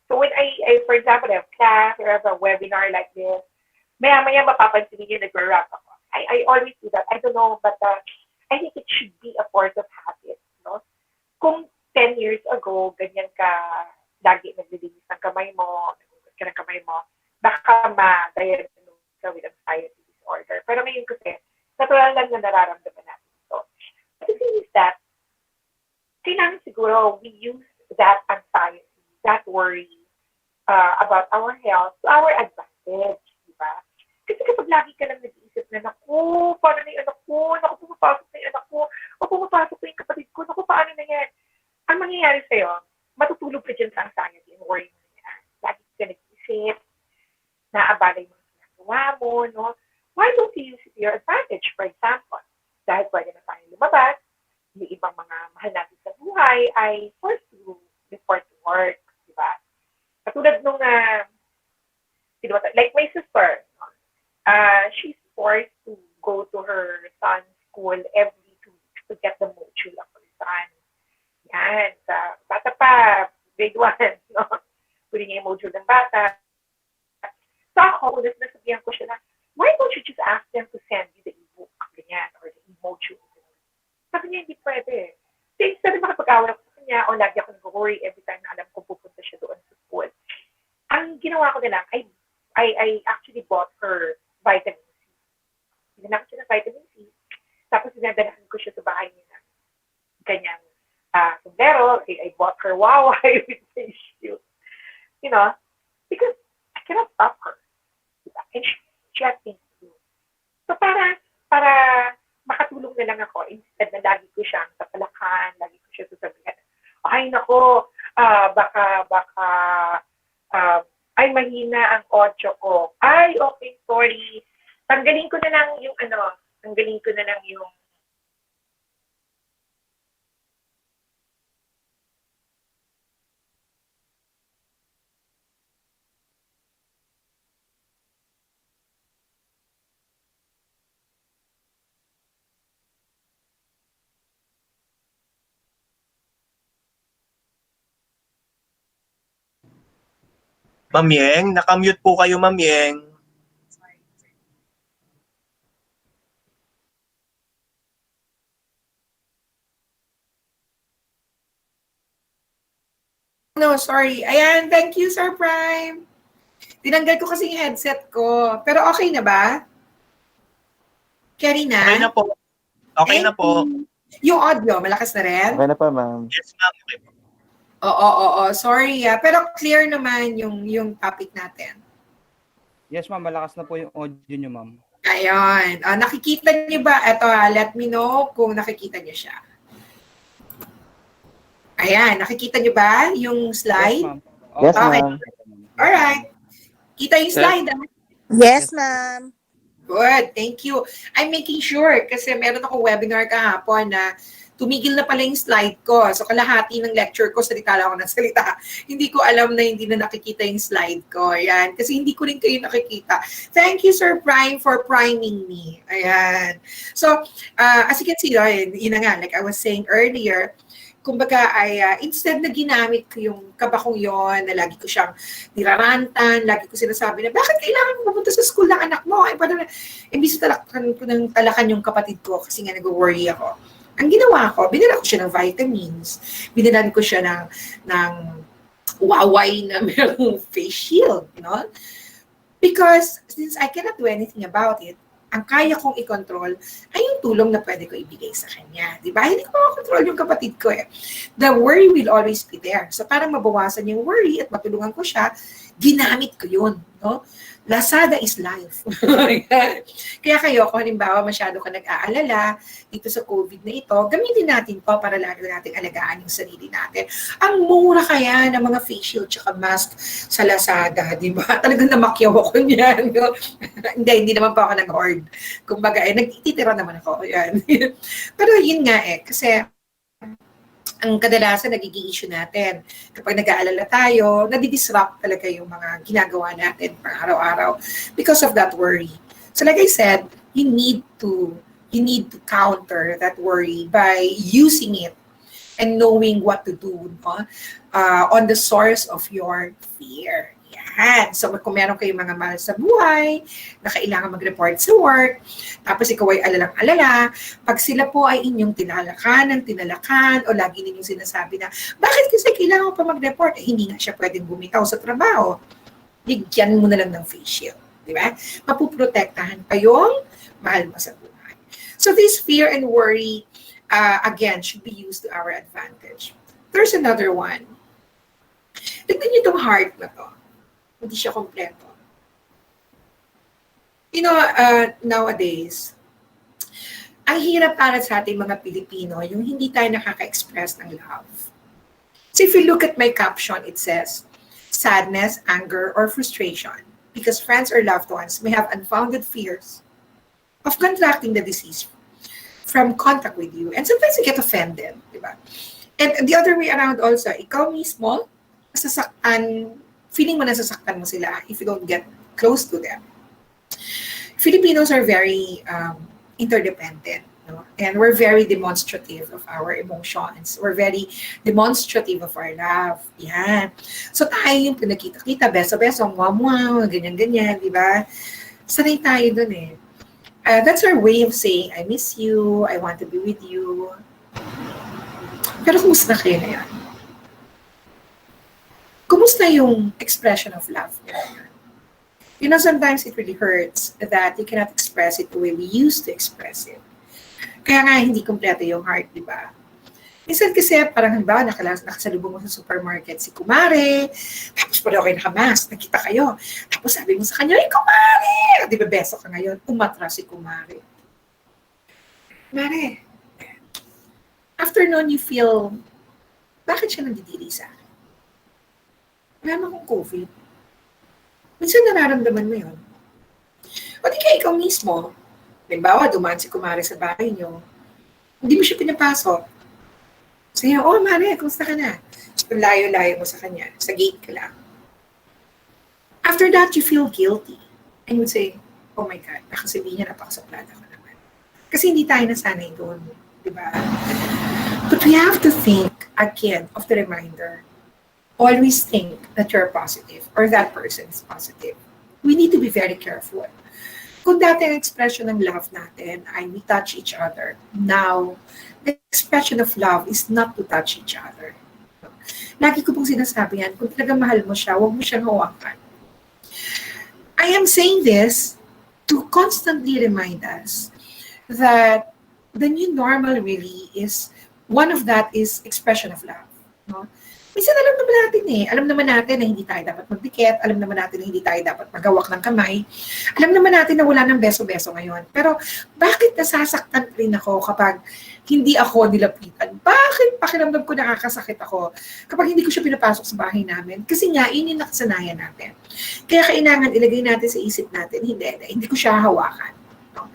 K: So when I for example, I have class or I have a webinar like this, maya-maya mapapansin niyo nag-wrap ako. I always do that. I don't know, but I think it should be a force of habit. No? Kung 10 years ago, ganyan ka, lagi naglilinis ng kamay mo, nagugas ka ng kamay mo, baka ma-diagnose ka with anxiety disorder. Pero ngayon kasi, natural lang na nararamdaman natin ito. But the thing is that, kailangan siguro we use that anxiety, that worry about our health to our advantage. Diba? Kasi kapag lagi ka lang nag-iisip na, naku, paano na yung anak ko? Naku, pumapasok na yung anak ko. O pumapasok na yung kapatid ko. Naku, paano na yan? Ang mangyayari sa'yo, matutulog ka dyan sa anxiety and worry mo na yan. Lagi ka nag-iisip, naabala yung mga ginagawa mo, no? Why don't you use it to your advantage? For example, dahil pwede na tayong lumabas, yung ibang mga mahal natin sa buhay ay forced to report to work. Diba? Katulad nung like my sister, she's forced to go to her son's school every 2 weeks to get the module of her son. Yan, sa bata pa, grade 1, no? Pwede niya yung module ng bata. So ako, nasabihan ko siya na, why don't you just ask them to send you the e-book, ganyan, or the e-module? Sabi niya, hindi pwede. So instead of makapag-awal ako sa kanya, o lagi ako nag-worry every time na alam kong pupunta siya doon sa school, ang ginawa ko na lang, I actually bought her vitamin C. Sinanap ko siya ng vitamin C, tapos sinadalahan ko siya sa bahay niya ng ganyang sombrero. I bought her waway with face shield. You know, because I cannot stop her. And she has things to do. So para makatulong na lang ako, instead na lagi ko siyang tapalakan, lagi ko siya sasabihan, ay nako, baka ay mahina ang audio ko. Ay, okay, sorry. Tanggalin ko na lang yung
C: Ma'am Yeng, nakamute po kayo, Ma'am Yeng.
L: No, sorry. Ayan, thank you, Sir Prime. Tinanggal ko kasi yung headset ko. Pero okay na ba? Carry na?
C: Okay na po. Okay na po.
L: Yung audio, malakas na rin?
M: Okay na pa, ma'am.
C: Yes, ma'am. Okay po.
L: Oo. Sorry, pero clear naman yung topic natin.
H: Yes, ma'am. Malakas na po yung audio nyo, ma'am.
L: Ayun. Nakikita niyo ba? Ito, let me know kung nakikita niyo siya. Ayan, nakikita niyo ba yung slide?
H: Yes, ma'am.
M: Yes,
L: Okay.
M: ma'am.
L: Alright. Kita yung slide,
E: Yes, ma'am.
L: Good, thank you. I'm making sure kasi meron akong webinar kahapon na tumigil na pala yung slide ko. So kalahati ng lecture ko, salita lang ako ng salita. Hindi ko alam na hindi na nakikita yung slide ko. Ayan, kasi hindi ko rin kayo nakikita. Thank you, Sir Prime, for priming me. Ayan. So, as you can see, yun na nga, like I was saying earlier, kumbaga ay instead na ginamit ko yung kabakong yon na lagi ko siyang nirarantan, lagi ko sinasabi na bakit kailangan mo pumunta sa school ng anak mo? Ay, parang imbis talakan ko ng talakan yung kapatid ko kasi nga nag-worry ako. Ang ginawa ko, binila ko siya ng vitamins, binilan ko siya ng Huawei na merong face shield, you know? Because since I cannot do anything about it, ang kaya kong i-control ay yung tulong na pwede ko ibigay sa kanya. Di ba? Hindi ko makakontrol yung kapatid ko eh. The worry will always be there. So para mabawasan yung worry at matulungan ko siya, ginamit ko yun. No? Lazada is life. Kaya kayo, kung halimbawa masyado ka nag-aalala dito sa COVID na ito, gamitin natin to para lagi natin alagaan yung sarili natin. Ang mura kaya ng mga face shield tsaka mask sa Lazada, di ba? Talagang namakyaw ako niyan. No? hindi naman pa ako nag-hoard. Kumbaga, nagtitira naman ako. Yan. Pero yun nga kasi ang kadalasan nagiging issue natin. Kapag nag-aalala tayo, nadidisrupt talaga yung mga ginagawa natin pang araw-araw because of that worry. So like I said, you need to counter that worry by using it and knowing what to do on the source of your fear. Yan. So kung meron kayong mga mahal sa buhay, na kailangan mag-report sa work, tapos ikaw ay alalang-alala, pag sila po ay inyong tinalakan, o lagi ninyong sinasabi na, bakit kasi kailangan pa mag-report? Hindi nga siya pwedeng bumitaw sa trabaho. Bigyan mo na lang ng face shield. Di ba? Mapuprotektahan pa yung mahal mo sa buhay. So this fear and worry, again, should be used to our advantage. There's another one. Tignan niyo itong heart na to. Hindi siya kompleto. You know, nowadays, ang hirap para sa ating mga Pilipino, yung hindi tayo nakaka-express ng love. So if you look at my caption, it says, sadness, anger, or frustration, because friends or loved ones may have unfounded fears of contracting the disease from contact with you. And sometimes you get offended, di ba? And the other way around also, ikaw mismo, feeling mo nasasaktan mo sila if you don't get close to them. Filipinos are very interdependent, no? And we're very demonstrative of our emotions. We're very demonstrative of our love. Yan. So tayo yung pinakita-kita, beso-beso, mwah-mwah, ganyan-ganyan, di ba? Sanay tayo dun eh. That's our way of saying, I miss you, I want to be with you. Pero kumusta kayo na yan? Kumusta yung expression of love? You know, sometimes it really hurts that you cannot express it the way we used to express it. Kaya nga, hindi kompleto yung heart, di ba? Minsan kasi, parang halimbawa, nakasalubong mo sa supermarket si Kumare, tapos pala kayo nakamask, nakita kayo. Tapos sabi mo sa kanya, ay, Kumare! Di ba, beso ka ngayon, umatras si Kumare. Kumare, after noon, you feel, bakit siya nandidiri sa akin? Wala naman akong COVID. Minsan nararamdaman mo yun. O di kaya ikaw mismo, halimbawa, dumaan si Kumare sa bahay niyo, hindi mo siya pinapasok. Sabi niya, oh, Mare, kumusta ka na? So, layo-layo mo sa kanya, sa gate ka lang. After that, you feel guilty. And you would say, oh my God, baka sabihin niya, napakasaplada ko naman. Kasi hindi tayo nasanay doon. Diba? But we have to think, again, of the reminder, always think that you're positive or that person is positive. We need to be very careful. Kung dati ang expression ng love natin ay we touch each other, now, the expression of love is not to touch each other. Lagi ko pong sinasabi yan, kung talagang mahal mo siya, huwag mo siyang hawakan. I am saying this to constantly remind us that the new normal really is, one of that is expression of love. No? Minsan alam naman natin alam naman natin na hindi tayo dapat magdikit, alam naman natin na hindi tayo dapat maghawak ng kamay, alam naman natin na wala ng beso-beso ngayon. Pero bakit nasasaktan rin ako kapag hindi ako nilapitan? Bakit pakiramdam ko nakakasakit ako kapag hindi ko siya pinapasok sa bahay namin? Kasi nga, yun yung nakasanayan natin. Kaya kailangan ilagay natin sa isip natin, hindi ko siya hawakan. No?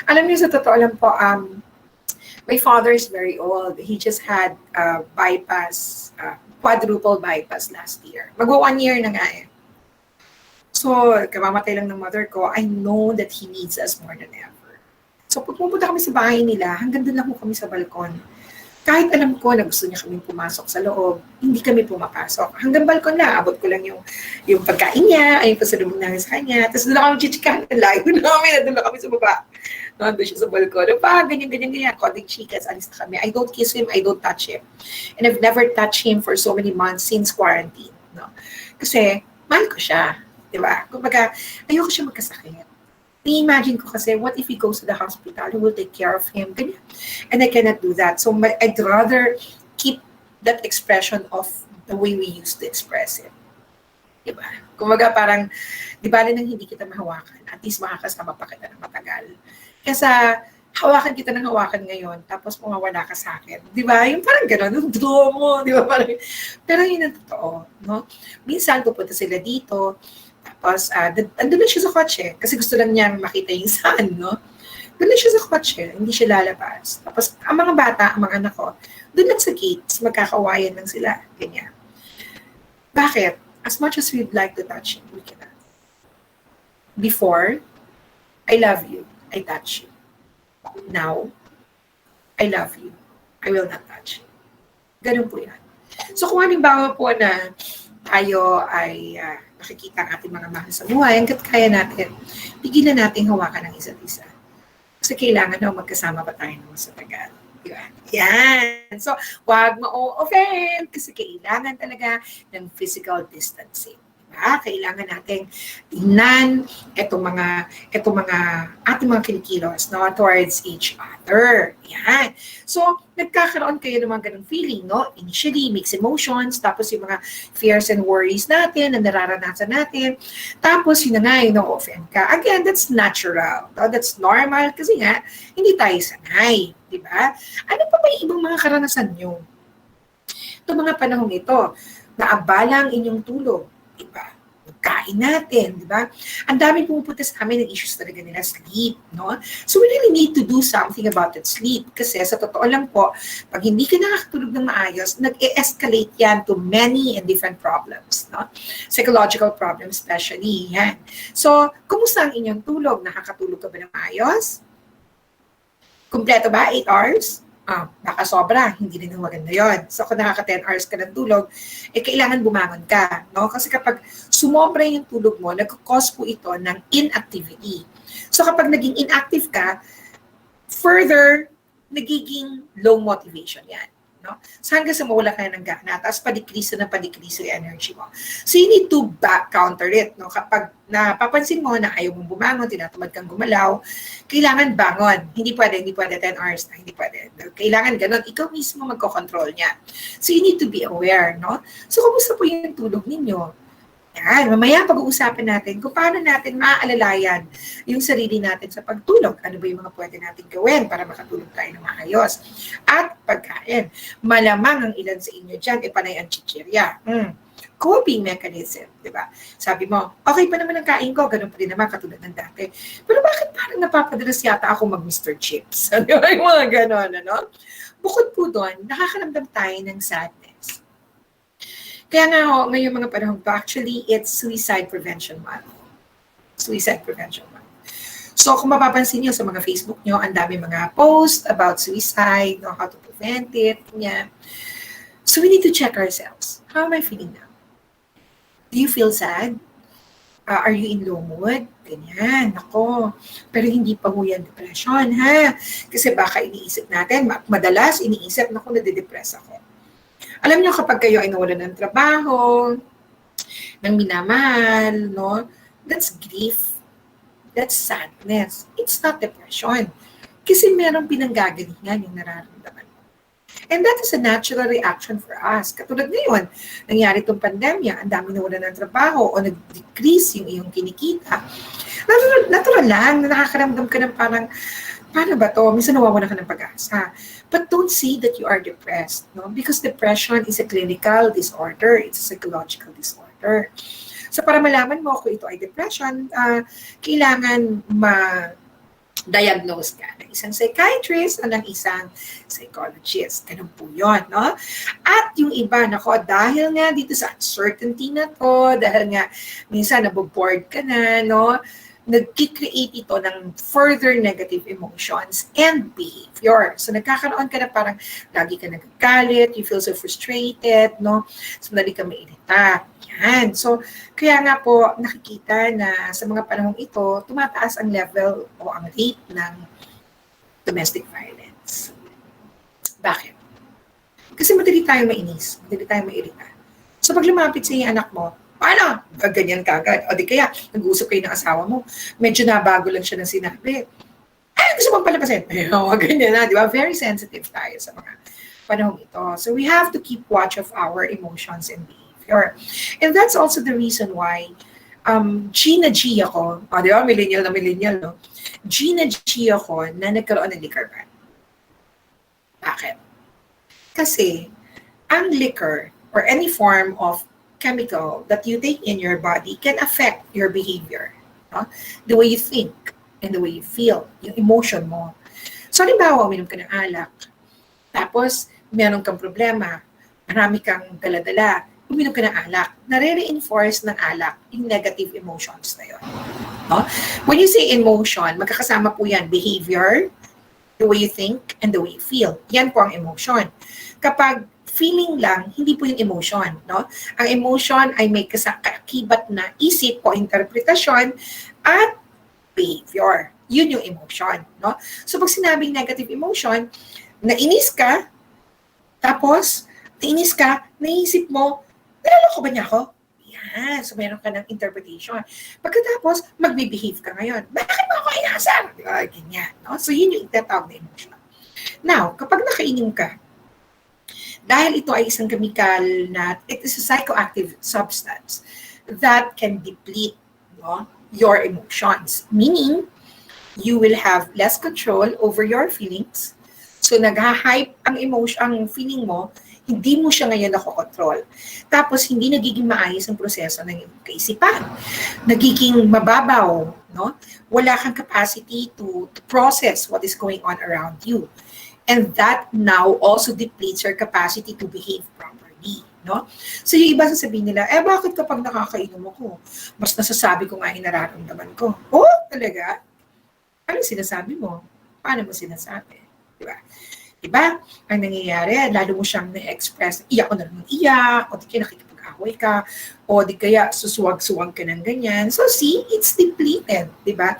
L: Alam niyo, sa totoo lang po, my father is very old. He just had bypass, quadruple bypass last year. Magwa 1 year na nga eh. So, kamamatay lang ng mother ko, I know that he needs us more than ever. So, pag pumunta kami sa bahay nila, hanggang doon lang po kami sa balkon. Kahit alam ko na gusto niya kami pumasok sa loob, hindi kami pumapasok. Hanggang balkon lang, abot ko lang yung pagkain niya, ay pasalubong namin sa kanya, tapos doon lang kami chichikahan, layo namin, doon lang kami sa baba. Nandun siya sa balkon. Ganyan. Konting chikas, alis na kami. I don't kiss him, I don't touch him. And I've never touched him for so many months since quarantine. No? Kasi, mahal ko siya. Diba? Kumbaga, ayoko siya magkasakit. I-imagine ko kasi, what if he goes to the hospital? Who will take care of him? Ganyan. And I cannot do that. So, I'd rather keep that expression of the way we used to express it. Diba? Kumbaga parang, di ba nang hindi kita mahawakan, at least makakasama pa kita ng matagal. Kesa, hawakan kita ng hawakan ngayon, tapos mawawala ka sa akin. Di ba? Yung parang gano'n, yung draw mo, di ba? Parang, pero yun ang totoo, no? Minsan, pupunta sila dito, tapos, andun na siya sa kotse, kasi gusto lang niyang makita yung sun, no? Doon lang siya sa kotse, hindi siya lalabas. Tapos, ang mga bata, ang mga anak ko, doon lang sa gates, magkakawayan lang sila, ganyan. Bakit? As much as we'd like to touch him, we cannot. Before, I love you, I touch you. Now, I love you, I will not touch you. Ganun po yan. So kung halimbawa po na tayo ay nakikita ang ating mga mahal sa buhay, hanggat kaya natin, pigilan natin hawakan ng isa't isa. Kasi kailangan na magkasama pa tayo naman sa tagal. Diba? Yan. So, wag ma-offend kasi kailangan talaga ng physical distancing. Diba? Kailangan nating tingnan itong mga ating mga kinikilos, no, towards each other. Yan. So, nagkakaroon kayo ng mga ganung feeling, no? Initially, mixed emotions, tapos yung mga fears and worries natin na nararanasan natin. Tapos, yun na nga, yung na-offend ka. Again, that's natural. No? That's normal kasi nga, hindi tayo sanay. Diba? Ano pa ba yung ibang mga karanasan nyo? Itong mga panahong ito, naabala ang inyong tulog. Diba? Kain natin, di ba? Ang daming pumupunta sa amin ng issues talaga nila, sleep, no? So we really need to do something about that sleep kasi sa totoo lang po, pag hindi ka nakakatulog ng maayos, nag-escalate yan to many and different problems, no? Psychological problems especially, yan. So, kumusta ang inyong tulog? Nakakatulog ka ba ng maayos? Kumpleto ba? 8 hours? Baka sobra, hindi rin maganda yun. So kung nakaka 10 hours ka ng tulog, kailangan bumangon ka. No? Kasi kapag sumobra yung tulog mo, nag-cause po ito ng inactivity. So kapag naging inactive ka, further, nagiging low motivation yan. No? So hanggang sa mawala ka ng gana, tapos pa-decrease yung energy mo. So you need to counter it. No? Kapag napapansin mo na ayaw mong bumangon, tinatamad kang gumalaw, kailangan bangon. Hindi pwede 10 hours na, hindi pwede. Kailangan ganun, ikaw mismo magkocontrol niya. So you need to be aware. No? So kumusta po yung tulog ninyo? Yan, mamaya pag-uusapan natin kung paano natin maaalalayan yung sarili natin sa pagtulog. Ano ba yung mga pwede natin gawin para makatulog tayo ng maayos? At pagkain. Malamang ang ilan sa inyo dyan, panay ang chichirya. Coping mechanism, di ba? Sabi mo, okay pa naman ang kain ko, ganun pa rin naman katulad ng dati. Pero bakit parang napapadalas yata ako mag-Mr. Chips? Di ba? Yung mga ganun, ano? Bukod po doon, nakakaramdam tayo ng sadness. Kaya nga ngayong mga panahon to, actually, it's Suicide Prevention Month. Suicide Prevention Month. So, kung mapapansin nyo sa mga Facebook nyo, ang dami mga posts about suicide, no, how to prevent it, ganyan. So, we need to check ourselves. How am I feeling now? Do you feel sad? Are you in low mood? Ganyan, ako. Pero hindi pa ho yan depression, ha? Kasi baka iniisip natin, madalas iniisip, naku, nade-depress ako. Alam niyo, kapag kayo ay nawalan ng trabaho, ng minamahal, no? That's grief. That's sadness. It's not depression. Kasi merong pinanggagalingan yung nararamdaman mo. And that is a natural reaction for us. Katulad ngayon, nangyari itong pandemya, ang dami nawalan ng trabaho o nag-decrease yung iyong kinikita. Natural lang na nakakaramdam ka ng parang, paano ba to? Minsan nawawala ka ng pag-asa. But don't say that you are depressed, no? Because depression is a clinical disorder. It's a psychological disorder. So para malaman mo kung ito ay depression, kailangan ma-diagnose ka ng isang psychiatrist o ng isang psychologist. Ganun po yun, no? At yung iba, nako, dahil nga dito sa uncertainty na to, dahil nga minsan naboboard ka na, no? Nag-create ito ng further negative emotions and behavior. So, nagkakaroon ka na parang lagi ka nagagalit, you feel so frustrated, no? So, dali ka mairita. Yan. So, kaya nga po, nakikita na sa mga panahong ito, tumataas ang level o ang rate ng domestic violence. Bakit? Kasi madali tayo mainis, madali tayo mairita. So pag lumapit sa yung anak mo, paano? Ganyan ka agad. O di kaya, nag-uusap kayo ng asawa mo, medyo nabago lang siya ng sinabi. Ay, gusto mong palabasin. Ganyan na, di ba? Very sensitive tayo sa mga panahon ito. So we have to keep watch of our emotions and behavior. And that's also the reason why G na G ako, di ba? Millennial na millennial, no? G na G ako na nagkaroon ng liquor ban. Bakit? Kasi ang liquor or any form of chemical that you take in your body can affect your behavior. No? The way you think and the way you feel, yung emotion mo. So, halimbawa, uminom ka ng alak, tapos meron kang problema, marami kang dala-dala, uminom ka ng alak, nare-reinforce ng alak yung negative emotions na yun. No? When you say emotion, magkakasama po yan, behavior, the way you think, and the way you feel. Yan po ang emotion. Kapag feeling lang, hindi po yung emotion. No? Ang emotion ay may kakibat na isip o interpretasyon at behavior. Yun yung emotion. No? So pag sinabing negative emotion, nainis ka, tapos nainis ka, naisip mo, naloloko ba niya ako? Yan. So meron ka ng interpretation. Pagkatapos, magbe-behave ka ngayon. Bakit mo ako inasar? Ganyan. No? So yun yung itatawag na emotion. Now, kapag nakainom ka, dahil ito ay isang chemical na, it is a psychoactive substance that can deplete your emotions. Meaning, you will have less control over your feelings. So, nag-hype ang emotion, ang feeling mo, hindi mo siya ngayon nakokontrol. Tapos, hindi nagiging maayos ang proseso ng iyong kaisipan. Nagiging mababaw, no? Wala kang capacity to process what is going on around you. And that now also depletes your capacity to behave properly. No? So yung iba sasabihin nila, bakit kapag nakakainom ako, mas nasasabi ko nga yung nararamdaman ko? Oh, talaga? Ano sinasabi mo? Paano mo sinasabi? Diba? Diba? Ang nangyayari, lalo mo siyang na-express, iyak ko na lang iyak, o di kaya nakikipag-away ka, o di kaya susuwag-suwag ka ng ganyan. So see, it's depleted. Diba?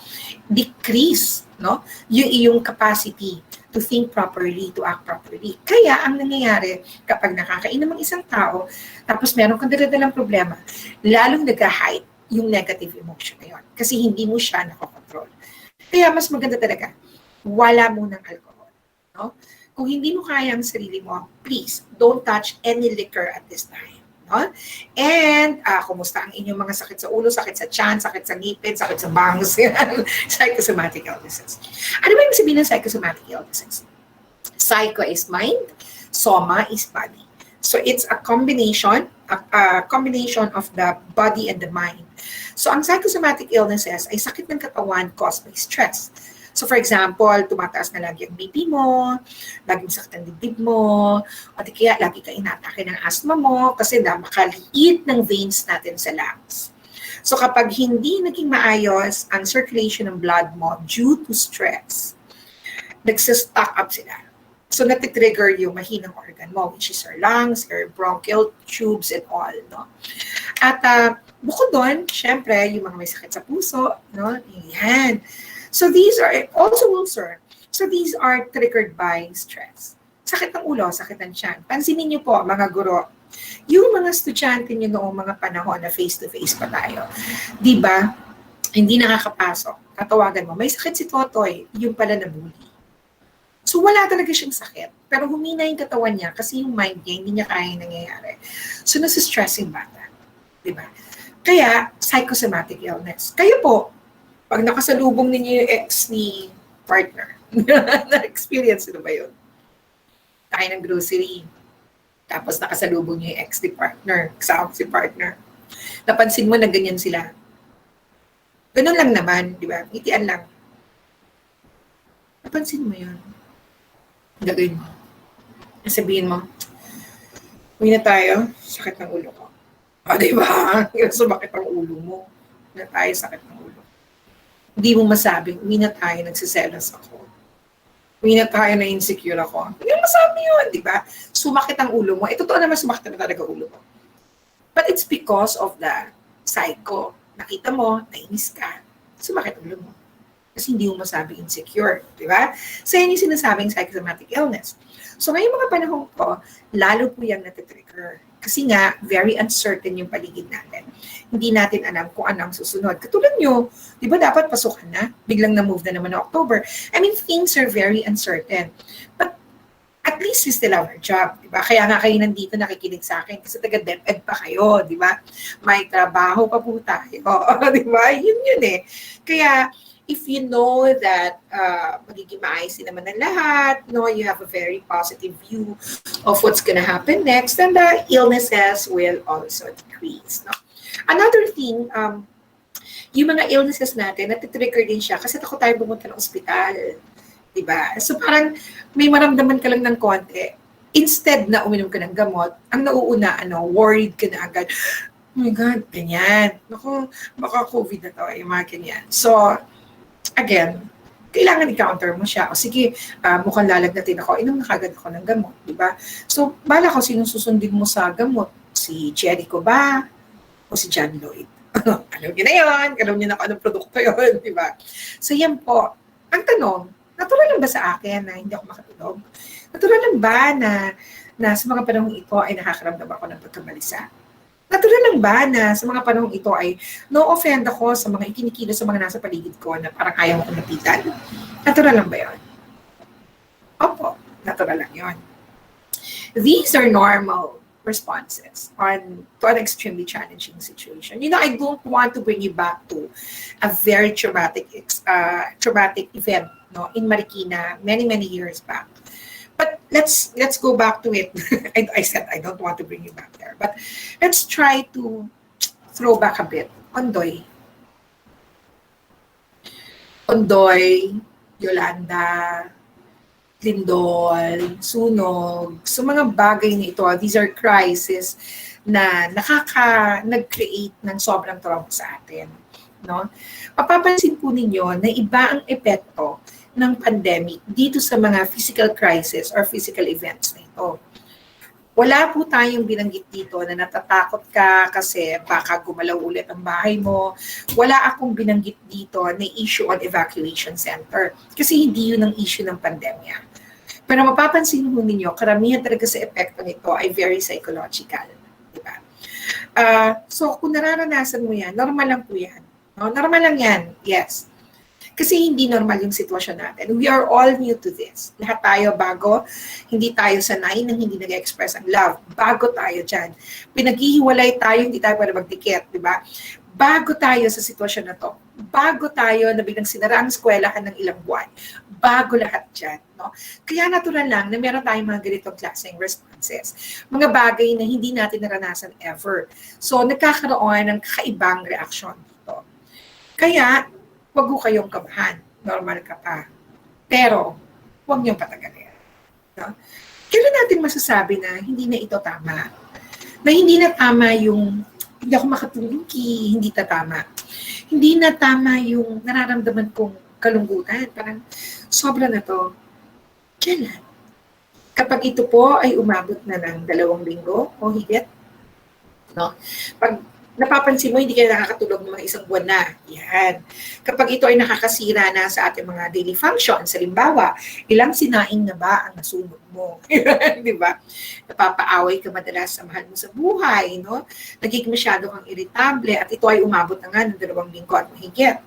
L: Decrease, no? Yung iyong capacity to think properly, to act properly. Kaya, ang nangyayari, kapag nakakainom ang isang tao, tapos meron kang daladalang problema, lalong nag-hype yung negative emotion na yun. Kasi hindi mo siya nakokontrol. Kaya, mas maganda talaga, wala mo ng alcohol. No? Kung hindi mo kaya ang sarili mo, please, don't touch any liquor at this time. No? And, kumusta ang inyong mga sakit sa ulo, sakit sa tiyan, sakit sa ngipin, sakit sa bangs, psychosomatic illnesses. Ano ba yung sabihin ng psychosomatic illnesses? Psycho is mind, soma is body. So it's a combination of the body and the mind. So ang psychosomatic illnesses ay sakit ng katawan caused by stress. So for example, tumataas na lagi ang BP mo, lagi masakit ang dibdib mo, o di kaya lagi ka inatake ng asthma mo kasi makaliit ng veins natin sa lungs. So kapag hindi naging maayos ang circulation ng blood mo due to stress, nagsistock up sila. So natitrigger yung mahinang organ mo, which is your lungs, your bronchial tubes, and all. No? At bukod doon, syempre, yung mga may sakit sa puso, no? Yan. So these are also ulcer. So these are triggered by stress. Sakit ng ulo, sakit ng tiyan. Pansinin niyo po, mga guro, yung mga estudyante niyo noong mga panahon na face-to-face pa tayo, di ba, hindi nakakapasok. Tatawagan mo, may sakit si Totoy, yung pala nabuli. So wala talaga siyang sakit. Pero humina yung katawan niya kasi yung mind niya, hindi niya kaya yung nangyayari. So nasa-stress yung bata. Di ba? Kaya, psychosomatic illness. Kayo po, pag nakasalubong ninyo yung ex ni partner, na-experience nyo ba yun? Tayo ng grocery, tapos nakasalubong niyo yung ex ni partner, kasama si partner. Napansin mo na ganyan sila. Ganun lang naman, di ba? Ngitian lang. Napansin mo yun. Gagawin mo. Sabihin mo, uwi na tayo, sakit ng ulo ko. Di ba? Sumakit ang ulo mo. Uwi na tayo, sakit ng ulo. Hindi mo masabing, uwi na tayo, nagsiselos ako. Uwi na tayo, na insecure ako. Hindi mo masabi yun, di ba? Sumakit ang ulo mo. Totoo naman sumakit na talaga ulo mo. But it's because of the psycho. Nakita mo, nainis ka, sumakit ang ulo mo. Kasi hindi mo masabi insecure, di ba? So yan yung sinasabing psychosomatic illness. So ngayong mga panahon po, lalo po yung natitrigger. Kasi nga, very uncertain yung paligid natin. Hindi natin alam kung ano ang susunod. Katulad nyo, di ba dapat pasukan na? Biglang na-move na naman na October. I mean, things are very uncertain. But at least we still have our job, di ba? Kaya nga kayo nandito nakikinig sa akin kasi taga-DepEd pa kayo, di ba? May trabaho pa po tayo, di ba? Yun eh. Kaya, if you know that magiging maayos din naman ng lahat, no, you have a very positive view of what's gonna happen next, then the illnesses will also decrease. No? Another thing, yung mga illnesses natin, natitrigger din siya kasi takot tayo pumunta ng ospital. Diba? So parang may maramdaman ka lang ng konti, instead na uminom ka ng gamot, ang nauuna, worried ka na agad. Oh my God, ganyan. Naku, baka COVID na to, yung mga ganyan. So, again, kailangan i-counter mo siya. O sige, mukhang lalagnatin ako, inom na kagad ako ng gamot, di ba? So, bala ko sinong susundin mo sa gamot? Si Jericho ba? O si John Lloyd? Alam niyo na yun, alam niyo na kung anong produkto yun, di ba? So, yan po. Ang tanong, natural lang ba sa akin na hindi ako makatulog? Natural lang ba na sa mga panahong ito ay nakakaramdam ako ng pagkabalisa? Natural lang ba na sa mga panahong ito ay no-offend ako sa mga ikinikilos sa mga nasa paligid ko na parang ayaw akong napitan? Natural lang ba yun? Opo, natural lang yun. These are normal responses to an extremely challenging situation. You know, I don't want to bring you back to a very traumatic event, no, in Marikina many years back. But let's go back to it. I said I don't want to bring you back there, but let's try to throw back a bit. Ondoy, Yolanda, Lindol, Sunog, so mga bagay na ito, these are crises na nag-create ng sobrang trauma sa atin. No? Mapapansin po ninyo na iba ang epekto ng pandemic dito sa mga physical crisis or physical events na ito. Wala po tayong binanggit dito na natatakot ka kasi baka gumalaw ulit ang bahay mo. Wala akong binanggit dito na issue on evacuation center kasi hindi yun ang issue ng pandemya. Pero mapapansin mo ninyo, karamihan talaga sa epekto nito ay very psychological. Diba? So kung nararanasan mo yan, normal lang po yan. No? Normal lang yan, yes. Kasi hindi normal yung sitwasyon natin. We are all new to this. Lahat tayo bago, hindi tayo sanay nang hindi nag-express ang love. Bago tayo dyan. Pinaghihiwalay tayo, hindi tayo para magdikit, di ba? Bago tayo sa sitwasyon na to. Bago tayo na biglang sinara ang eskwelahan ng ilang buwan. Bago lahat dyan. No? Kaya natural lang na meron tayong mga ganitong klaseng responses. Mga bagay na hindi natin naranasan ever. So, nagkakaroon ng kakaibang reaksyon dito. Kaya, huwag ko kayong kabahan. Normal ka pa. Pero, huwag niyong patagalin. No? Kailan natin masasabi na hindi na ito tama? Na hindi na tama yung hindi ako makatulog, hindi na tama. Hindi na tama yung nararamdaman kong kalungkutan. Parang sobra na to. Kailan? Kapag ito po ay umabot na ng 2 linggo o higit, no? Pag napapansin mo, hindi kayo nakakatulog ng mga 1 buwan na. Yan. Kapag ito ay nakakasira na sa ating mga daily functions, halimbawa, ilang sinaing na ba ang nasunog mo? Di ba? Napapaaway ka madalas sa mahal mo sa buhay, no? Nagiging masyado kang irritable at ito ay umabot na nga ng 2 linggo at mahigit.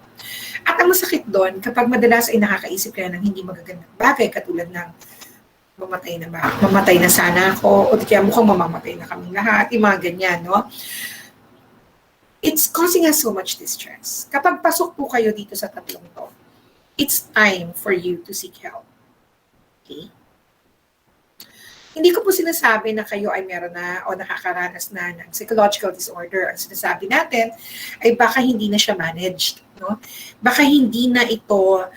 L: At ang masakit doon, kapag madalas ay nakakaisip ka ng hindi magagandang bagay, katulad ng mamatay na ba? Mamatay na sana ako, o kaya mukhang mamamatay na kaming lahat, yung mga ganyan, no? It's causing us so much distress. Kapag pasok po kayo dito sa tatlong to, it's time for you to seek help. Okay? Hindi ko po sinasabi na kayo ay meron na o nakakaranas na ng psychological disorder. Ang sinasabi natin ay baka hindi na siya managed. No? Baka hindi na ito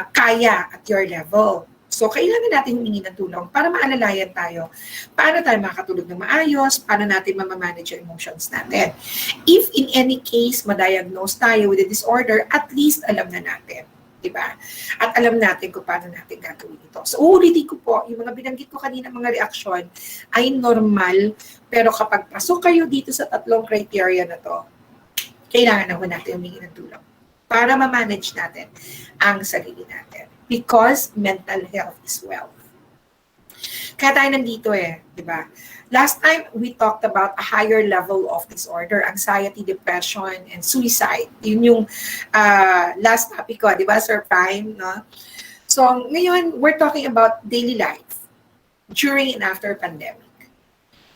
L: kaya at your level. So, kailangan natin humingi ng tulong para maalalayan tayo. Paano tayo makakatulog ng maayos? Paano natin mamamanage yung emotions natin? If in any case, ma-diagnose tayo with a disorder, at least alam na natin. Diba? At alam natin kung paano natin gagawin ito. So, uulitin ko po, yung mga binanggit ko kanina mga reaksyon ay normal, pero kapag pasok kayo dito sa 3 criteria na to, kailangan na natin humingi ng tulong. para ma-manage natin ang sarili natin. Because mental health is wealth. Kaya tayo nandito di ba? Last time, we talked about a higher level of disorder, anxiety, depression, and suicide. Yun yung last topic ko, di ba, Sir Prime? No? So, ngayon, we're talking about daily life during and after pandemic.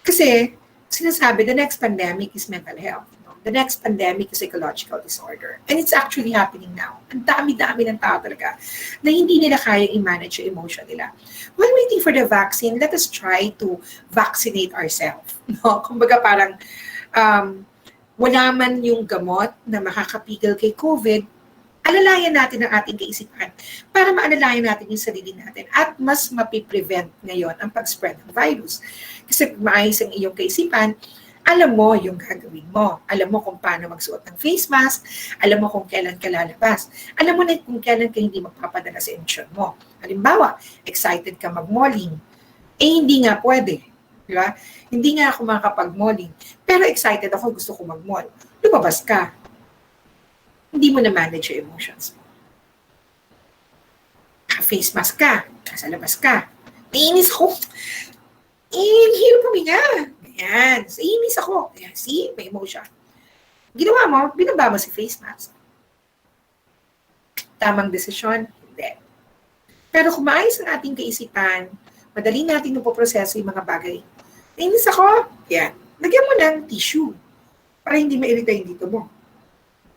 L: Kasi, sinasabi, the next pandemic is mental health. No? The next pandemic is psychological disorder. And it's actually happening now. Ang dami-dami ng tao talaga na hindi nila kayang i-manage yung emotion nila. While waiting for the vaccine, let us try to vaccinate ourselves. No? Kumbaga parang wala man yung gamot na makakapigil kay COVID, alalayan natin ang ating kaisipan para maalalayan natin yung sarili natin at mas mapiprevent ngayon ang pag-spread ng virus. Kasi maayos ang iyong kaisipan, alam mo yung gagawin mo. Alam mo kung paano magsuot ng face mask, alam mo kung kailan ka lalabas, alam mo na kung kailan ka hindi magpapadala sa emosyon mo. Halimbawa, excited ka mag-malling, hindi nga pwede. Di ba? Hindi nga ako makakapag-malling, pero excited ako, gusto ko mag-mall. Lumabas ka. Hindi mo na-manage yung emotions mo. Face mask ka, nasa labas ka. Nainis ako. Hirap huminga. Ayan, inis ako. Ayan, see, may emotion. Ginawa mo, binaba mo si face mask. Tamang desisyon? Hindi. Pero kung maayos ang ating kaisipan, madali natin napoproseso yung mga bagay. Nainis ako. Ayan, lagyan mo ng tissue para hindi mairita yung dito mo.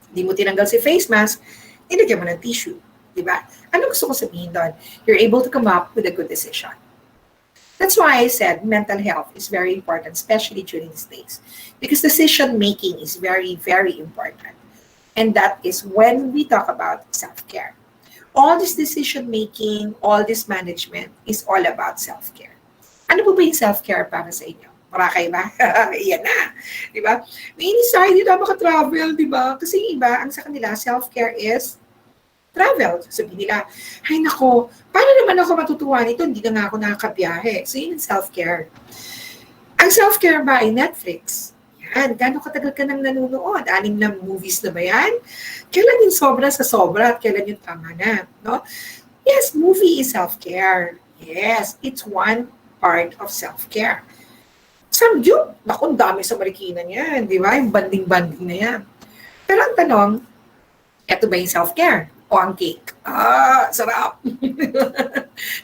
L: Hindi mo tinanggal si face mask, nilagyan mo ng tissue. Diba? Ano gusto ko sabihin doon? You're able to come up with a good decision. That's why I said mental health is very important, especially during these days. Because decision-making is very, very important. And that is when we talk about self-care. All this decision-making, all this management is all about self-care. Ano po ba yung self-care para sa inyo? Marakay ba? Iyan na. Diba? May inisay, hindi na makatravel, diba? Kasi iba, ang sa kanila, self-care is travel. Sabihin nila, ay nako, paano naman ako matutuwa nito? Hindi na nga ako nakakabiyahe. So yun ang self-care. Ang self-care ba ay Netflix? Yan, gano'ng katagal ka nang nanonood? 6 na movies na ba yan? Kailan yung sobra sa sobra at kailan yung tama na? No? Yes, movie is self-care. Yes, it's one part of self-care. Samgyup, naku, dami sa Marikina niyan, di ba? Yung banding-banding na yan. Pero ang tanong, eto ba yung self-care? O ang cake? Sarap!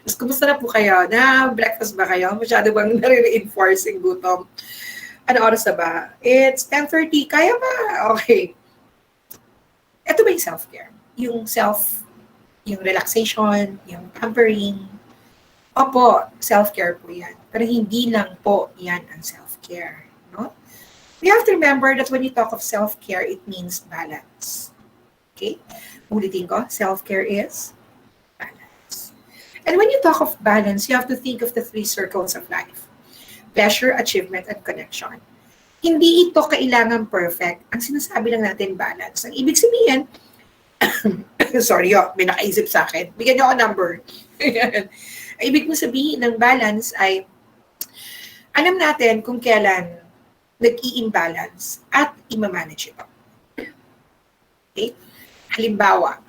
L: Mas kumusta na po kayo? Na breakfast ba kayo? Masyado bang nare-reinforce yung gutom? Ano oras na ba? It's 10:30. Kaya ba? Okay. Eto ba yung self-care? Yung relaxation, yung pampering. Opo, self-care po yan. Pero hindi lang po yan ang self-care. No? We have to remember that when you talk of self-care, it means balance. Okay? Ulitin ko, self-care is balance. And when you talk of balance, you have to think of the 3 circles of life. Pleasure, achievement, and connection. Hindi ito kailangan perfect. Ang sinasabi lang natin, balance. Ang ibig sabihin, sorry, may nakaisip sa akin. Bigyan niyo ako number. Ibig mo sabihin ng balance ay alam natin kung kailan nag-i-imbalance at i-manage ito. Okay? Halimbawa,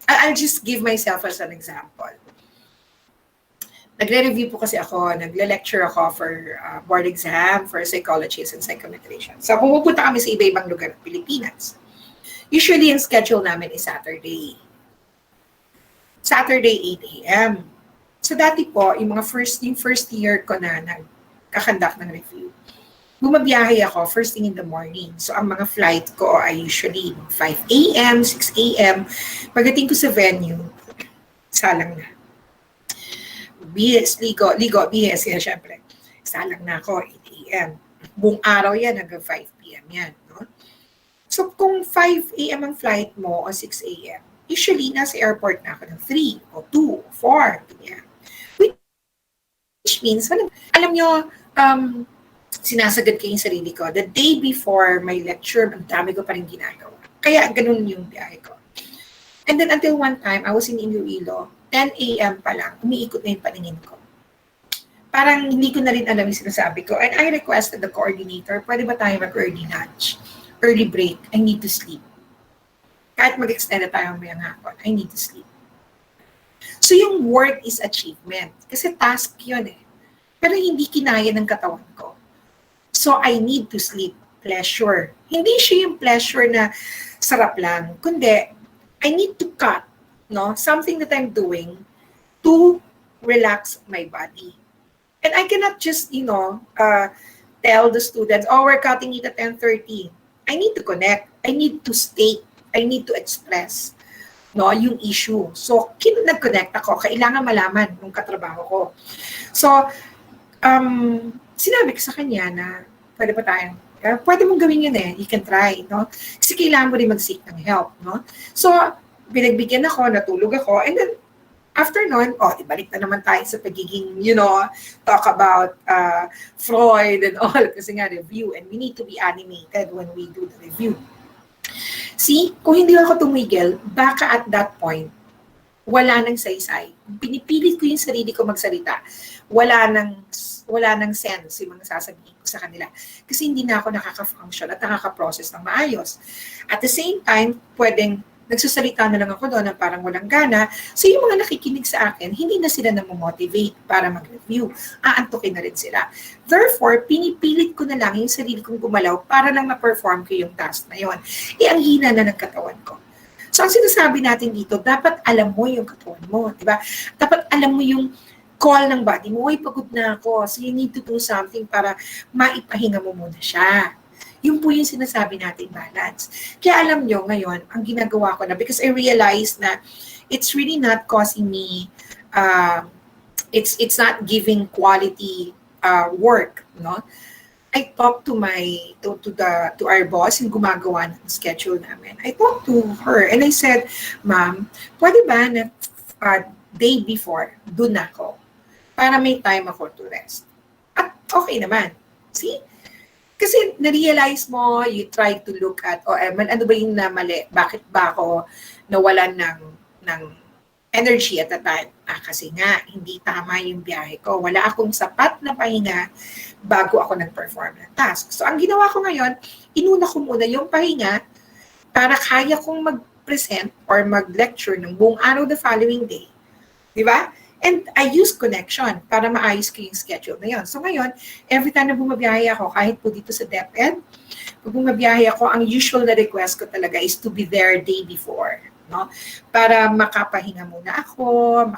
L: I'll just give myself as an example. Nagre-review po kasi ako, nagle-lecture ako for board exam, for psychologists and psychometricians. So, pumupunta kami sa iba-ibang lugar ng Pilipinas. Usually, ang schedule namin is Saturday 8 a.m. So dati po, yung first year ko na nagkakandak ng review, bumabiyahe ako first thing in the morning. So ang mga flight ko ay usually 5 a.m., 6 a.m. Pagdating ko sa venue, salang na. Ligo, BS yan syempre. Salang na ako, 8 a.m. Buong araw yan, hanggang 5 p.m. yan. No? So kung 5 a.m. ang flight mo o 6 a.m., usually, nasa airport na ako ng 3 o 2 o 4. Yeah. Which means, alam nyo, sinasagad ko yung sarili ko. The day before my lecture, ang dami ko pa rin ginagawa. Kaya ganun yung biyahe ko. And then until one time, I was in Iloilo, 10 a.m. pa lang, umiikot na yung paningin ko. Parang hindi ko na rin alam yung sinasabi ko. And I requested the coordinator, pwede ba tayo mag-early lunch? early break, I need to sleep. Kahit mag-extend na tayo mayang hapon, I need to sleep. So yung work is achievement. Kasi task yun eh. Pero hindi kinaya ng katawan ko. So I need to sleep. Pleasure. Hindi siya yung pleasure na sarap lang. Kundi, I need to cut, no? Something that I'm doing to relax my body. And I cannot just, tell the students, oh, we're cutting it at 10:30. I need to connect. I need to state. I need to express, no, yung issue. So, nag-connect ako. Kailangan malaman ng katrabaho ko. So, sinabi ko sa kanya na pwede pa tayo. Pwede mong gawin yun eh. You can try, no? Kasi kailangan mo rin mag-seek ng help, no? So, binagbigyan ako, natulog ako, and then, after nun, ibalik na naman tayo sa pagiging, talk about Freud and all, kasi nga review, and we need to be animated when we do the review. See, kung hindi ako tumigil, baka at that point, wala nang saysay. Pinipilit ko yung sarili ko magsalita. Wala nang sense yung mga sasabihin ko sa kanila. Kasi hindi na ako nakaka-function at nakaka-process ng maayos. At the same time, pwedeng nagsasalita na lang ako doon na parang walang gana. So yung mga nakikinig sa akin, hindi na sila namomotivate para mag-review. Aantukin na rin sila. Therefore, pinipilit ko na lang yung sarili kong gumalaw para lang ma-perform ko yung task na yun. Ang hina na ng katawan ko. So ang sinasabi natin dito, dapat alam mo yung katawan mo, di ba? Dapat alam mo yung call ng body mo, pagod na ako. So you need to do something para maipahinga mo muna siya. Yung po yung sinasabi natin balance. Kaya alam nyo, ngayon, ang ginagawa ko na, because I realized na it's really not causing me, it's not giving quality work, no? I talked to our boss, yung gumagawa ng schedule namin. I talked to her and I said, Ma'am, pwede ba na day before, dun ako, para may time ako to rest? At okay naman. See? Kasi na-realize mo, you try to look at, ano ba yung mali? Bakit ba ako nawalan ng energy at the time? Kasi nga, hindi tama yung biyahe ko. Wala akong sapat na pahinga bago ako nag-perform ng task. So, ang ginawa ko ngayon, inuna ko muna yung pahinga para kaya kong mag-present or mag-lecture ng buong araw the following day. Di ba? And I use connection para maayos ko yung schedule na yun. So ngayon, every time na bumabiyahe ako, kahit po dito sa DepEd, pag bumabiyahe ako, ang usual na request ko talaga is to be there day before. No? Para makapahinga muna ako,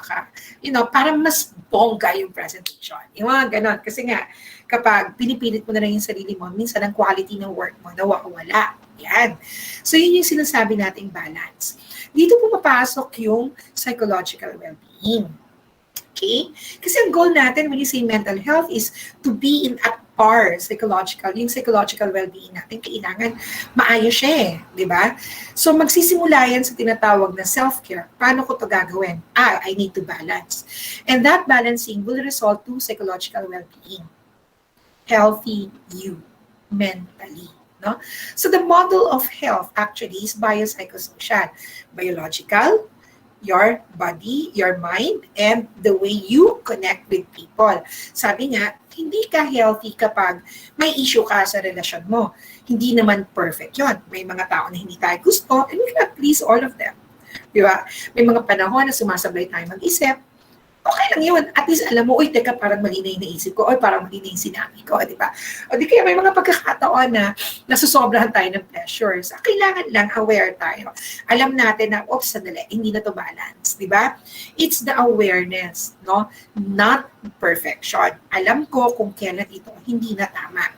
L: para mas bongga yung presentation. Yung mga ganon. Kasi nga, kapag pinipilit mo na lang yung sarili mo, minsan ang quality ng work mo nawawala. Yan. So yun yung sinasabi nating balance. Dito pumapasok yung psychological well-being. Okay? Kasi ang goal natin when you say mental health is to be at par psychological. Yung psychological well-being natin, kailangan maayos siya eh. Di ba? So magsisimula yan sa tinatawag na self-care. Paano ko ito gagawin? I need to balance. And that balancing will result to psychological well-being. Healthy you mentally. No? So the model of health actually is biopsychosocial. Biological, your body, your mind, and the way you connect with people. Sabi nga, hindi ka healthy kapag may issue ka sa relasyon mo. Hindi naman perfect yon. May mga tao na hindi tayo gusto, and we cannot please all of them. Di ba? May mga panahon na sumasablay tayo mag-isip. Okay lang yun. At least alam mo, teka, parang mali na yung naisip ko, parang mali na yung sinabi ko, di ba? O di kaya may mga pagkakataon na nasusobrahan tayo ng pressures. Kailangan lang aware tayo. Alam natin na, sandali, hindi na to balance, di ba? It's the awareness, no? Not perfection. Alam ko kung kailan ito hindi na tama.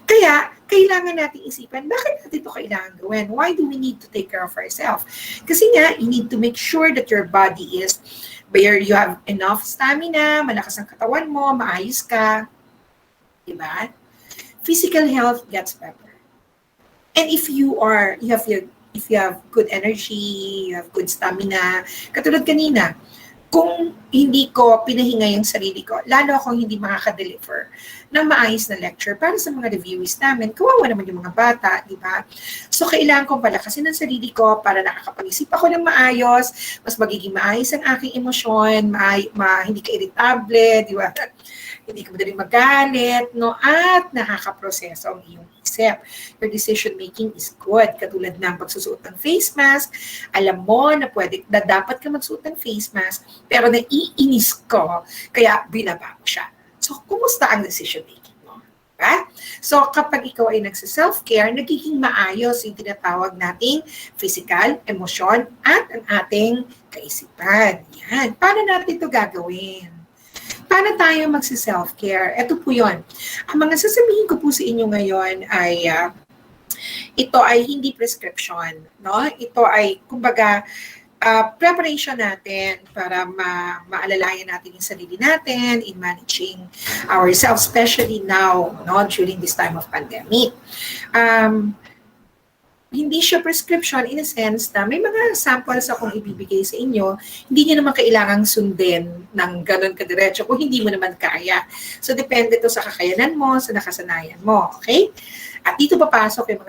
L: Kaya, kailangan natin isipan, bakit natin ito kailangan gawin? Why do we need to take care of ourselves? Kasi nga, you need to make sure that your body is where you have enough stamina, malakas ang katawan mo, maayos ka. Diba? Physical health gets better. And if you have good energy, you have good stamina, katulad kanina, kung hindi ko pinahinga yung sarili ko, lalo akong hindi makaka-deliver ng maayos na lecture para sa mga reviewees namin. Kawawa naman yung mga bata, di ba? So, kailangan ko palakasin ng sarili ko para nakakapag-isip ako ng maayos, mas magiging maayos ang aking emosyon, hindi ka irritable, di ba? hindi ka madaling magalit, no? At nakakaproseso ang iyong isip. Your decision making is good. Katulad ng pagsusuot ng face mask, alam mo na dapat ka magsuot ng face mask, pero naiinis ko, kaya binaba mo siya. So, kumusta ang decision making mo? Right? So, kapag ikaw ay nagsa-self-care, nagiging maayos yung tinatawag nating physical, emosyon, at ang ating kaisipan. Yan. Paano natin ito gagawin? Paano tayo magsi-self-care? Ito po yun. Ang mga sasabihin ko po sa inyo ngayon ay ito ay hindi prescription. No? Ito ay, kumbaga, preparation natin para maalalayan natin yung sarili natin in managing ourselves, especially now, no, during this time of pandemic. Hindi siya prescription in a sense na may mga samples akong ibibigay sa inyo, hindi nyo naman kailangang sundin ng ganun kadiretso kung hindi mo naman kaya. So, depende to sa kakayanan mo, sa nakasanayan mo. Okay? At dito papasok yung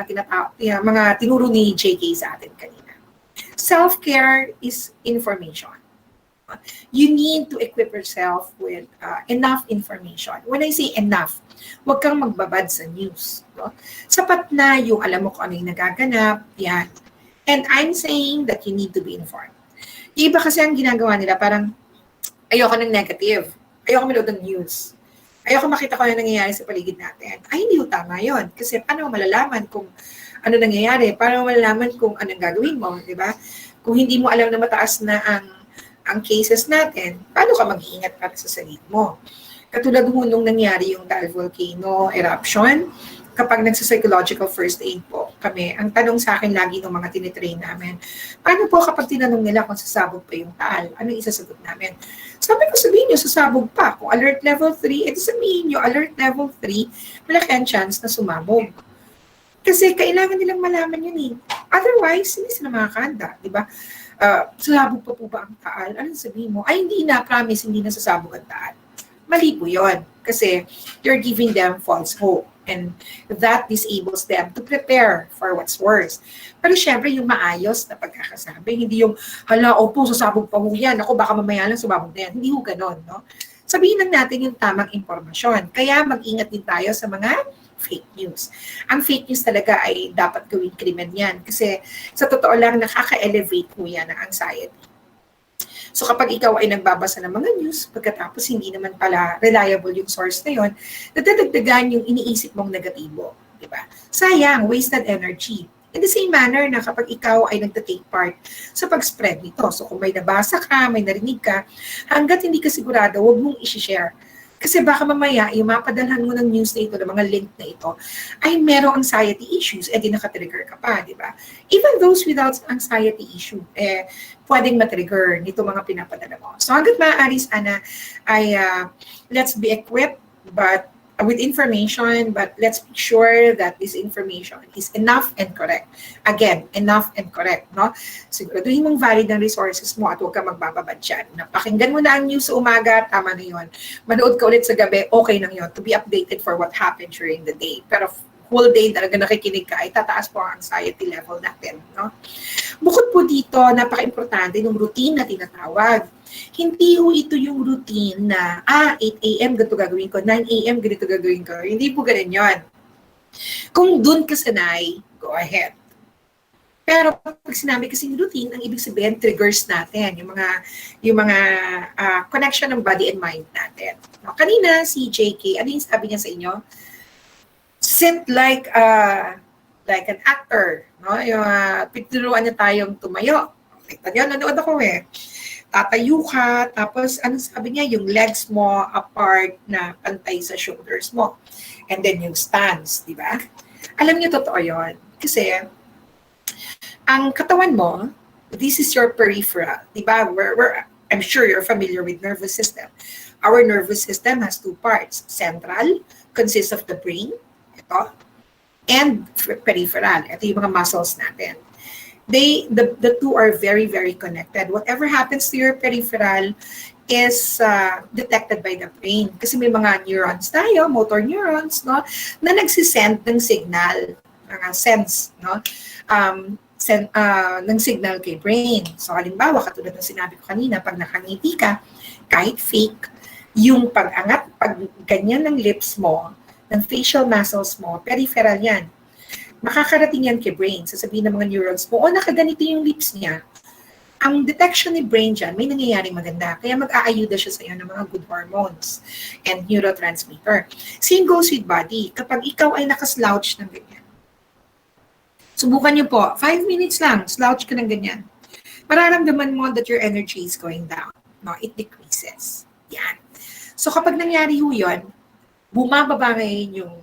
L: mga tinuro ni JK sa atin kanina. Self-care is information. You need to equip yourself with enough information. When I say enough, huwag kang magbabad sa news. No? Sapat na yung alam mo kung ano yung nagaganap, yan. And I'm saying that you need to be informed. Yung iba kasi ang ginagawa nila, parang ayoko ng negative. Ayoko manood ng news. Ayoko makita ko ano nangyayari sa paligid natin. Ay, hindi ko tama yun. Kasi paano malalaman kung ano nangyayari? Paano malalaman kung anong gagawin mo, di ba? Kung hindi mo alam na mataas na ang cases natin, paano ka mag-iingat para sa sarili mo? Katulad nung nangyari yung Taal volcano eruption, kapag nagsa-psychological first aid po kami, ang tanong sa akin lagi ng mga tinitrain namin, paano po kapag tinanong nila kung sasabog pa yung Taal? Anong isasagot namin? Sabihin nyo, sasabog pa. Kung alert level 3, sabihin nyo, alert level 3, malaki ang chance na sumabog. Kasi kailangan nilang malaman yun eh. Otherwise, hindi sila makakanda, di ba? Sasabog pa po ba ang Taal? Anong sabihin mo? Ay, hindi na, promise, hindi na sasabog ang Taal. Mali po yun. Kasi you're giving them false hope. And that disables them to prepare for what's worse. Pero syempre, yung maayos na pagkakasabi, hindi yung, hala, opo, sasabog pa ho yan. Ako, baka mamaya lang sumabog na yan. Hindi ho ganon, no? Sabihin lang natin yung tamang impormasyon. Kaya mag-ingat din tayo sa mga fake news. Ang fake news talaga ay dapat gawing krimen yan. Kasi sa totoo lang, nakaka-elevate po yan ng anxiety. So kapag ikaw ay nagbabasa ng mga news, pagkatapos hindi naman pala reliable yung source na yun, nadadagdagan yung iniisip mong negatibo. Diba? Sayang, wasted energy. In the same manner na kapag ikaw ay nagta-take part sa pag-spread nito. So kung may nabasa ka, may narinig ka, hanggat hindi ka sigurado, huwag mong i-share. Kasi baka mamaya, yung mapadalhan mo ng news na ito, ng mga link na ito, ay merong anxiety issues, di nakatrigger ka pa, di ba? Even those without anxiety issue, pwedeng matrigger nito mga pinapadala mo. So hanggat maaari sana ay let's be equipped with information, but let's make sure that this information is enough and correct. Again, enough and correct, no? Siguraduhin mong valid ang resources mo at huwag ka magbababad dyan. Napakinggan mo na ang news sa umaga, tama na yun. Manood ka ulit sa gabi, okay lang yun, to be updated for what happened during the day. Pero whole day talaga nakikinig ka, ay tataas po ang anxiety level natin, no? Bukod po dito, napaka-importante ng routine na tinatawag. Hindi ho ito yung routine na, 8 a.m. ganito gagawin ko, 9 a.m. ganito gagawin ko. Hindi po ganun yun. Kung dun ka sanay, go ahead. Pero pag sinabi kasing routine, ang ibig sabihin, triggers natin, yung mga connection ng body and mind natin. No, kanina, si JK, ano yung sabi niya sa inyo? Sit like an actor. No? Yung pituruan niya tayong tumayo. Yan, nanood ako eh. Tatayo ka, tapos ano sabi niya, yung legs mo apart na pantay sa shoulders mo. And then yung stance, di ba? Alam niyo, totoo yun. Kasi, ang katawan mo, this is your peripheral, di ba? I'm sure you're familiar with nervous system. Our nervous system has two parts. Central, consists of the brain, ito, and peripheral. Ito yung mga muscles natin. The two are very, very connected. Whatever happens to your peripheral is detected by the brain. Kasi may mga neurons tayo, motor neurons, no, na nagsisend ng signal, mga sense, no, ng signal kay brain. So halimbawa, katulad ng sinabi ko kanina, pag nakangiti ka, kahit fake, Yung pag-angat, pag ganyan ng lips mo, ng facial muscles mo, peripheral yan. Makakarating yan kay brain. Sasabihin ng mga neurons mo, nakaganito yung lips niya. Ang detection ni brain dyan, may nangyayaring maganda. Kaya mag-aayuda siya sa'yo ng mga good hormones and neurotransmitter. Same goes with body. Kapag ikaw ay nakaslouch ng ganyan, subukan niyo po, 5 minutes lang, slouch ka ng ganyan. Mararamdaman mo that your energy is going down. No? It decreases. Yan. So kapag nangyari yun, bumababa ngayon yung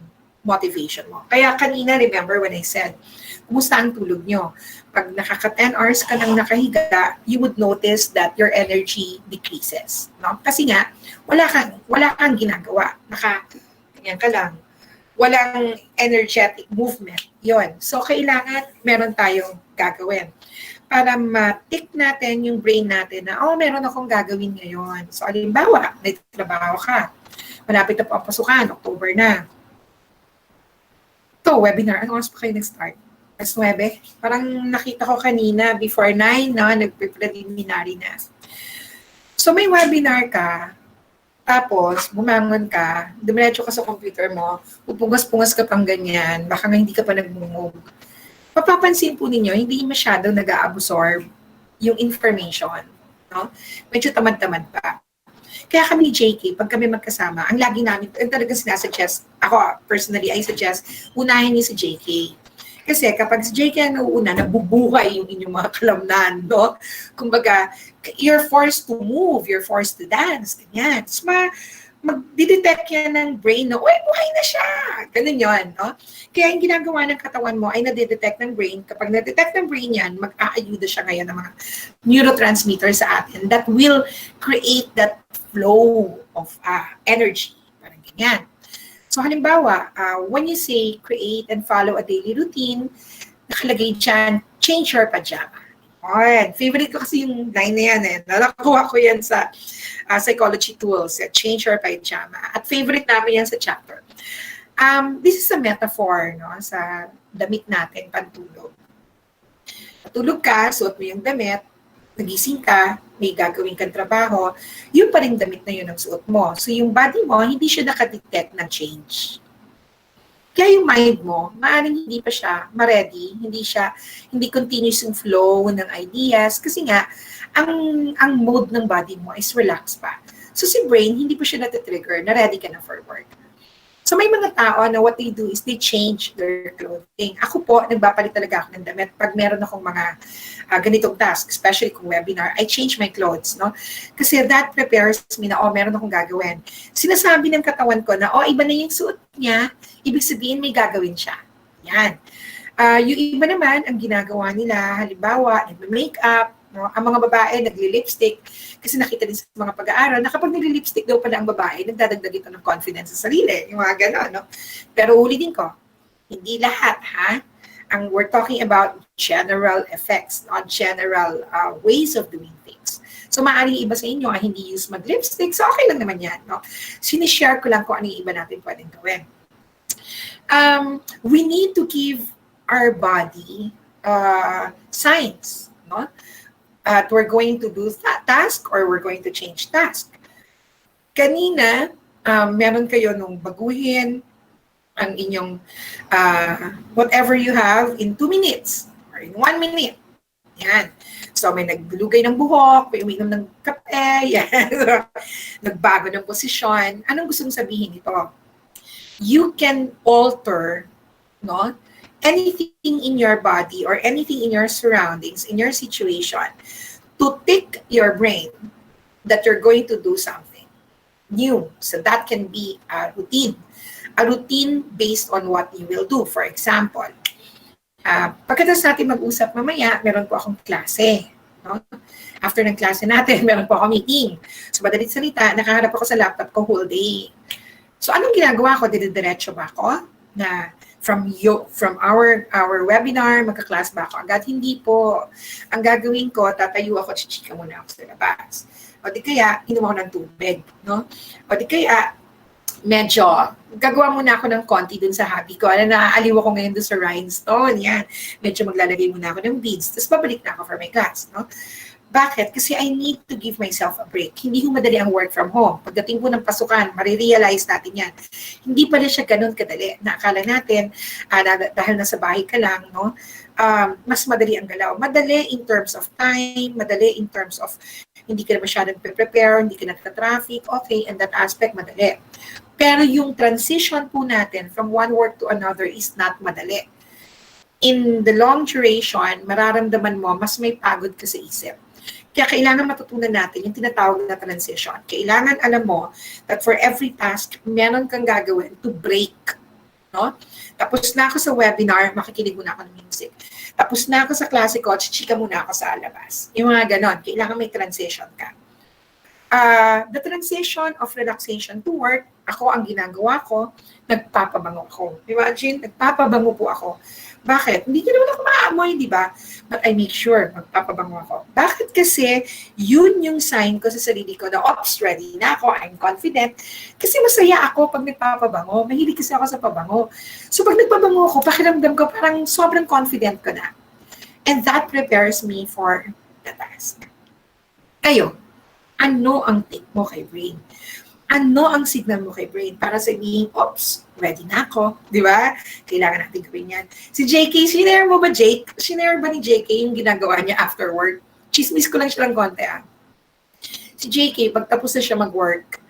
L: motivation mo. Kaya kanina, remember when I said, kumusta ang tulog nyo? Pag nakaka 10 hours ka nang nakahiga, you would notice that your energy decreases. No? Kasi nga, wala kang ginagawa. Ganyan ka lang. Walang energetic movement. Yon. So, kailangan meron tayong gagawin para ma-tick natin yung brain natin na, meron akong gagawin ngayon. So, alimbawa, may trabaho ka. Malapit na po ang pasukan, October na. Ito, webinar. Ano oras pa kayo nag-start? Alas 9. Parang nakita ko kanina, before 9, no, nag-preliminary na. So, may webinar ka, tapos, bumangon ka, dumiretso ka sa computer mo, pupungas-pungas ka pang ganyan, baka nga hindi ka pa nagmumog. Papapansin po ninyo, hindi masyado nag-a-absorb yung information. No? Medyo tamad-tamad pa. Kaya kami, JK, pag kami magkasama, ang lagi namin, talagang sinasuggest, ako personally, I suggest, unahin niyo si JK. Kasi kapag si JK ang nauuna, nabubuhay yung inyong mga kalamnan, no? Kumbaga, you're forced to move, you're forced to dance, ganyan. So, mag-detect yan ng brain na, buhay na siya! Ganun yun, no? Kaya yung ginagawa ng katawan mo ay nadidetect ng brain. Kapag nadetect ng brain yan, mag-aayuda siya ngayon ng mga neurotransmitters sa atin that will create that flow of energy. Parang ganyan. So halimbawa, when you say create and follow a daily routine, nakalagay dyan, change your pajama. Favorite ko kasi yung line na yan. Nakakuha ko yan sa psychology tools, change your pajama. At favorite namin yan sa chapter. This is a metaphor, no, sa damit natin, pantulog. Tulog ka, suot mo yung damit, nagising ka, may gagawin kang trabaho, yung pa rin damit na yun ang suot mo. So yung body mo, hindi siya nakadetect ng change. Kaya yung mind mo, maaaring hindi pa siya ma-ready, hindi continuous yung flow ng ideas, kasi nga, ang mode ng body mo is relax pa. So si brain, hindi pa siya natitrigger, na ready ka na for work. So may mga tao na what they do is they change their clothing. Ako po, nagpapalit talaga ako ng damit. Pag meron akong mga ganitong task, especially kung webinar, I change my clothes, no? Kasi that prepares me na, meron akong gagawin. Sinasabi ng katawan ko na, iba na yung suot niya, ibig sabihin may gagawin siya. Yan. Yung iba naman, ang ginagawa nila, halimbawa, nag-makeup, no? Ang mga babae, nagli-lipstick, kasi nakita din sa mga pag-aaral na kapag nagli-lipstick daw pala ang babae, nagdadagdag ito ng confidence sa sarili, yung mga gano'n, no? Pero ulitin ko, hindi lahat, ha? We're talking about general effects, not general ways of doing things. So, maaaring iba sa inyo hindi use mag-lipstick, so okay lang naman yan, no? Sinishare ko lang kung ano yung iba natin pwedeng gawin. We need to give our body signs, no? We're going to do that task or we're going to change task. Kanina, meron kayo nung baguhin ang inyong whatever you have in 2 minutes or in 1 minute. Yan. So, may naglugay ng buhok, may uminom ng kape, yan. Nagbago ng posisyon. Anong gusto mong sabihin nito? You can alter, no, anything in your body or anything in your surroundings, in your situation, to tick your brain that you're going to do something new. So that can be a routine based on what you will do. For example, pagkatapos natin mag-usap mamaya, meron po akong klase. No? After ng klase natin, meron po akong meeting. So madalit salita, nakaharap ako sa laptop ko whole day. So anong ginagawa ko? Didiretso ba ako na from our webinar, magka-class ba ako agad? Hindi po. Ang gagawin ko, tatayo ako, chichika muna ako sa labas. O di kaya, inom ako ng tubig, no? O di kaya, medyo, gagawa muna ako ng konti dun sa hobby ko. Naaaliw ako ngayon dun sa rhinestone, yan. Medyo maglalagay muna ako ng beads, tapos babalik na ako for my class, no? Bakit? Kasi I need to give myself a break. Hindi ho madali ang work from home. Pagdating po ng pasukan, marirealize natin yan. Hindi pala siya ganun kadali. Naakala natin, dahil nasa bahay ka lang, no? Mas madali ang galaw. Madali in terms of time, madali in terms of hindi ka na masyadong prepare, hindi ka nagka-traffic, okay, and that aspect, madali. Pero yung transition po natin from one work to another is not madali. In the long duration, mararamdaman mo, mas may pagod ka sa isip. Kaya kailangan matutunan natin yung tinatawag na transition. Kailangan alam mo that for every task, meron kang gagawin to break. No? Tapos na ako sa webinar, makikinig muna ako ng music. Tapos na ako sa klase ko, chichika muna ako sa alabas. Yung mga ganon, kailangan may transition ka. The transition of relaxation to work, ako ang ginagawa ko, nagpapabango ako. Imagine, nagpapabango po ako. Bakit? Hindi ko naman ako maamoy, di ba? But I make sure, magpapabango ako. Bakit? Kasi yun yung sign ko sa sarili ko na, oops, ready na ako, I'm confident. Kasi masaya ako pag nagpapabango. Mahilig kasi ako sa pabango. So pag nagpabango ako, pakiramdam ko parang sobrang confident ko na. And that prepares me for the task. Kayo, ano ang take mo kay brain? Ano ang signal mo kay brain para sabihin, oops, ready na ako, di ba? Kailangan natin gawin yan. Si JK, sinare mo ba, Jake? Sinare ba ni JK yung ginagawa niya after work? Chismis ko lang siya ng konti, Si JK, pagtapos na siya mag-work,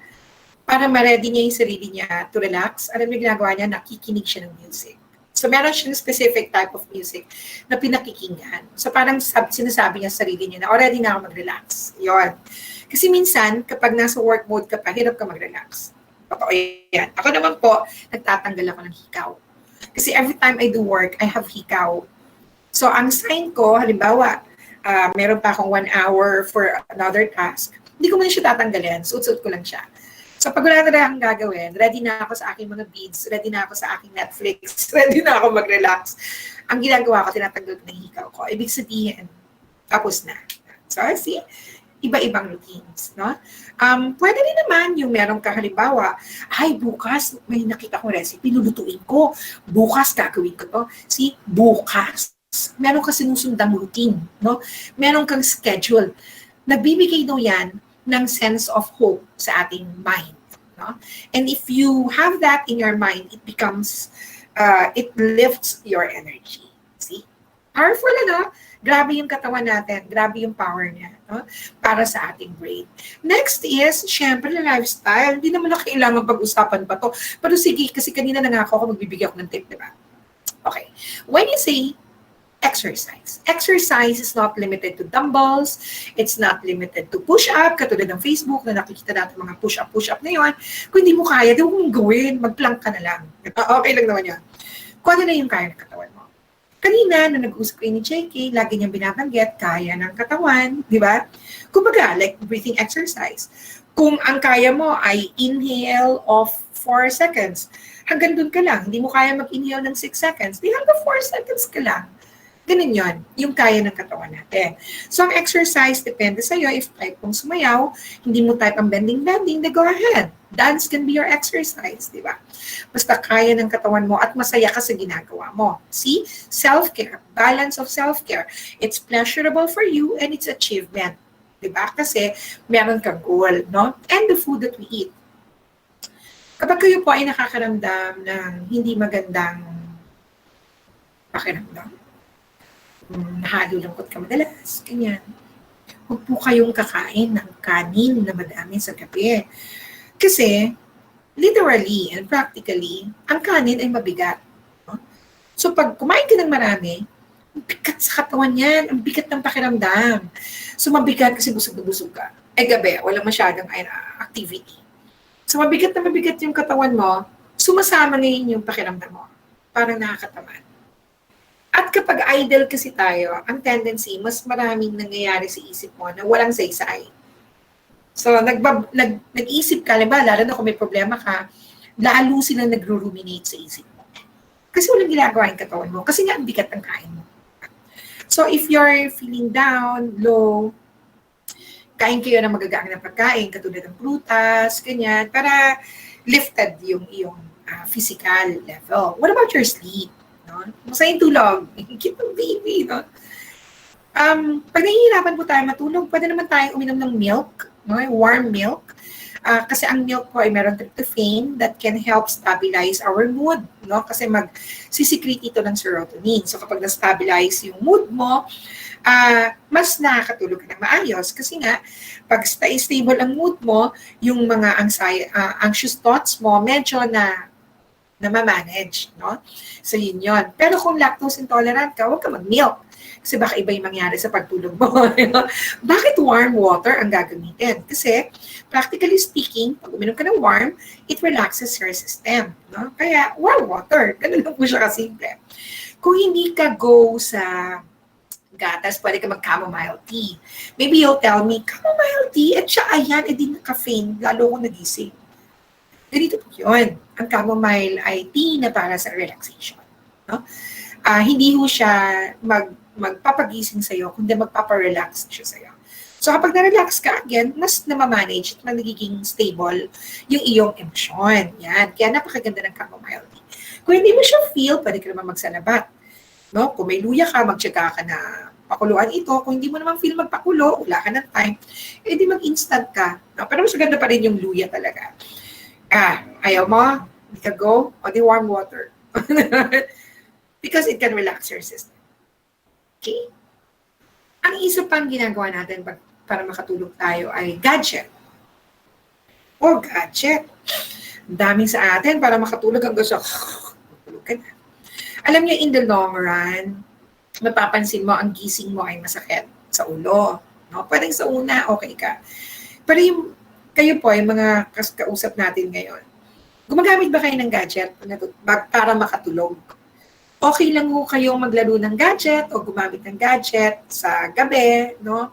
L: para ma-ready niya yung sarili niya to relax, alam niyo ginagawa niya, nakikinig siya ng music. So, meron siyang specific type of music na pinakikinggan. So, parang sinasabi niya sa sarili niya na, already na ako mag-relax. Yun. Kasi minsan, kapag nasa work mode ka pa, hirap ka mag-relax. Totoo yan. Ako naman po, nagtatanggal ako ng hikaw. Kasi every time I do work, I have hikaw. So, ang sign ko, halimbawa, meron pa akong 1 hour for another task, hindi ko muna siya tatanggalin. Suot-suot ko lang siya. So, pag wala na akong gagawin, ready na ako sa aking mga beads, ready na ako sa aking Netflix, ready na ako mag-relax. Ang ginagawa ko, tinatanggal ko ng hikaw ko. Ibig sabihin, tapos na. So, see? Iba-ibang routines, no? Pwede rin naman yung meron ka halimbawa, ay, bukas may nakita kong recipe, lulutuin ko. Bukas gagawin ko to. See, bukas. Meron ka sinusundang routine, no? Meron kang schedule. Nagbibigay daw yan ng sense of hope sa ating mind, no? And if you have that in your mind, it becomes, it lifts your energy. See? Powerful, ano? Grabe yung katawan natin, grabe yung power niya, no? Para sa ating brain. Next is, syempre, lifestyle. Hindi naman na kailangan pag-usapan pa to. Pero sige, kasi kanina nangako ako, magbibigay ako ng tip, di ba? Okay. When you say exercise, exercise is not limited to dumbbells, it's not limited to push-up, katulad ng Facebook na nakikita natin mga push-up na yun. Kung hindi mo kaya, di mo mong gawin, mag-plank ka na lang. Okay lang naman yun. Kung ano na yung kaya ng katawan mo. Kanina, nung nag-usap kayo ni JK, lagi niyang binabanggit, kaya ng katawan, di ba? Kumbaga, like breathing exercise. Kung ang kaya mo ay inhale of 4 seconds, hanggang dun ka lang. Hindi mo kaya mag-inhale ng 6 seconds, di hanggang 4 seconds ka lang. Ganun yun, yung kaya ng katawan natin. So, ang exercise, depende sa'yo. If type mong sumayaw, hindi mo type ang bending, then go ahead. Dance can be your exercise, di ba? Basta kaya ng katawan mo at masaya ka sa ginagawa mo. See? Self-care, balance of self-care. It's pleasurable for you and it's achievement. Di ba? Kasi meron kang goal, no? And the food that we eat. Kapag kayo po ay nakakaramdam ng hindi magandang pakiramdam, nahalulungkot ka madalas, ganyan. Huwag po kayong kakain ng kanin na madami sa gabi. Kasi, literally and practically, ang kanin ay mabigat. No? So, pag kumain ka ng marami, ang bigat sa katawan yan, ang bigat ng pakiramdam. So, mabigat kasi busog na busog ka. Ay gabi, walang masyadong activity. So, mabigat na mabigat yung katawan mo, sumasama ngayon yung pakiramdam mo. Parang nakakatamad. At kapag idle kasi tayo, ang tendency, mas maraming nangyayari sa isip mo na walang saysay. So, nag-isip ka, lalo na kung may problema ka, lalo silang nagro-ruminate sa isip mo. Kasi walang ginagawa yung katawan mo. Kasi nga, ang bigat ng kain mo. So, if you're feeling down, low, kain kayo ng magagaan na pagkain, katulad ng prutas, ganyan, para lifted yung iyong physical level. What about your sleep? No? Masayang tulog. Keep ang baby. No? Pag nahihirapan po tayo matulog, pwede naman tayong uminom ng milk, no? Warm milk. Kasi ang milk po ay meron tryptophan that can help stabilize our mood, no? Kasi mag-sisecrete ito ng serotonin. So kapag na-stabilize yung mood mo, mas nakakatulog ka ng maayos. Kasi nga, pag stable ang mood mo, yung mga anxious thoughts mo, medyo na ma-manage, no? So yun yun. Pero kung lactose intolerant ka, huwag ka mag-milk. Kasi baka iba yung mangyari sa pagtulog mo. Bakit warm water ang gagamitin? Kasi, practically speaking, pag uminom ka ng warm, it relaxes your system. No? Kaya, warm water. Ganun lang po siya kasimple. Kung hindi ka go sa gatas, pwede ka mag-chamomile tea. Maybe you'll tell me, chamomile tea, at siya ayan, edi na caffeine, lalo ko nagising. Ganito po yun. Ang chamomile ay tea na para sa relaxation. No? Hindi ho siya magpapagising sa'yo, kundi magpaparelax siya sa'yo. So kapag na-relax ka, again, mas namamanage at nagiging stable yung iyong emosyon. Yan. Kaya napakaganda ng chamomile tea. Kung hindi mo siya feel, pwede ka naman magsalabat. No? Kung may luya ka, magtsaga ka na pakuluan ito. Kung hindi mo naman feel magpakulo, wala ka ng time, edi mag-instant ka. No? Pero mas maganda pa rin yung luya talaga. Ayaw mo, hindi ka go, o di warm water. Because it can relax your system. Okay? Ang isa pang ginagawa natin para makatulog tayo ay gadget. Gadget. Ang daming sa atin para makatulog ang gusto. Matulog ka na. Alam niyo, in the long run, mapapansin mo ang gising mo ay masakit sa ulo. No? Pwedeng sa una, okay ka. Pero kayo po, yung mga kausap natin ngayon, gumagamit ba kayo ng gadget para makatulog? Okay lang ho kayong maglaro ng gadget o gumamit ng gadget sa gabi, no?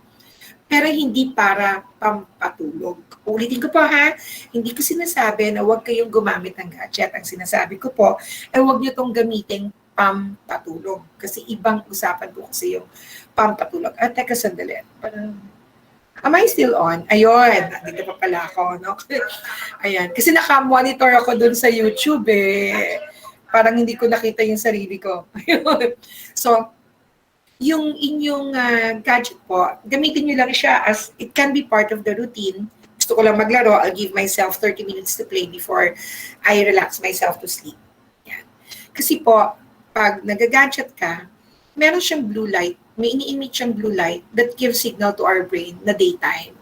L: Pero hindi para pampatulog. Ulitin ko po ha, hindi ko sinasabi na huwag kayong gumamit ng gadget. Ang sinasabi ko po, ay huwag nyo itong gamitin pampatulog. Kasi ibang usapan po kasi yung pampatulog. Teka sandali. Am I still on? Ayun, nandito pa pala ako, no? Ayan, kasi naka-monitor ako dun sa YouTube eh. Parang hindi ko nakita yung sarili ko. So, yung inyong gadget po, gamitin nyo lang siya as it can be part of the routine. Gusto ko lang maglaro, I'll give myself 30 minutes to play before I relax myself to sleep. Yan. Kasi po, pag nag-gadget ka, meron siyang blue light, may ini-emit siyang blue light that gives signal to our brain na daytime.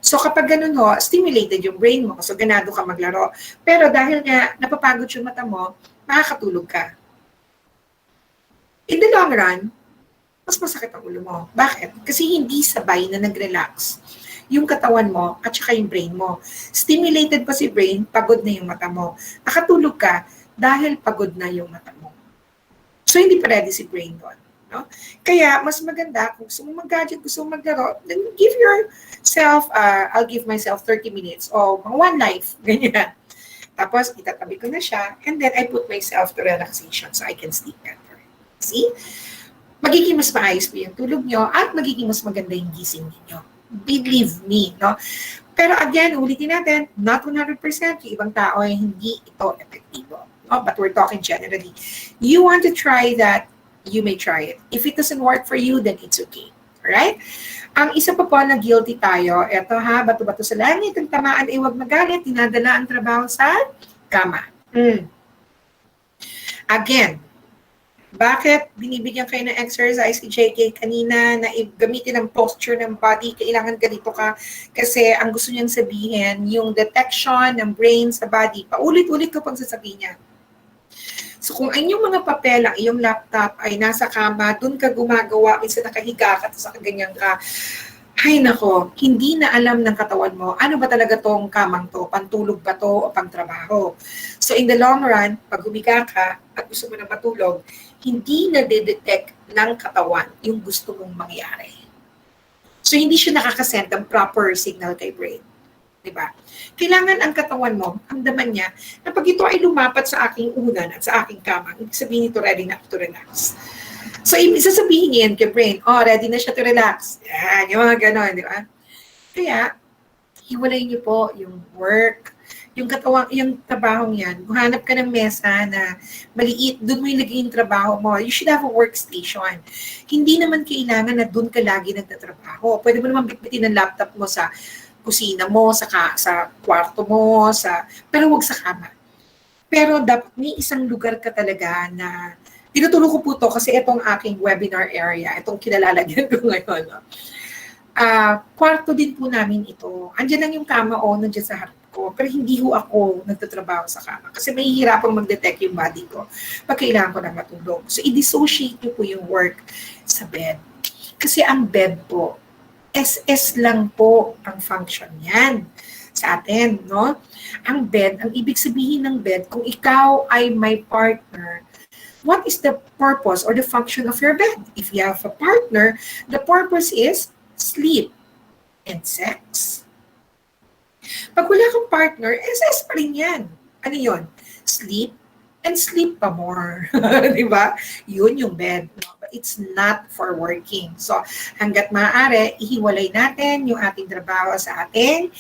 L: So kapag ganun ho, stimulated yung brain mo, so ganado ka maglaro. Pero dahil nga napapagod yung mata mo, makakatulog ka. In the long run, mas masakit ang ulo mo. Bakit? Kasi hindi sabay na nag-relax yung katawan mo at saka yung brain mo. Stimulated pa si brain, pagod na yung mata mo. Nakatulog ka dahil pagod na yung mata mo. So hindi pa ready si brain doon. No? Kaya mas maganda kung gusto mo mag-gadget, gusto mo maglaro, then give yourself, I'll give myself 30 minutes o one life, ganyan. Tapos itatabi ko na siya and then I put myself to relaxation so I can sleep better. See? Magiging mas maayos po yung tulog nyo at magiging mas maganda yung gising niyo. Believe me, no? Pero again, ulitin natin, not 100%, yung ibang tao ay hindi ito epektibo. No? But we're talking generally. You want to try that, you may try it. If it doesn't work for you, then it's okay. Alright? Ang isa pa po na guilty tayo, eto ha, bato-bato sa langit, ang tamaan ay huwag magalit, dinadala ang trabaho sa kama. Again, bakit binibigyan kayo ng exercise si JK kanina na gamitin ang posture ng body, kailangan ganito ka kasi ang gusto niyang sabihin, yung detection ng brain sa body, paulit-ulit ko pang sasabihin niya. So kung ang inyong mga papel, ang iyong laptop ay nasa kama, dun ka gumagawa, minsan nakahiga ka, tapos nakaganyan ka, ay nako, hindi na alam ng katawan mo, ano ba talaga tong kamang to? Pantulog ba to o pangtrabaho? So in the long run, pag humiga ka at gusto mo na matulog, hindi na de-detect ng katawan yung gusto mong mangyari. So hindi siya nakakasend ng proper signal kay brain. Diba? Kailangan ang katawan mo, amdaman niya, na pag ito ay lumapat sa aking unan at sa aking kama, ibig sabihin ito ready na to relax. So, sasabihin niya yan kay brain, ready na siya to relax. Yan, yung mga ganon, di ba? Kaya, hiwalay niyo po yung work, yung katawan, yung trabahong yan, kung hanap ka ng mesa na maliit, doon mo ilagay yung trabaho mo. You should have a workstation. Hindi naman kailangan na doon ka lagi nagtatrabaho. Pwede mo naman bitbitin ang laptop mo sa kusina mo, sa kwarto mo, pero wag sa kama. Pero dapat may isang lugar ka talaga na, tinuturo ko po to kasi itong aking webinar area, itong kinalalagyan ko ngayon. No? Kwarto din po namin ito. Andiyan lang yung kama nandiyan sa harap ko. Pero hindi ho ako nagtatrabaho sa kama. Kasi may hirapang mag-detect yung body ko pag kailangan ko na matulog. So, i-dissociate nyo po yung work sa bed. Kasi ang bed po, SS lang po ang function yan sa atin, no? Ang bed, ang ibig sabihin ng bed, kung ikaw ay may partner, what is the purpose or the function of your bed? If you have a partner, the purpose is sleep and sex. Pag wala kang partner, SS pa rin yan. Ano yun? Sleep and sleep pa more. Diba? Yun yung bed. But it's not for working. So, hanggat maaari, ihiwalay natin yung ating trabaho sa ating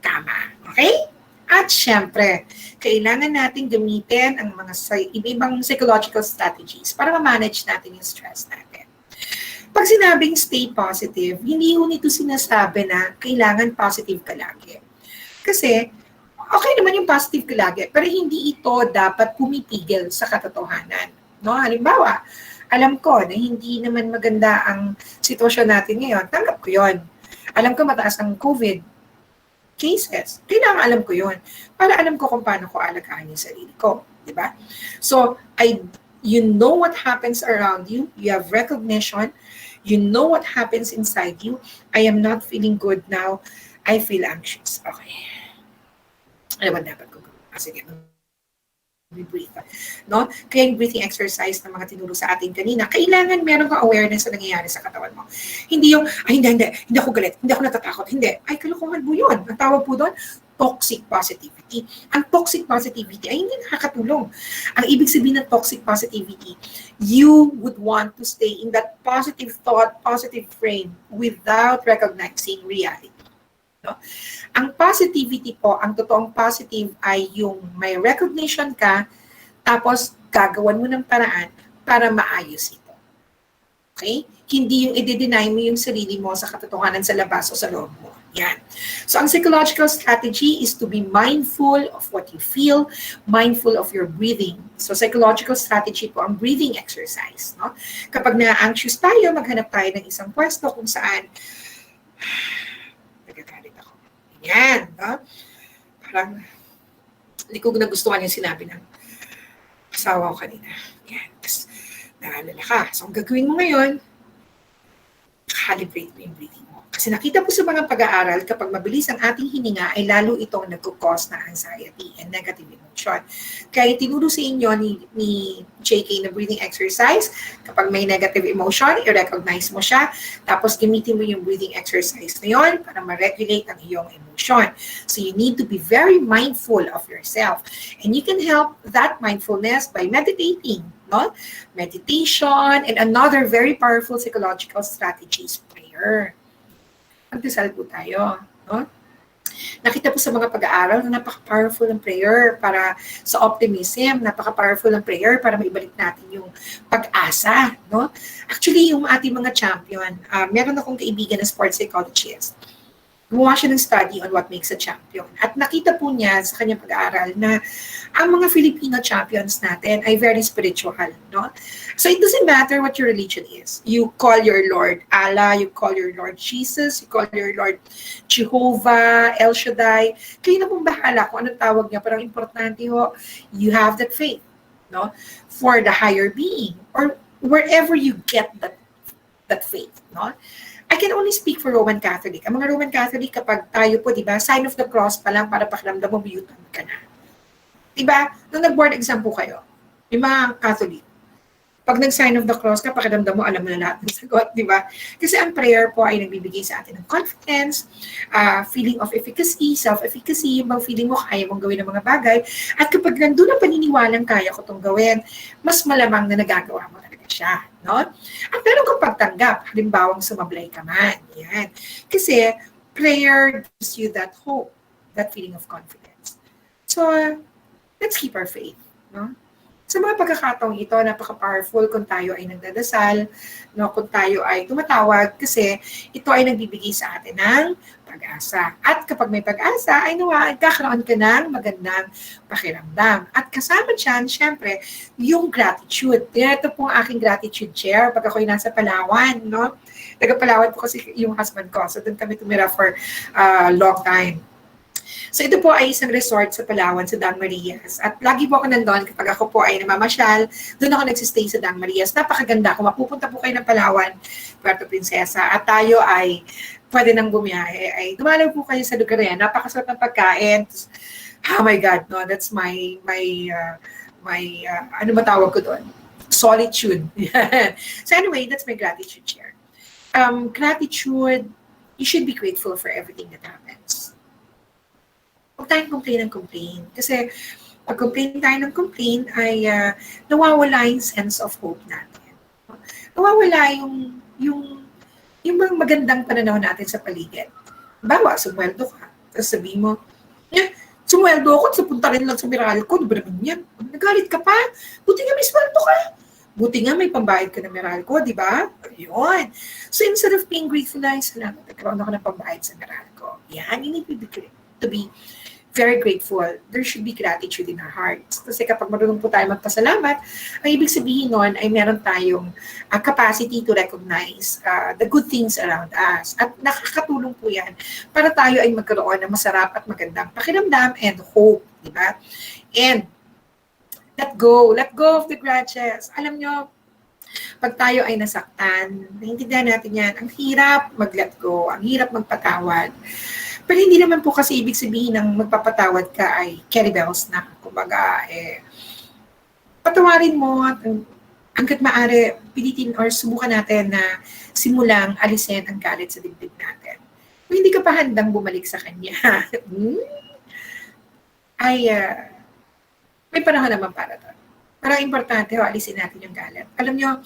L: kama. Okay? At syempre, kailangan natin gamitin ang mga ibang psychological strategies para ma-manage natin yung stress natin. Pag sinabing stay positive, hindi ho nito sinasabi na kailangan positive ka lagi. Kasi, okay naman yung positive ka lagi, pero hindi ito dapat pumipigil sa katotohanan. No? Halimbawa, alam ko na hindi naman maganda ang sitwasyon natin ngayon. Tanggap ko yun. Alam ko mataas ang COVID cases. Kailangan alam ko yun. Para alam ko kung paano ko alagaan yung sarili ko. Diba? So, you know what happens around you. You have recognition. You know what happens inside you. I am not feeling good now. I feel anxious. Okay. Ano ba dapat ko gawin? Sige. Breathe. No? Kaya yung breathing exercise na mga tinuro sa atin kanina, kailangan meron kang awareness sa nangyayari sa katawan mo. Hindi yung, hindi ako galit, hindi ako natatakot, hindi. Ay, kalokohan mo yun. Ang tawag po doon, toxic positivity. Ang toxic positivity ay hindi nakakatulong. Ang ibig sabihin ng toxic positivity, you would want to stay in that positive thought, positive frame without recognizing reality. No? Ang positivity po, ang totoong positive ay yung may recognition ka, tapos gagawan mo ng paraan para maayos ito. Okay? Hindi yung i-deny mo yung sarili mo sa katotohanan sa labas o sa loob mo. Yan. So, ang psychological strategy is to be mindful of what you feel, mindful of your breathing. So, psychological strategy po ang breathing exercise. No? Kapag na-anxious tayo, maghanap tayo ng isang pwesto kung saan nagagalit ako. Yan. No? Parang hindi ko nagustuhan yung sinabi ng asawa ko kanina. Yan. Tapos, naalala ka. So, ang gagawin mo ngayon, calibrate mo yung breathing mo. Kasi nakita po sa mga pag-aaral, kapag mabilis ang ating hininga, ay lalo itong nagkukos na anxiety and negative emotion. Kaya tinuro sa inyo ni JK na breathing exercise, kapag may negative emotion, i-recognize mo siya, tapos gamitin mo yung breathing exercise na yun para ma-regulate ang iyong emotion. So you need to be very mindful of yourself. And you can help that mindfulness by meditating. No? Meditation, and another very powerful psychological strategy is prayer. Magdasal po tayo. No? Nakita po sa mga pag-aaral na napaka-powerful ng prayer para sa optimism, napaka-powerful ng prayer para maibalik natin yung pag-asa. No? Actually, yung ating mga champion, meron akong kaibigan na sports psychologist. Gumawa siya ng study on what makes a champion. At nakita po niya sa kanyang pag-aaral na ang mga Filipino champions natin ay very spiritual. No? So it doesn't matter what your religion is. You call your Lord Allah, you call your Lord Jesus, you call your Lord Jehovah, El Shaddai. Kayo na pong bahala kung anong tawag niya. Pero ang importante ho, you have that faith, no? For the higher being or wherever you get that faith. No? I can only speak for Roman Catholic. Ang mga Roman Catholic, kapag tayo po, di ba, sign of the cross pa lang para pakiramdam mo, biyutan ka na. Di ba? Nung nag-board exam po kayo, yung mga Catholic, pag nag-sign of the cross ka, pakiramdam mo, alam mo na lahat ng sagot, di ba? Kasi ang prayer po ay nagbibigay sa atin ng confidence, feeling of efficacy, self-efficacy, yung bang feeling mo kaya mong gawin ng mga bagay. At kapag nandun ang paniniwalang kaya ko itong gawin, mas malamang na nagagawa mo talaga siya. No? At meron kang pagtanggap, halimbawang sumablay ka man. Yan. Kasi prayer gives you that hope, that feeling of confidence. So, let's keep our faith. No? Sa mga pagkakataong ito, napaka-powerful kung tayo ay nagdadasal, no? Kung tayo ay tumatawag kasi ito ay nagbibigay sa atin ng pag-asa. At kapag may pag-asa, ay kakaroon ka ng magandang pakiramdam. At kasama dyan, syempre, yung gratitude. Ito po ang aking gratitude chair pag ako'y nasa Palawan. No? Taga-Palawan po kasi yung husband ko. So doon kami tumira for a long time. So ito po ay isang resort sa Palawan, sa Dang Marias. At lagi po ako nandun kapag ako po ay namamasyal. Doon ako nagsistay sa Dang Marias. Napakaganda. Kung mapupunta po kayo ng Palawan, Puerto Princesa, at tayo ay pwede nang bumiyahe, ay dumalaw po kayo sa lugar yan. Napakasarap ng pagkain. Oh my God, no, that's my ano matawag ko doon? Solitude. So anyway, that's my gratitude share. Gratitude, you should be grateful for everything that happens. Huwag tayong complain ng complain. Kasi pag complain tayo ng complain ay nawawala yung sense of hope natin. Nawawala yung mga magandang pananaw natin sa paligid. Bawa, sumweldo ka. Tapos sabihin mo, sumweldo ako, sa punta rin lang sa Meralco, di ba naman yan? Nagalit ka pa? Buti nga may sweldo ka. Buti nga may pambayad ka ng Meralco, di ba? Ayun. So instead of being grateful na, salamat, nagkaroon ako ng pambayad sa Meralco. Yan, you need to be very grateful. There should be gratitude in our hearts. Kasi kapag marunong po tayo magpasalamat, ang ibig sabihin nun ay meron tayong capacity to recognize the good things around us. At nakakatulong po yan para tayo ay magkaroon ng masarap at magandang pakiramdam and hope. Di ba? And let go of the grudges. Alam nyo, pag tayo ay nasaktan, naintindihan natin yan, ang hirap mag-let go, ang hirap magpatawad. Pero hindi naman po kasi ibig sabihin ng magpapatawad ka ay carry bells na. Kumbaga, patawarin mo at hanggat maaari, pilitin or subukan natin na simulang alisin ang galit sa dibdib natin. Kung hindi ka pa handang bumalik sa kanya, may panahon naman para to. Parang importante, alisin natin yung galit. Alam nyo,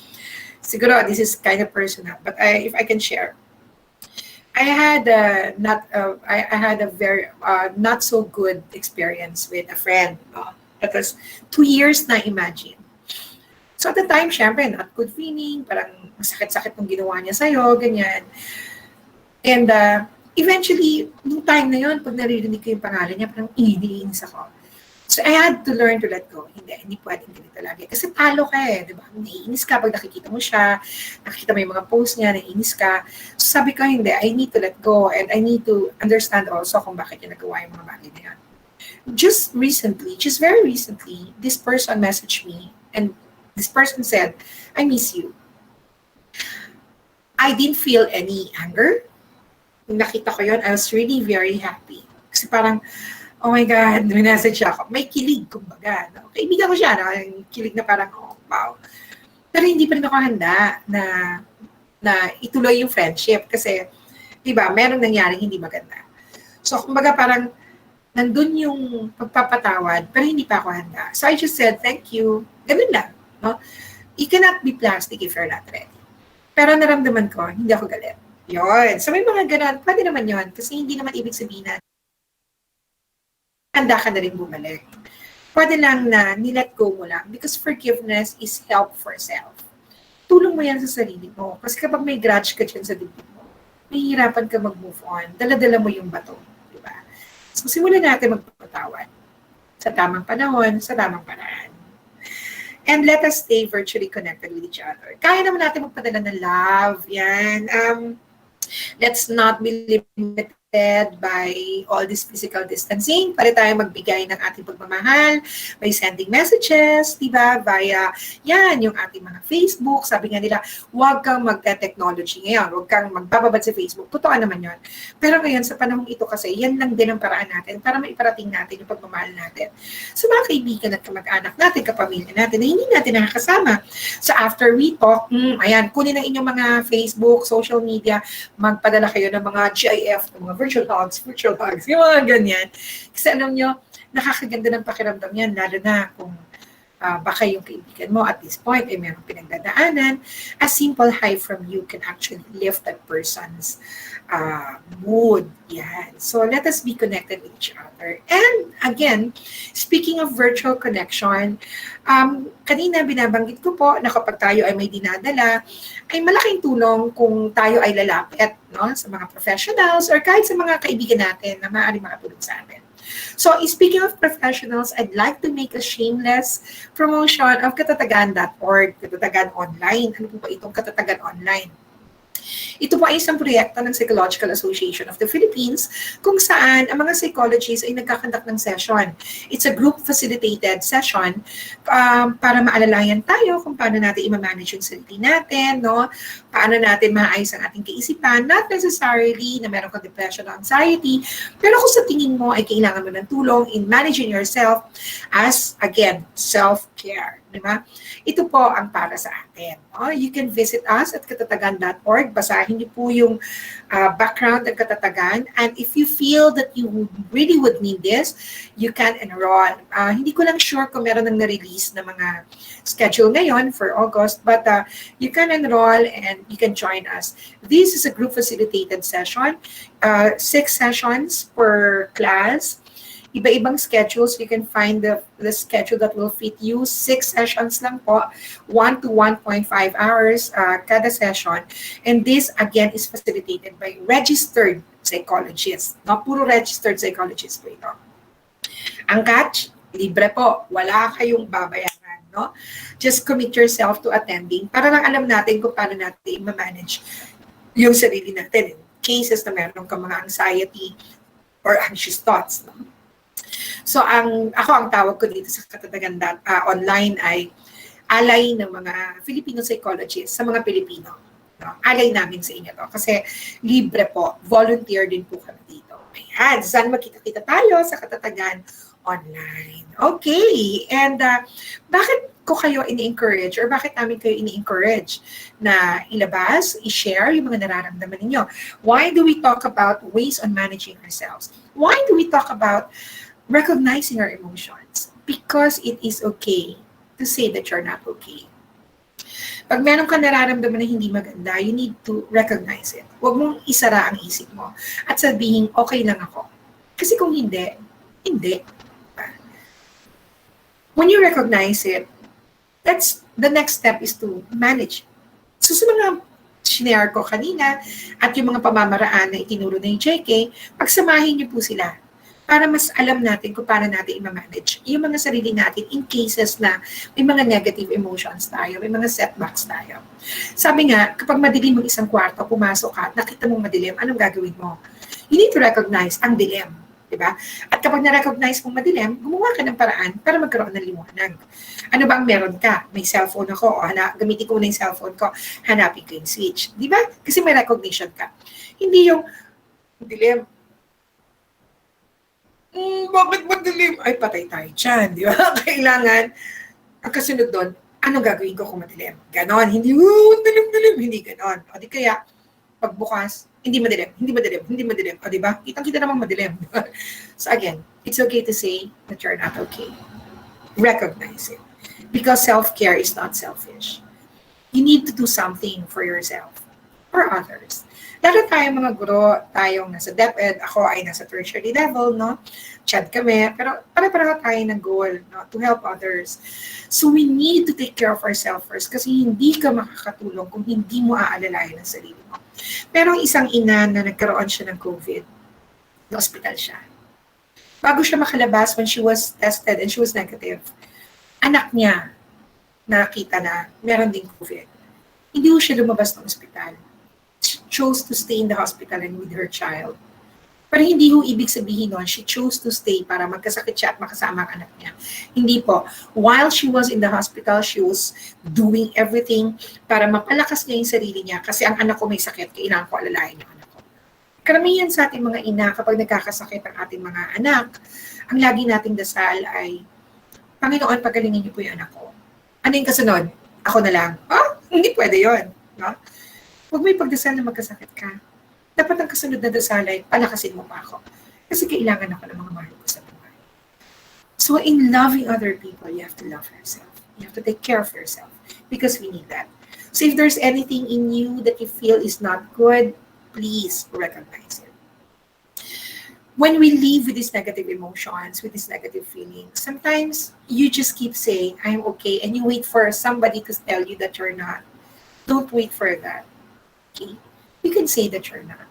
L: siguro this is kind of personal, but if I can share, I had a very not so good experience with a friend. That was 2 years na, imagine. So at the time, syempre, not good feeling, parang masakit-sakit nung ginawa niya sa'yo, ganyan. And eventually, nung time na yun, pag naririnig ko yung pangalan niya, parang iinis ako. So I had to learn to let go. Hindi pwedeng ganito lagi. Kasi talo ka di ba? Naiinis ka pag nakikita mo siya, nakikita mo yung mga post niya, naiinis ka. So sabi ko, hindi, I need to let go and I need to understand also kung bakit niya nagawa yung mga bagay na yan. Just very recently, this person messaged me and this person said, I miss you. I didn't feel any anger. Nung nakita ko yun, I was really very happy. Kasi parang, oh my God, may message ako. May kilig, kumbaga. No? Kaibigan ko siya, no? Yung kilig na parang, oh, wow. Pero hindi pa rin ako handa na ituloy yung friendship kasi, di ba, merong nangyaring hindi maganda. So, kumbaga parang, nandun yung pagpapatawad, pero hindi pa ako handa. So, I just said, thank you. Ganun lang. No? You cannot be plastic if you're not ready. Pero naramdaman ko, hindi ako galit. Yun. So, may mga ganun. Pwede naman yun. Kasi hindi naman ibig sabihin na handa ka na rin bumalik. Pwede lang na nilet go mo lang because forgiveness is help for self. Tulong mo yan sa sarili mo. Kasi kapag may grudge ka dyan sa dibdib mo, mahihirapan ka mag-move on. Dala-dala mo yung bato. Diba? So, simulan natin magpapatawad sa tamang panahon, sa tamang paraan. And let us stay virtually connected with each other. Kaya naman natin magpadala ng love. Yan. Let's not be limited by all this physical distancing. Pwede tayo magbigay ng ating pagmamahal by sending messages, diba? Via, yan, yung ating mga Facebook. Sabi nga nila, huwag kang magte-technology ngayon. Huwag kang magbababad sa Facebook. Totoo naman yun. Pero ngayon, sa panahong ito kasi, yan lang din ang paraan natin para maiparating natin yung pagmamahal natin sa mga kaibigan at kamag-anak natin, kapamilya natin, na hindi natin nakakasama. So after we talk, ayan, kunin ang inyong mga Facebook, social media, magpadala kayo ng mga GIF, ng mga virtual hugs, yung mga ganyan. Kasi alam nyo, nakakaganda ng pakiramdam yan, lalo na kung baka yung kaibigan mo at this point ay mayroong pinagdadaanan, a simple hi from you can actually lift that person's mood. Yan. So let us be connected with each other. And again, speaking of virtual connection, kanina binabanggit ko po na kapag tayo ay may dinadala, ay malaking tulong kung tayo ay lalapit, no, sa mga professionals or kahit sa mga kaibigan natin na maaaring makatulong sa atin. So, speaking of professionals, I'd like to make a shameless promotion of katatagan.org, Katatagan Online. Ano po ba itong Katatagan Online? Ito po ay isang proyekto ng Psychological Association of the Philippines kung saan ang mga psychologists ay nagkakandak ng session. It's a group-facilitated session para maalalayan tayo kung paano natin i-manage yung sarili natin, no? Paano natin maayos ang ating kaisipan, not necessarily na meron kang depression or anxiety, pero kung sa tingin mo ay kailangan mo ng tulong in managing yourself as, again, self-care. Diba? Ito po ang para sa atin. No? You can visit us at katatagan.org. Basahin niyo po yung background ng Katatagan. And if you feel that you really would need this, you can enroll. Hindi ko lang sure kung meron nang na-release na mga schedule ngayon for August, but you can enroll and you can join us. This is a group-facilitated session. 6 sessions per class. Iba-ibang schedules. You can find the schedule that will fit you. 6 sessions lang po, 1 to 1.5 hours kada session. And this, again, is facilitated by registered psychologists. No? Puro registered psychologists po ito. Ang catch, libre po. Wala kayong babayaran. No? Just commit yourself to attending para lang alam natin kung paano natin ma-manage yung sarili natin. Cases na meron kang mga anxiety or anxious thoughts. No? So, ako ang tawag ko dito sa Katatagan online ay alay ng mga Filipino psychologists sa mga Pilipino. No? Alay namin sa inyo to. Kasi libre po. Volunteer din po kami dito. Ayan. Saan magkita-kita tayo sa Katatagan online. Okay. And bakit ko kayo ini-encourage or bakit namin kayo ini-encourage na ilabas, i-share yung mga nararamdaman ninyo? Why do we talk about ways on managing ourselves? Why do we talk about recognizing our emotions? Because it is okay to say that you're not okay. Pag meron ka nararamdaman na hindi maganda, you need to recognize it. Huwag mong isara ang isip mo at sabihin, okay lang ako. Kasi kung hindi, hindi. When you recognize it, that's the next step is to manage. So sa mga shinare ko kanina at yung mga pamamaraan na itinuro na yung JK, pagsamahin niyo po sila para mas alam natin kung paano natin i-manage yung mga sarili natin in cases na may mga negative emotions tayo, may mga setbacks tayo. Sabi nga, kapag madilim ang isang kwarto, pumasok ka, nakita mong madilim, anong gagawin mo? You need to recognize ang dilim, di ba? At kapag na-recognize mong madilim, gumawa ka ng paraan para magkaroon ng liwanag. Ano ba ang meron ka? May cellphone ako, gamitin ko na yung cellphone ko, hanapin ko yung switch. Di ba? Kasi may recognition ka. Hindi yung dilim, bakit madilim? Ay, patay tayo dyan, di ba? Kailangan, ang kasunod doon, anong gagawin ko kung madilim? Ganon, hindi, dilim, hindi ganon. O di kaya, pagbukas, hindi madilim. O di ba? Kitang-kita namang madilim. So again, it's okay to say that you're not okay. Recognize it. Because self-care is not selfish. You need to do something for yourself, for others. Lalo tayong mga guro, tayong nasa DepEd, ako ay nasa tertiary level, no? Chat kami, pero pare-pareho tayo ng goal, no? To help others. So we need to take care of ourselves first kasi hindi ka makakatulong kung hindi mo aalalayan ang sarili mo. Pero isang ina na nagkaroon siya ng COVID, na-hospital siya. Bago siya makalabas, when she was tested and she was negative, anak niya nakita na meron ding COVID. Hindi ko siya lumabas ng ospital. Chose to stay in the hospital and with her child. Pero hindi ho ibig sabihin nun, she chose to stay para magkasakit siya at makasama ang anak niya. Hindi po. While she was in the hospital, she was doing everything para mapalakas niya yung sarili niya kasi ang anak ko may sakit, kailangan ko alalayan yung anak ko. Karamihan sa ating mga ina, kapag nagkakasakit ang ating mga anak, ang lagi nating dasal ay, Panginoon, pagalingin niyo po yung anak ko. Ano yung kasunod? Ako na lang. Hindi pwede yun. No? Huwag may pagdasal na magkasakit ka. Dapat ang kasunod na dasal ay palakasin mo pa ako. Kasi kailangan ako ng mga mahal ko sa buhay. So in loving other people, you have to love yourself. You have to take care of yourself because we need that. So if there's anything in you that you feel is not good, please recognize it. When we live with these negative emotions, with these negative feelings, sometimes you just keep saying, I'm okay, and you wait for somebody to tell you that you're not. Don't wait for that. Okay? You can say that you're not.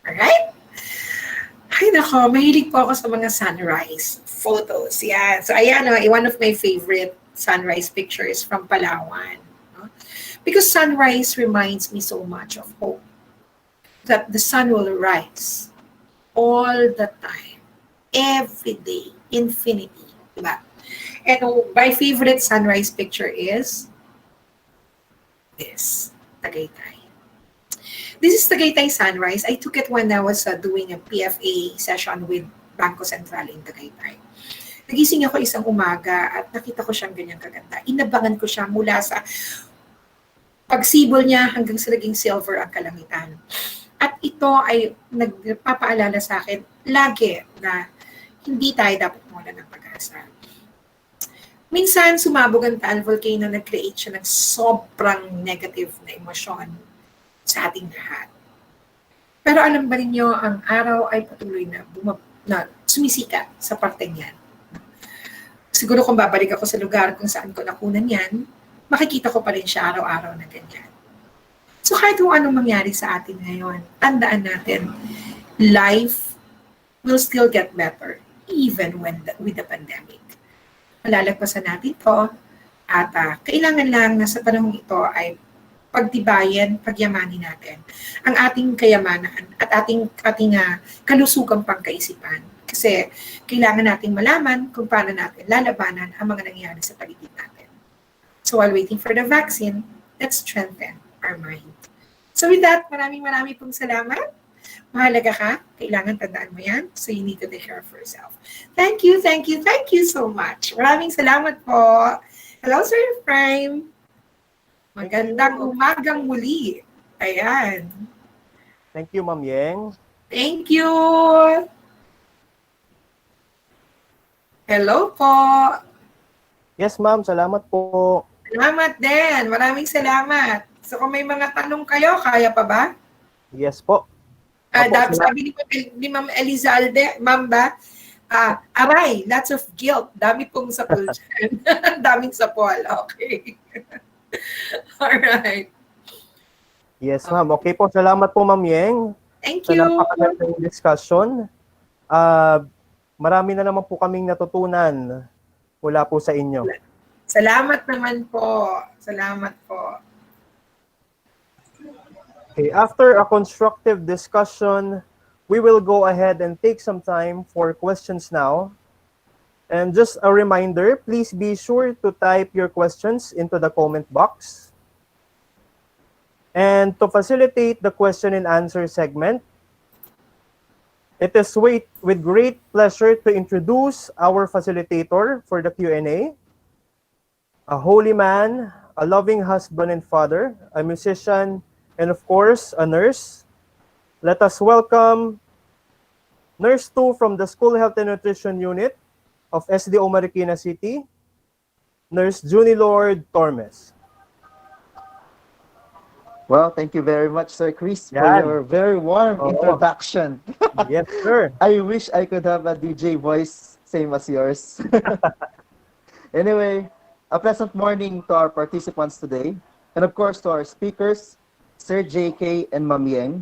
L: Alright? Ay, nako, mahilig po ako sa mga sunrise photos. Yan. So, ayan, one of my favorite sunrise pictures from Palawan. No? Because sunrise reminds me so much of hope. That the sun will rise all the time, every day, infinity. Diba? And my favorite sunrise picture is this, Tagaytay. This is Tagaytay sunrise. I took it when I was doing a PFA session with Bangko Sentral in Tagaytay. Nagising ako isang umaga at nakita ko siyang ganyang kaganda. Inabangan ko siya mula sa pagsibol niya hanggang sa naging silver ang kalangitan. At ito ay nagpapaalala sa akin lagi na hindi tayo dapat mawala ng pag-asa. Minsan, sumabog ang Taal Volcano, nag-create siya ng sobrang negative na emosyon sa ating lahat. Pero alam ba ninyo, ang araw ay patuloy na, sumisikat sa parteng yan. Siguro kung babalik ako sa lugar kung saan ko nakunan yan, makikita ko pa rin siya araw-araw na ganyan. So kahit kung anong mangyari sa atin ngayon, tandaan natin, life will still get better even with the pandemic. Malalagpasan natin to at kailangan lang na sa panahong ito ay pagtibayan, pagyamanin natin ang ating kayamanan at ating kalusugang pangkaisipan. Kasi kailangan nating malaman kung paano natin lalabanan ang mga nangyayari sa paligid natin. So while waiting for the vaccine, let's strengthen our mind. So with that, maraming pong salamat. Mahalaga ka. Kailangan tandaan mo yan. So you need to take care of yourself. Thank you so much. Maraming salamat po. Hello, Sir Prime. Magandang umagang muli. Ayan.
C: Thank you, Ma'am Yeng.
L: Thank you. Hello po.
C: Yes, ma'am. Salamat po.
L: Salamat din. Maraming salamat. So kung may mga tanong kayo, kaya pa ba?
C: Yes po.
L: Sabi ni Ma'am Elizalde, Ma'am ba? Aray, lots of guilt. Dami pong sapol dyan. Daming sapol. Okay. Alright.
C: Yes, ma'am. Okay po. Salamat po, Ma'am Yeng.
L: Thank
C: Sa
L: you.
C: napakagandang discussion. Marami na naman po kaming natutunan mula po sa inyo.
L: Salamat naman po. Salamat po.
C: Okay, after a constructive discussion, we will go ahead and take some time for questions now. And just a reminder, please be sure to type your questions into the comment box. And to facilitate the question and answer segment, it is with great pleasure to introduce our facilitator for the Q&A, a holy man, a loving husband and father, a musician, and of course, a nurse. Let us welcome Nurse 2 from the School Health and Nutrition Unit of SDO Marikina City, Nurse Junie Lord Tormes.
M: Well, thank you very much, Sir Chris, for your very warm introduction.
C: Yes, sir.
M: I wish I could have a DJ voice same as yours. Anyway, a pleasant morning to our participants today, and of course to our speakers, Sir JK and Ma'am Yeng.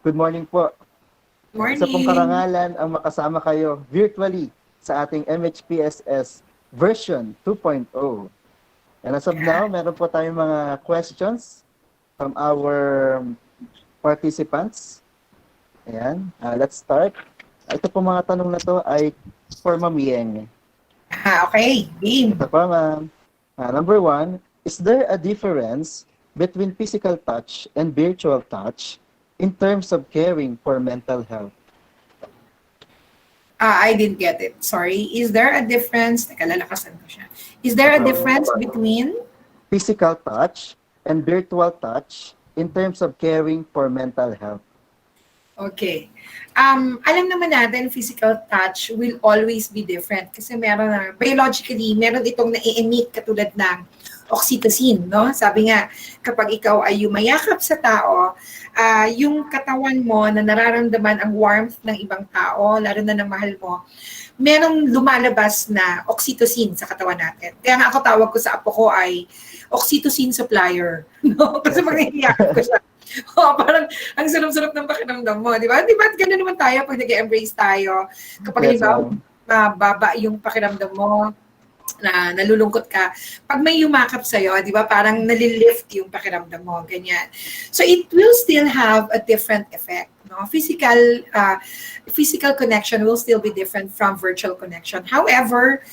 M: Good morning po.
L: Morning.
M: Sa pong karangalan ang makasama kayo virtually sa ating MHPSS version 2.0. And as of now, meron po tayong mga questions from our participants. Ayan, let's start. Ito po mga tanong na to ay for Ma'am Yeng.
L: Okay, game.
M: Ito po, ma'am. Number 1, is there a difference between physical touch and virtual touch in terms of caring for mental health?
L: I didn't get it. Sorry. Is there a difference? Teka, lalakasan ko siya. Is there a difference between
M: physical touch and virtual touch in terms of caring for mental health?
L: Okay. Alam naman natin, physical touch will always be different kasi meron na, biologically, meron itong na-emit katulad ng oxytocin, no? Sabi nga, kapag ikaw ay yumayakap sa tao, yung katawan mo na nararamdaman ang warmth ng ibang tao, lalo na ng mahal mo, merong lumalabas na oxytocin sa katawan natin. Kaya nga ako tawag ko sa apo ko ay oxytocin supplier. No? Kasi pag nahihiyakap ko siya, parang ang sarap-sarap ng pakiramdam mo, di ba? Di ba gano'n naman tayo pag nag-embrace tayo? Kapag halimbawa, mababa yung pakiramdam mo, na nalulungkot ka, pag may yumakap sa'yo, di ba, parang nalilift yung pakiramdam mo, ganyan. So it will still have a different effect. No? Physical connection will still be different from virtual connection. However,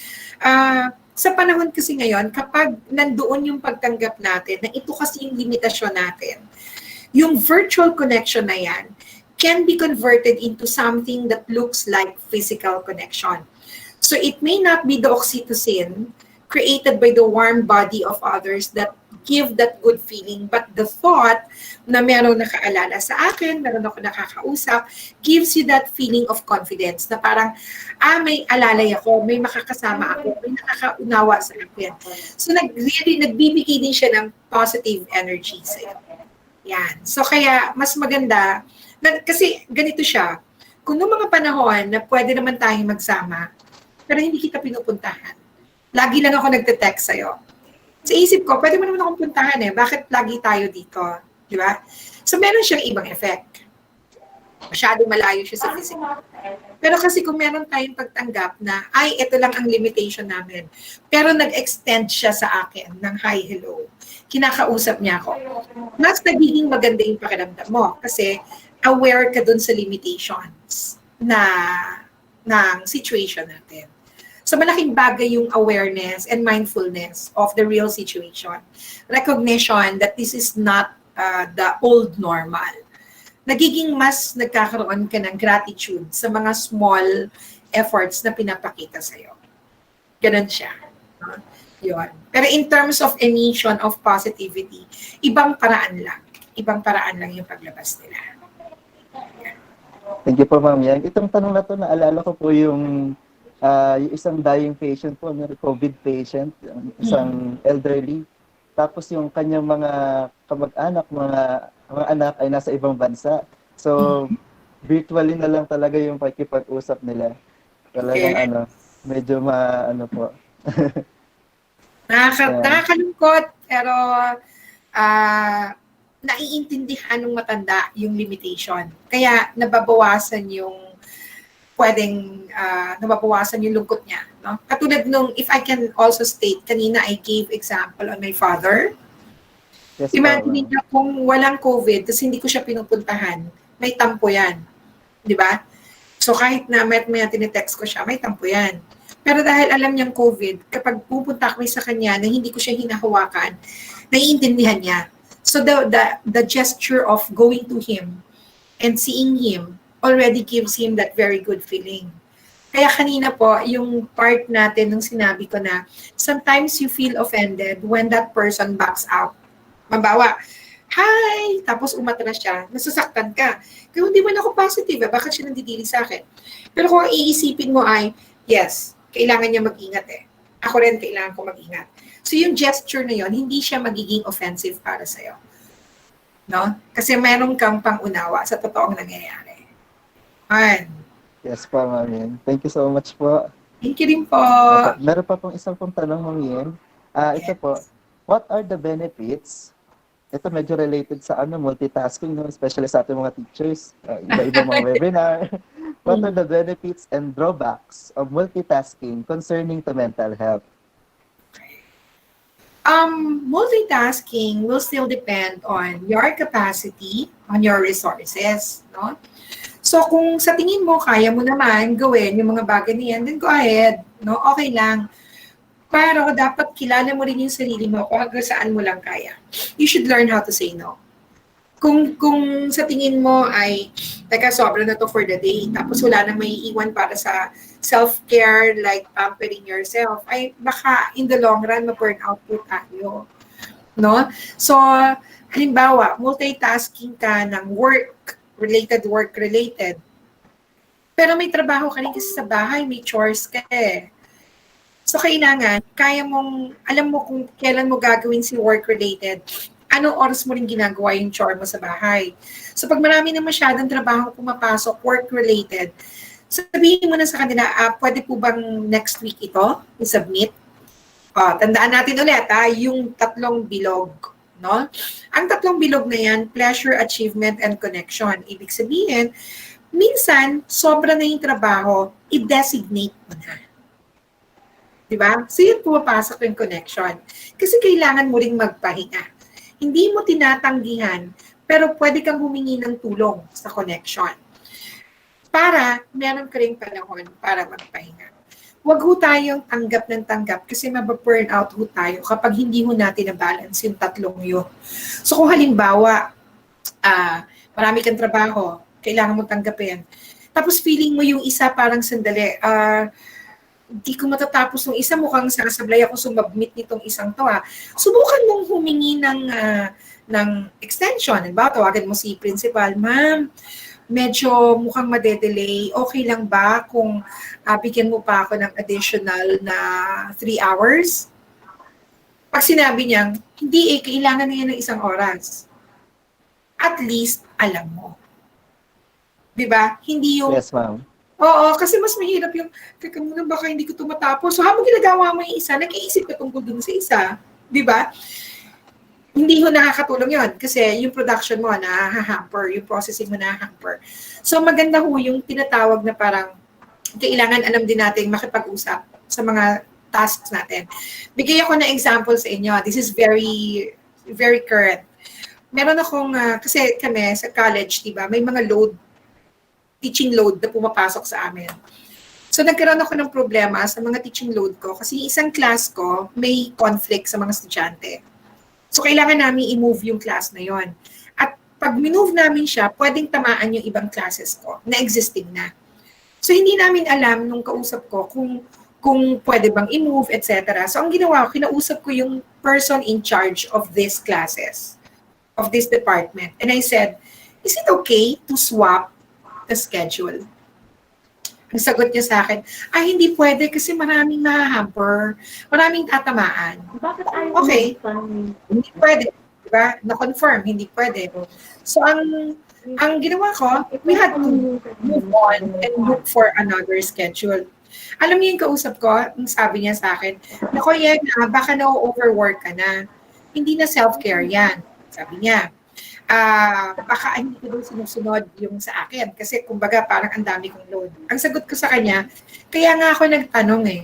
L: sa panahon kasi ngayon, kapag nandoon yung pagtanggap natin, na ito kasi yung limitasyon natin, yung virtual connection na yan can be converted into something that looks like physical connection. So it may not be the oxytocin created by the warm body of others that give that good feeling, but the thought na merong nakaalala sa akin, meron ako nakakausap, gives you that feeling of confidence na parang, may alalay ako, may makakasama ako, may nakakaunawa sa akin. So nagbibigay din siya ng positive energy sa'yo. Yan. So kaya mas maganda, kasi ganito siya, kung noong mga panahon na pwede naman tayong magsama, pero hindi kita pinupuntahan. Lagi lang ako nagte-text sa'yo. Sa isip ko, pwede mo naman akong puntahan Bakit lagi tayo dito? Di ba? So, meron siyang ibang effect. Masyadong malayo siya sa physical. Pero kasi kung meron tayong pagtanggap na, ito lang ang limitation namin. Pero nag-extend siya sa akin ng hi, hello. Kinakausap niya ako. Mas nagiging maganda yung pakiramdam mo kasi aware ka dun sa limitations ng situation natin. So malaking bagay yung awareness and mindfulness of the real situation. Recognition that this is not the old normal. Nagiging mas nagkakaroon ka ng gratitude sa mga small efforts na pinapakita sa'yo. Ganun siya. Yun. Pero in terms of emission of positivity, ibang paraan lang. Ibang paraan lang yung paglabas nila.
M: Thank you po, Ma'am Yang. Itong tanong na to, naalala ko po yung isang dying patient po, COVID patient, isang elderly. Tapos yung kanyang mga kamag-anak, mga anak ay nasa ibang bansa. So, virtually na lang talaga yung pakikipag-usap nila. Talagang medyo po.
L: Nakakalungkot, pero naiintindihan ng matanda yung limitation. Kaya nababawasan yung nababawasan yung lungkot niya. No? Katulad nung, if I can also state, kanina I gave example on my father. Yes, imagine niya kung walang COVID, tapos hindi ko siya pinupuntahan, may tampo yan. Di ba? So kahit na may tinitext ko siya, may tampo yan. Pero dahil alam niyang COVID, kapag pupunta kami sa kanya na hindi ko siya hinahawakan, naiintindihan niya. So the gesture of going to him and seeing him already gives him that very good feeling. Kaya kanina po, yung part natin nung sinabi ko na sometimes you feel offended when that person backs out. Mabawa, hi! Tapos umatras siya, nasasaktan ka. Kaya hindi man ako positive, bakit siya nandidiri sa akin? Pero kung iisipin mo ay, yes, kailangan niya mag-ingat Ako rin kailangan ko mag-ingat. So yung gesture na yon, hindi siya magiging offensive para sa'yo. No? Kasi meron kang pangunawa sa totoong nangyayari.
M: Yes po, Ma'am Yen. Thank you so much po.
L: Thank you rin po.
M: Meron pa pong isang tanong, Ma'am Yen. Ito po, what are the benefits? Ito medyo related sa multitasking, no? Especially sa ating mga teachers, iba-iba mga webinar. What are the benefits and drawbacks of multitasking concerning to mental health?
L: Multitasking will still depend on your capacity, on your resources, no? So kung sa tingin mo, kaya mo naman gawin yung mga bagay niyan, then go ahead. No? Okay lang. Pero dapat kilala mo rin yung sarili mo kung hanggang saan mo lang kaya. You should learn how to say no. Kung sa tingin mo ay, teka, sobra na to for the day, tapos wala nang may iwan para sa self-care, like pampering yourself, ay baka in the long run, ma-burn out po tayo. No? So, halimbawa, multitasking ka ng work, related, work-related. Pero may trabaho ka rin kasi sa bahay, may chores ka eh. So kailangan, kaya mong, alam mo kung kailan mo gagawin si work-related, anong oras mo rin ginagawa yung chore mo sa bahay. So pag marami na masyadong trabaho pumapasok, work-related, sabihin mo na sa kanila, pwede po bang next week ito, i-submit? Tandaan natin ulit, yung tatlong bilog. No? Ang tatlong bilog na yan, pleasure, achievement, and connection. Ibig sabihin, minsan, sobra na yung trabaho, i-designate mo na. Diba? So yun pumapasok yung connection. Kasi kailangan mo ring magpahinga. Hindi mo tinatanggihan, pero pwede kang humingi ng tulong sa connection. Para meron ka ring panahon para magpahinga. Huwag ho tayong tanggap ng tanggap kasi mababurn out ho tayo kapag hindi ho natin na-balance yung tatlong yun. So kung halimbawa, marami kang trabaho, kailangan mo tanggapin. Tapos feeling mo yung isa parang sandali, hindi ko matatapos ng isa, mukhang sasablay ako sumabmit nitong isang to. Subukan mong humingi ng extension. Diba? Tawagan mo si principal, ma'am, medyo mukhang madedelay. Okay lang ba kung bigyan mo pa ako ng additional na 3 hours? Pag sinabi niya, hindi kailangan na yan ng 1 oras. At least, alam mo. Diba? Hindi yung...
M: Yes, ma'am.
L: Oo, kasi mas mahirap yung, teka muna, baka hindi ko ito matapos. So habang ginagawa mo yung isa, nag-iisip ka tungkol dun sa isa. Diba? Hindi ho nakakatulong yon kasi yung production mo na-hamper, yung processing mo na-hamper. So maganda ho yung tinatawag na parang kailangan alam din natin makipag-usap sa mga tasks natin. Bigay ako ng example sa inyo. This is very, very current. Meron akong, kasi kami sa college, diba, may mga teaching load na pumapasok sa amin. So nagkaroon ako ng problema sa mga teaching load ko kasi isang class ko may conflict sa mga estudyante. So kailangan namin i-move yung class na yon. At pag minove namin siya, pwedeng tamaan yung ibang classes ko na existing na. So hindi namin alam nung kausap ko kung pwede bang i-move, etc. So ang ginawa ko, kinausap ko yung person in charge of these classes, of this department. And I said, is it okay to swap the schedule? Ang sagot niya sa akin, hindi pwede kasi maraming mahahamper, maraming tatamaan.
B: Bakit ayaw
L: Okay, hindi pwede. Diba? Na-confirm, hindi pwede. So ang ginawa ko, we had to move on and look for another schedule. Alam niyo yung kausap ko, ang sabi niya sa akin, nako yan, baka na-overwork ka na. Hindi na self-care yan. Sabi niya, baka hindi ko doon sinusunod yung sa akin. Kasi kumbaga parang ang dami kong load. Ang sagot ko sa kanya, kaya nga ako nagtanong eh.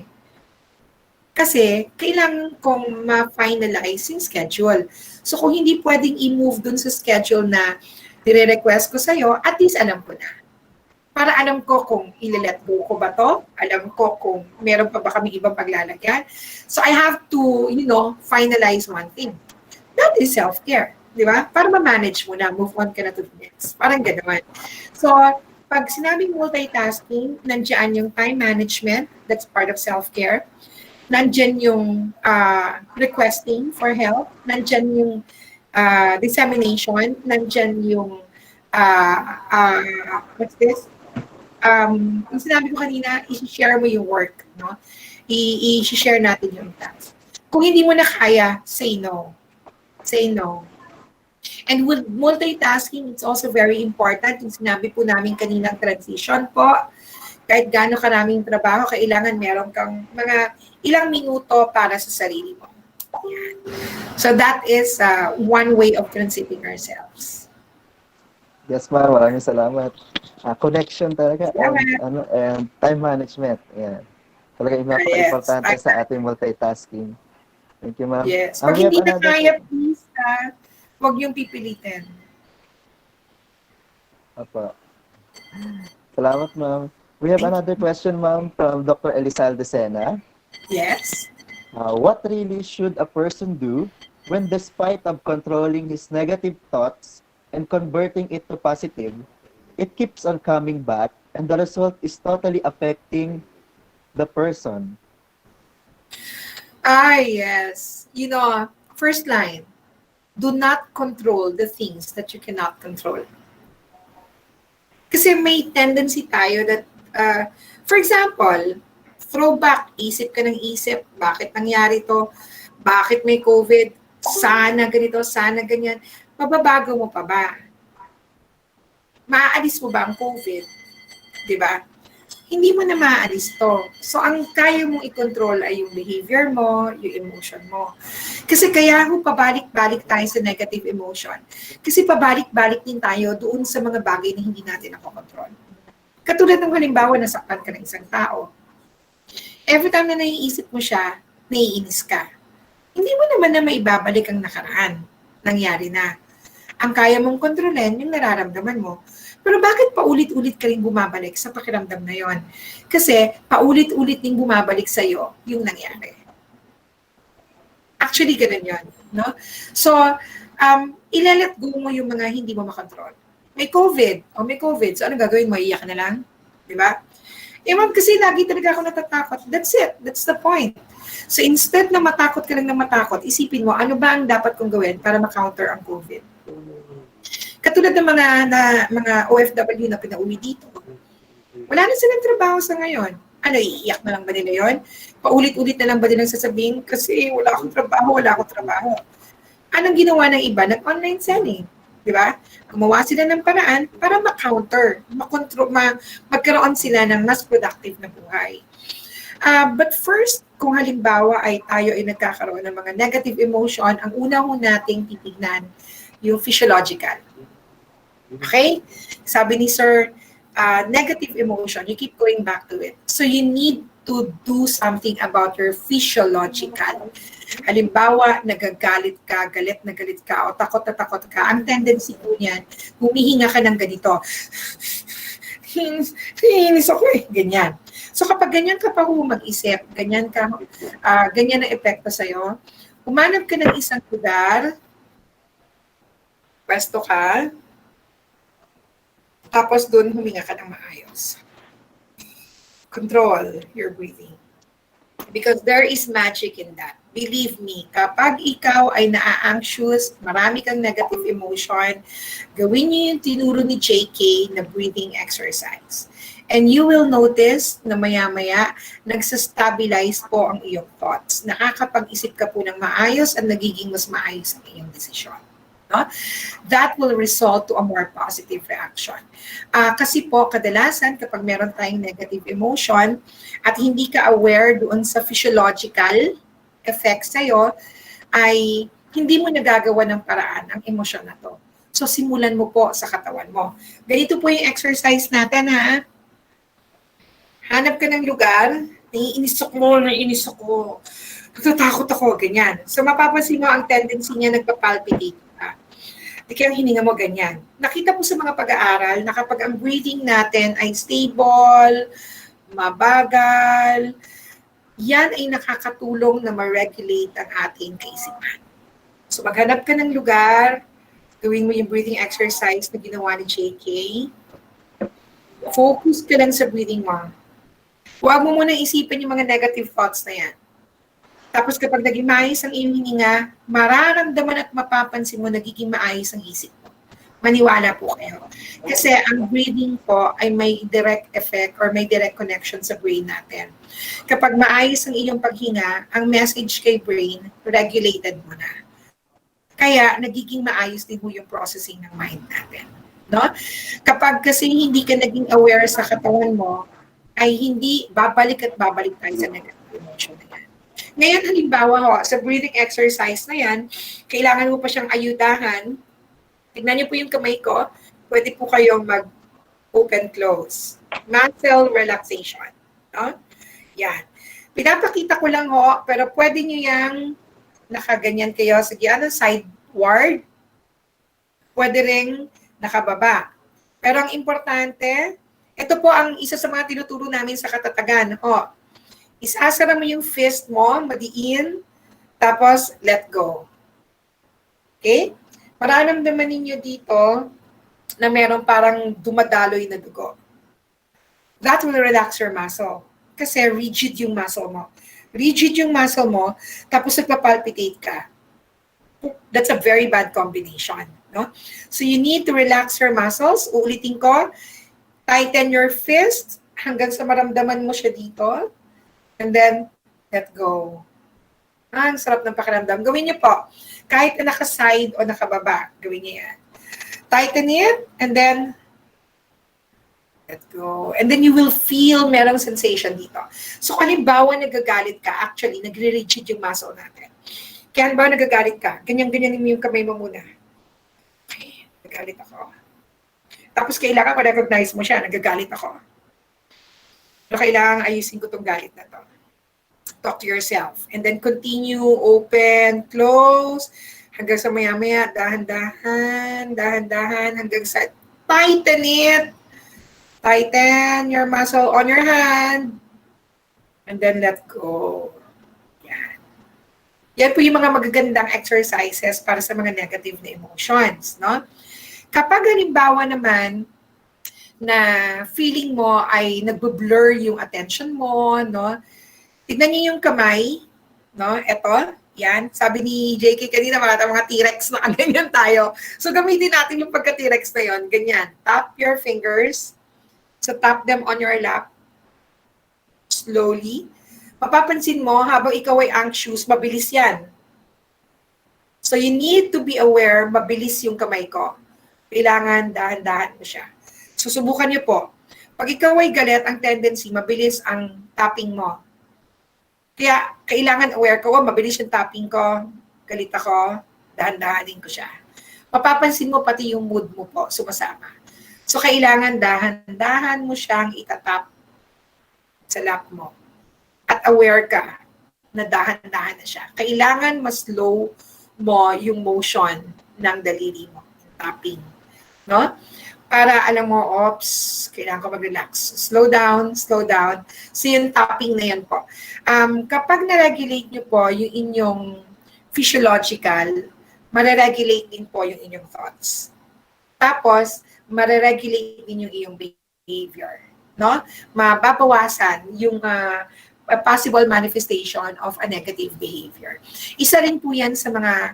L: Kasi kailangan kong ma-finalize yung schedule. So kung hindi pwedeng i-move dun sa schedule na nire-request ko sa'yo, at least alam ko na. Para alam ko kung ililet go ko ba to, alam ko kung meron pa ba kami ibang paglalagyan. So I have to, finalize one thing. That is self-care. Di ba? Para ma-manage mo na, move on ka na to the next. Parang gano'n. So, pag sinabing multitasking, nandiyan yung time management, that's part of self-care. Nandiyan yung requesting for help. Nandiyan yung dissemination. Nandiyan yung, what's this? Yung sinabi ko kanina, i-share mo yung work. No? I-share natin yung task. Kung hindi mo na kaya, say no. Say no. And with multitasking, it's also very important. Yung sinabi po namin kaninang transition po, kahit gaano karaming trabaho, kailangan meron kang mga ilang minuto para sa sarili mo. Yan. So that is one way of transiting ourselves.
M: Yes, ma'am. Maraming salamat. Connection talaga and time management. Yan. Talaga yung napaka-importante sa ating multitasking. Thank you, ma'am.
L: Yes. Pag hindi na kaya, please, huwag yung pipilitin.
M: Opo. Salamat, ma'am. We have another question, ma'am, from Dr. Elizalde Sena.
L: Yes.
M: What really should a person do when, despite of controlling his negative thoughts and converting it to positive, it keeps on coming back and the result is totally affecting the person?
L: Yes. First line, do not control the things that you cannot control. Kasi may tendency tayo that, for example, throwback, isip ka ng isip, bakit nangyari to? Bakit may COVID? Sana ganito, sana ganyan. Mababago mo pa ba? Maaalis mo ba ang COVID? Di ba? Hindi mo na maaalis to. So, ang kaya mong i-control ay yung behavior mo, yung emotion mo. Kasi kaya ho pabalik-balik tayo sa negative emotion. Kasi pabalik-balik din tayo doon sa mga bagay na hindi natin nakokontrol. Katulad ng halimbawa, nasaktan ka ng isang tao. Every time na naiisip mo siya, naiinis ka. Hindi mo naman na maibabalik ang nakaraan. Nangyari na. Ang kaya mong kontrolin, yung nararamdaman mo. Pero bakit paulit-ulit ka rin bumabalik sa pakiramdam na yon? Kasi paulit-ulit din bumabalik sa'yo yung nangyari. Actually, ganun yun. No? So, ilalet go mo yung mga hindi mo makontrol. May COVID. May COVID. So, ano gagawin mo? Iiyak na lang? Di ba? Ma'am, kasi lagi talaga ako natatakot. That's it. That's the point. So, instead na matakot ka lang na matakot, isipin mo, ano ba ang dapat kong gawin para ma-counter ang COVID? Katulad ng mga OFW na pinauwi dito. Wala na silang trabaho sa ngayon. Ano, iiyak na lang ba nila yun? Paulit-ulit na lang ba nilang sasabihin, kasi wala akong trabaho. Anong ginawa ng iba? Nag-online selling. Di ba? Gumawa sila ng paraan para ma-counter, magkaroon sila ng mas productive na buhay. But first, kung halimbawa ay tayo ay nagkakaroon ng mga negative emotion, ang una ho nating titignan yung physiological. Okay? Sabi ni Sir, negative emotion, you keep going back to it. So you need to do something about your physiological. Halimbawa, nagagalit ka, galit na galit ka, o takot na takot ka. Ang tendency po niyan, humihinga ka ng ganito. Hinihinis ako eh, ganyan. So kapag ganyan ka pa mag-isip, ganyan ang epekto sa'yo, humanap ka ng isang lugar, pwesto ka, tapos doon huminga ka ng maayos. Control your breathing. Because there is magic in that. Believe me, kapag ikaw ay na-anxious, marami kang negative emotion, gawin niyo yung tinuro ni JK na breathing exercise. And you will notice na maya-maya, nagsastabilize po ang iyong thoughts. Nakakapag-isip ka po ng maayos at nagiging mas maayos ang iyong desisyon. No? That will result to a more positive reaction. Kasi po, kadalasan kapag meron tayong negative emotion at hindi ka aware doon sa physiological effects sa'yo, ay hindi mo nagagawa ng paraan ang emosyon na to. So, simulan mo po sa katawan mo. Ganito po yung exercise natin, ha? Hanap ka ng lugar, naiinis ako, natatakot ako, ganyan. So, mapapansin mo ang tendency niya nagpapalpitate. Kaya hininga mo ganyan. Nakita po sa mga pag-aaral na kapag ang breathing natin ay stable, mabagal, yan ay nakakatulong na ma-regulate ang ating kaisipan. So maghanap ka ng lugar, gawin mo yung breathing exercise na ginawa ni JK. Focus ka lang sa breathing mo. Huwag mo muna isipin yung mga negative thoughts na yan. Tapos kapag naging maayos ang iyong hininga, mararamdaman at mapapansin mo nagiging maayos ang isip mo. Maniwala po kayo. Kasi ang breathing po ay may direct effect or may direct connection sa brain natin. Kapag maayos ang iyong paghinga, ang message kay brain, regulated mo na. Kaya nagiging maayos din po yung processing ng mind natin. No? Kapag kasi hindi ka naging aware sa katawan mo, ay hindi babalik at babalik tayo sa negative emotion na yan. Ngayon, halimbawa ho, sa breathing exercise na yan, kailangan mo pa siyang ayudahan. Tignan niyo po yung kamay ko. Pwede po kayong mag-open-close. Muscle relaxation. No? Yan. Pinapakita ko lang ho, pero pwede niyo yung nakaganyan kayo. Sige, sideward. Pwede ring nakababa. Pero ang importante, ito po ang isa sa mga tinuturo namin sa katatagan. Isasara mo yung fist mo, madiin, tapos let go. Okay? Mararamdaman ninyo dito na meron parang dumadaloy na dugo. That will relax your muscle. Kasi rigid yung muscle mo. Rigid yung muscle mo, tapos nagpa-palpitate ka. That's a very bad combination. No? So you need to relax your muscles. Uulitin ko, Tighten your fist hanggang sa maramdaman mo siya dito. And then, let go. Ang sarap ng pakiramdam. Gawin niyo po. Kahit na naka-side o nakababa, gawin niyo yan. Tighten it, and then, let go. And then you will feel merong sensation dito. So, halimbawa nagagalit ka, actually, nagre-rigid yung muscle natin. Kaya halimbawa nagagalit ka, ganyan-ganyan yung kamay mo muna. Okay, nagagalit ako. Tapos kailangan ma-recognize mo siya, nagagalit ako. Pero kailangan ayusin ko tong galit na to. Talk to yourself. And then continue, open, close, hanggang sa maya-maya, dahan-dahan, hanggang sa tighten it. Tighten your muscle on your hand. And then let go. Yan. Yan po yung mga magagandang exercises para sa mga negative na emotions, no? Kapag halimbawa naman na feeling mo ay nagbo-blur yung attention mo, no? Tignan niyo yung kamay, no? Ito, yan. Sabi ni JK kanina, mga T-Rex na ganyan tayo. So gamitin natin yung pagka-T-Rex na yon, ganyan. Tap your fingers. So tap them on your lap. Slowly. Mapapansin mo, habang ikaw ay anxious, mabilis yan. So you need to be aware, mabilis yung kamay ko. Kailangan dahan-dahan mo siya. Susubukan niyo po. Pag ikaw ay galit, ang tendency, mabilis ang tapping mo. Kaya, kailangan aware ko, mabilis yung tapping ko, galit ako, dahan-dahanin ko siya. Mapapansin mo pati yung mood mo po, sumasama. So, kailangan dahan-dahan mo siyang itatap sa lap mo. At aware ka na dahan-dahan na siya. Kailangan mas slow mo yung motion ng daliri mo, yung tapping. No? Para alam mo, oops, kailangan ko mag-relax. Slow down, slow down. So yung tapping na yan po. Kapag na-regulate nyo po yung inyong physiological, mare-regulate din po yung inyong thoughts. Tapos, mare-regulate din yung iyong behavior. No? Mababawasan yung a possible manifestation of a negative behavior. Isa rin po yan sa mga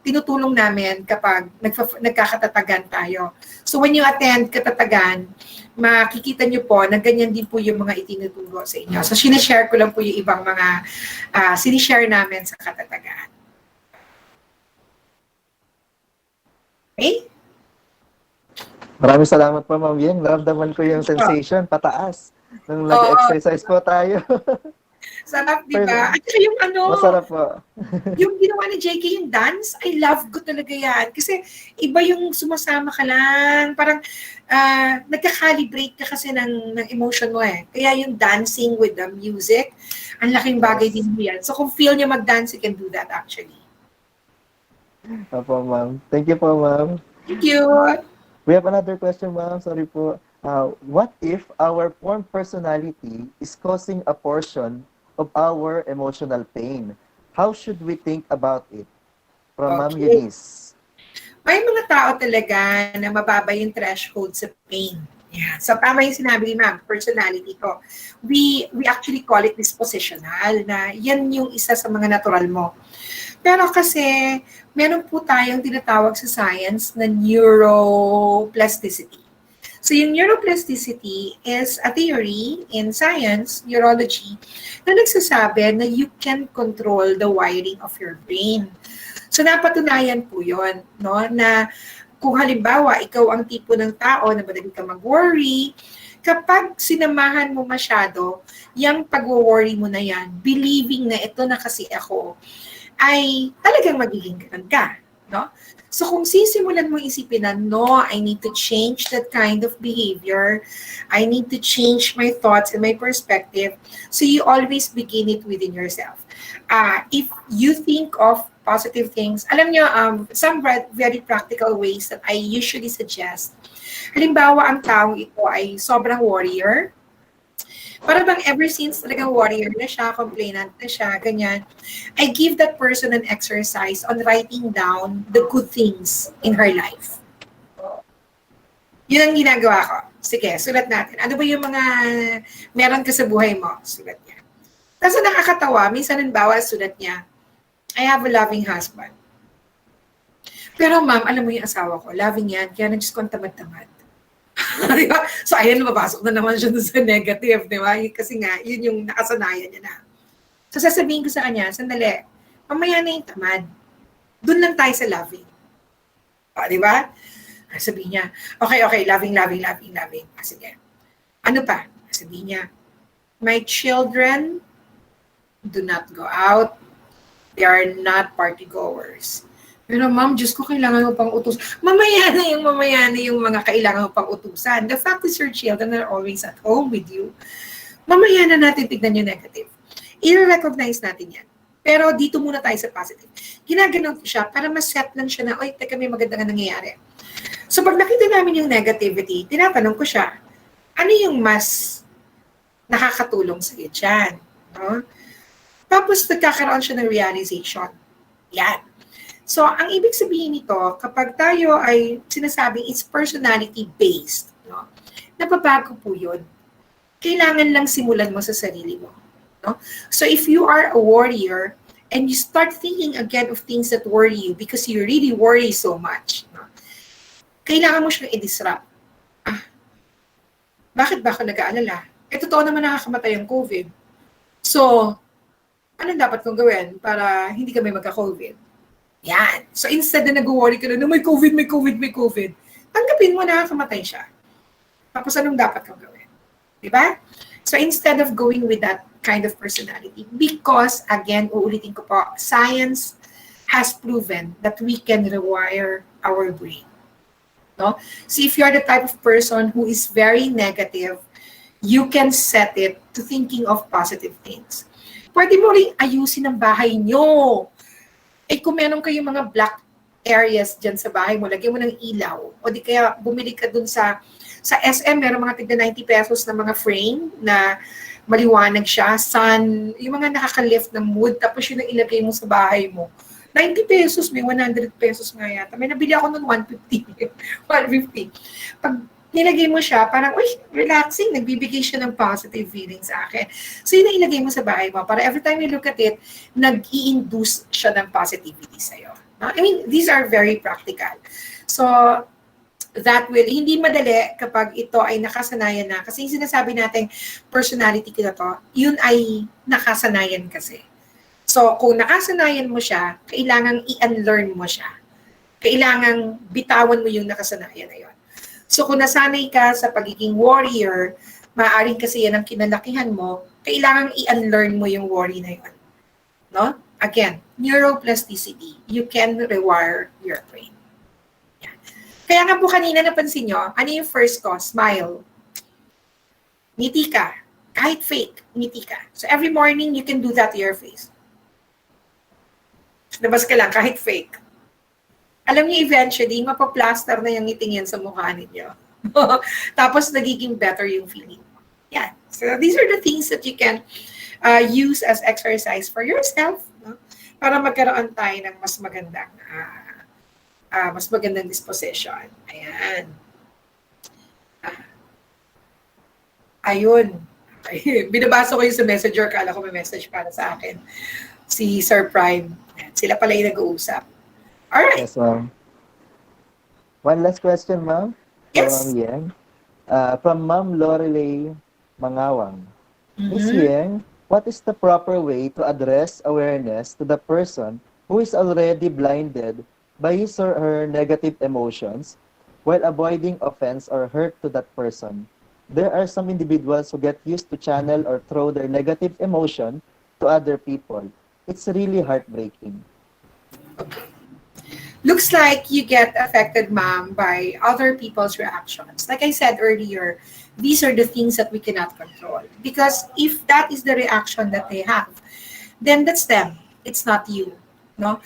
L: tinutulong namin kapag nagkakatatagan tayo. So when you attend katatagan, makikita nyo po na ganyan din po yung mga itinuturo sa inyo. So sinishare ko lang po yung ibang mga sinishare namin sa katatagan. Okay?
M: Maraming salamat po, Ma'am Yeng. Naramdaman ko yung sensation, pataas. Nung nag-exercise po tayo.
L: Sarap, di ba? At yung
M: masarap po.
L: yung ginawa ni JK, yung dance, I love ko talaga yan. Kasi iba yung sumasama ka lang. Parang nagka-calibrate ka kasi ng emotion mo eh. Kaya yung dancing with the music, ang laking bagay din yan. So kung feel niya mag-dance, you can do that actually.
M: Opo, Ma'am. Thank you po, Ma'am.
L: Thank you.
M: We have another question, Ma'am. Sorry po. What if our formed personality is causing a portion of our emotional pain? How should we think about it? From Ma'am Eunice.
L: May mga tao talaga na mababa yung threshold sa pain. Yeah. So tama yung sinabi ni Ma'am, personality ko. We actually call it dispositional, na yan yung isa sa mga natural mo. Pero kasi, meron po tayong tinatawag sa science na neuroplasticity. So yung neuroplasticity is a theory in science, neurology, na nagsasabi na you can control the wiring of your brain. So napatunayan po yun, no? Na kung halimbawa, ikaw ang tipo ng tao na madaling ka mag-worry, kapag sinamahan mo masyado, yung pag-worry mo na yan, believing na ito na kasi ako, ay talagang magiging ganun ka. No? So kung sisimulan mo isipin na, no, I need to change that kind of behavior, I need to change my thoughts and my perspective, so you always begin it within yourself. If you think of positive things, alam nyo, some very practical ways that I usually suggest. Halimbawa, ang taong ito ay sobrang warrior, para bang ever since talagang warrior na siya, complainant na siya, ganyan, I give that person an exercise on writing down the good things in her life. Yun ang ginagawa ko. Sige, sulat natin. Ano ba yung mga meron ka sa buhay mo? Sulat niya. Tapos nakakatawa, minsan halimbawa, sulat niya, I have a loving husband. Pero ma'am, alam mo yung asawa ko, loving yan, kaya nag-just ko ang tamad-tamad. Di ba? So, ayan, mapasok na naman siya dun sa negative, di ba? Kasi nga, yun yung nakasanayan niya na. So, sasabihin ko sa kanya, sandali, mamaya na yung tamad. Doon lang tayo sa loving. O, di ba? Sabihin niya, okay, loving. Sige. Ano pa? Sabihin niya, my children do not go out. They are not party goers. Pero ma'am, Diyos ko, kailangan mo pang utus. Mamaya na yung mga kailangan mo pang utusan. The fact is your children are always at home with you. Mamaya na natin tignan yung negative. I-recognize natin yan. Pero dito muna tayo sa positive. Ginaganon ko siya para ma-set lang siya na, oy, teka, may maganda nga nangyayari. So pag nakita namin yung negativity, tinatanong ko siya, ano yung mas nakakatulong sa iyo dyan? No? Tapos nagkakaroon siya ng realization. Yan. So, ang ibig sabihin nito, kapag tayo ay sinasabing it's personality-based, no? Nababago po yun. Kailangan lang simulan mo sa sarili mo. No? So, if you are a warrior and you start thinking again of things that worry you because you really worry so much, no? Kailangan mo siyang i-disrupt. Bakit ba ako nag-aalala? Totoo naman nakakamatay ang COVID. So, anong dapat kong gawin para hindi kami magka-COVID? Yan. So, instead na nag-worry ka na may COVID, tanggapin mo na nakakamatay siya. Tapos, anong dapat kong gawin? Diba? So, instead of going with that kind of personality, because, again, uulitin ko po, science has proven that we can rewire our brain. No? So, if you're the type of person who is very negative, you can set it to thinking of positive things. Pwede mo rin ayusin ang bahay nyo. Kung meron kayong mga black areas dyan sa bahay mo, lagyan mo ng ilaw. O di kaya bumili ka dun sa SM, meron mga tigda 90 pesos na mga frame na maliwanag siya, sun, yung mga nakaka-lift ng mood, tapos yun ang ilagay mo sa bahay mo. 90 pesos, may 100 pesos nga yata. May nabili ako nun 150. 150. Pag nilagay mo siya, parang, uy, relaxing, nagbibigay siya ng positive feeling sa akin. So, yun ang ilagay mo sa bahay mo para every time you look at it, nag-i-induce siya ng positivity sa'yo. I mean, these are very practical. So, that will, hindi madali kapag ito ay nakasanayan na. Kasi yung sinasabi natin, personality ko na to, yun ay nakasanayan kasi. So, kung nakasanayan mo siya, kailangang i-unlearn mo siya. Kailangang bitawan mo yung nakasanayan na yun. So kung nasanay ka sa pagiging warrior, maaaring kasi yan ang kinalakihan mo, kailangang i-unlearn mo yung worry na yun. No? Again, neuroplasticity. You can rewire your brain. Yan. Kaya nga po kanina napansin nyo, ano yung first ko? Smile. Ngiti ka. Kahit fake, ngiti ka. So every morning, you can do that to your face. Labas ka lang, kahit fake. Alam niyo, eventually, mapaplaster na yung ngiting yan sa mukha ninyo. Tapos, nagiging better yung feeling. Yan. So, these are the things that you can use as exercise for yourself, no? Para magkaroon tayo ng mas magandang disposition. Ayan. Ayun. Binabasa ko yung sa messenger, kala ko may message para sa akin. Si Sir Prime. Sila pala yung nag-uusap. Alright.
M: Yes, ma'am. One last question, ma'am.
L: Yes.
M: From Yang. From Ma'am Lorelei Mangawang. Ms. Yang, what is the proper way to address awareness to the person who is already blinded by his or her negative emotions while avoiding offense or hurt to that person? There are some individuals who get used to channel or throw their negative emotion to other people. It's really heartbreaking.
L: Okay. Looks like you get affected, ma'am, by other people's reactions. Like I said earlier, these are the things that we cannot control. Because if that is the reaction that they have, then that's them. It's not you. No?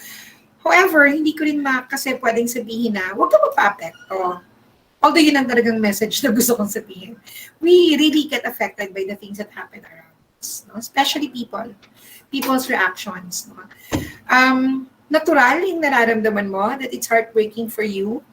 L: However, hindi ko rin kasi pwedeng sabihin na huwag ka magpa-apekto. Although yun ang talagang message na gusto kong sabihin. We really get affected by the things that happen around us. No? Especially people's reactions. No? Natural yung nararamdaman mo that it's heartbreaking for you.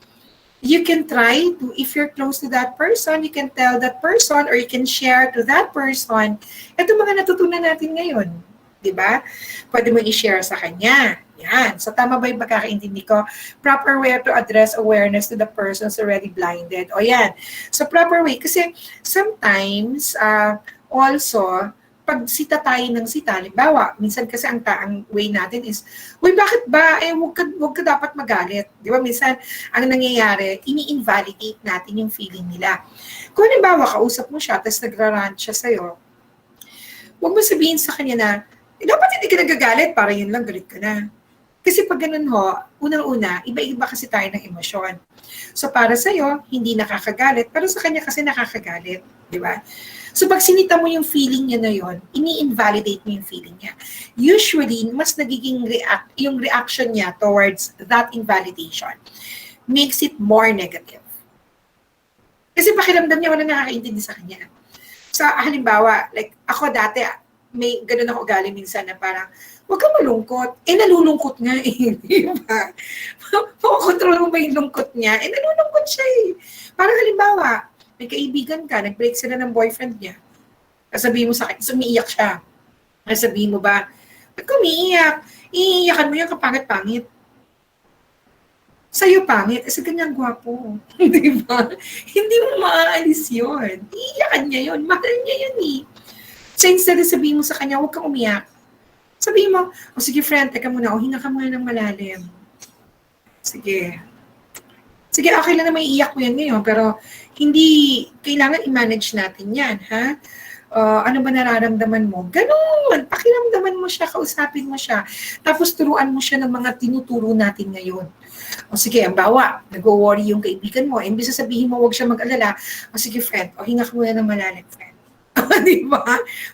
L: You can try to, if you're close to that person, you can tell that person or you can share to that person ito mga natutunan natin ngayon. Diba? Pwede mo i-share sa kanya. Yan. So tama ba yung pagkakaintindi ko? Proper way to address awareness to the persons already blinded. O yan. So proper way. Kasi sometimes, also, pag sita tayo ng sita, halimbawa, minsan kasi ang way natin is, uy, bakit ba? Huwag ka dapat magalit. Di ba? Minsan, ang nangyayari, ini-invalidate natin yung feeling nila. Kung halimbawa, kausap mo siya, tapos nagrarant siya sa'yo, huwag mo sabihin sa kanya na, dapat hindi ka nagagalit, para yun lang, galit ka na. Kasi pag ganun ho, unang-una, iba-iba kasi tayo ng emosyon. So para sa'yo, hindi nakakagalit, pero sa kanya kasi nakakagalit. Di ba? So pag sinita mo yung feeling niya na yon, ini-invalidate mo yung feeling niya. Usually, mas nagiging yung reaction niya towards that invalidation makes it more negative. Kasi pakiramdam niya wala nakakaintindi sa kanya. So halimbawa, like ako dati, may ganun ako ugali minsan na parang, huwag kang malungkot. Nalulungkot nga eh. Di ba? Makokontrol mo ba yung lungkot niya? Nalulungkot siya eh. Parang halimbawa, may kaibigan ka, nag-break sila ng boyfriend niya. Sabihin mo sa akin, umiiyak siya. Sabihin mo ba, ba't ka umiiyak? Iiyakan mo yung kapangit-pangit. Sa'yo pangit, kasi ganyan gwapo. Di ba? Hindi mo maaalis yun. Iiyakan niya yun. Mahal niya yun eh. So instead sabihin mo sa kanya, huwag kang umiyak. Sabihin mo, sige friend, teka muna, hinga ka muna ng malalim. Sige. Sige, okay lang na may iyak mo yan ngayon, pero hindi, kailangan i-manage natin yan, ha? Ano ba nararamdaman mo? Ganun, pakiramdaman mo siya, kausapin mo siya. Tapos turuan mo siya ng mga tinuturo natin ngayon. Sige, ang bawa, nag-worry yung kaibigan mo, imbis na sabihin mo, huwag siya mag-alala, sige friend, hinga ka muna ng malalim, friend. Di ba?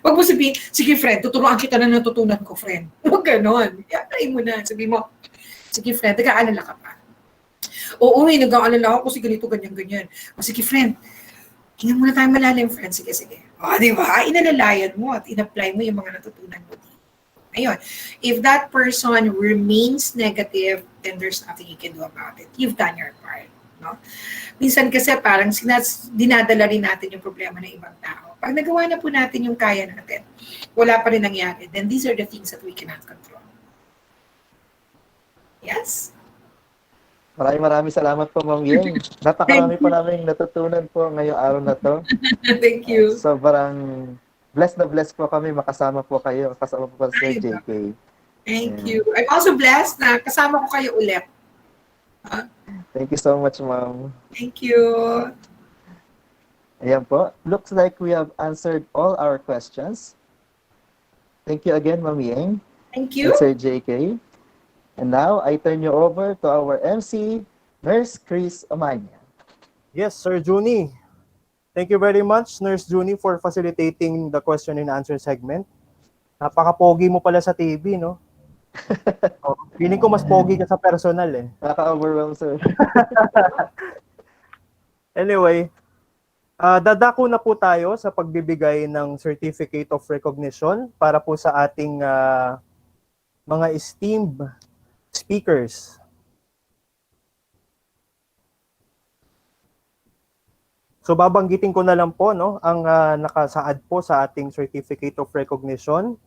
L: Huwag mo sabihin, sige friend, tuturuan kita na natutunan ko, friend. Huwag ganon. I-apply mo na. Sabihin mo, sige friend, nag-aalala ka pa. Oo, nag-aalala ako kasi ganito, ganyan. Sige friend, hinga muna tayo malalim, friend. Sige. Di ba? Inalalayan mo at in-apply mo yung mga natutunan mo dito. Ayun. If that person remains negative, then there's nothing you can do about it. You've done your part. No? Minsan kasi parang dinadala rin natin yung problema ng ibang tao. Pag nagawa na po natin yung kaya natin, wala pa rin nangyari, then these are the things that we cannot control. Yes?
M: Maraming salamat po, Ma'am Yeng. Napakarami po namin natutunan po ngayong araw na to.
L: Thank you.
M: Sobrang blessed na blessed po kami makasama po kayo. Kasama po po si JK.
L: Thank you. I'm also blessed na kasama ko kayo ulit.
M: Thank you so much, Ma'am.
L: Thank you.
M: Ayan po. Looks like we have answered all our questions. Thank you again, Ma'am Yeng.
L: Thank you.
M: And Sir JK. And now, I turn you over to our MC, Nurse Chris Amanya.
C: Yes, Sir Juni. Thank you very much, Nurse Juni, for facilitating the question and answer segment. Napaka-pogi mo pala sa TV, no? Feeling ko mas pogi ka sa personal eh.
M: Nakaka-overwhelm, sir.
C: Anyway, dadako na po tayo sa pagbibigay ng Certificate of Recognition para po sa ating mga esteemed speakers. So babanggitin ko na lang po no, ang nakasaad po sa ating Certificate of Recognition.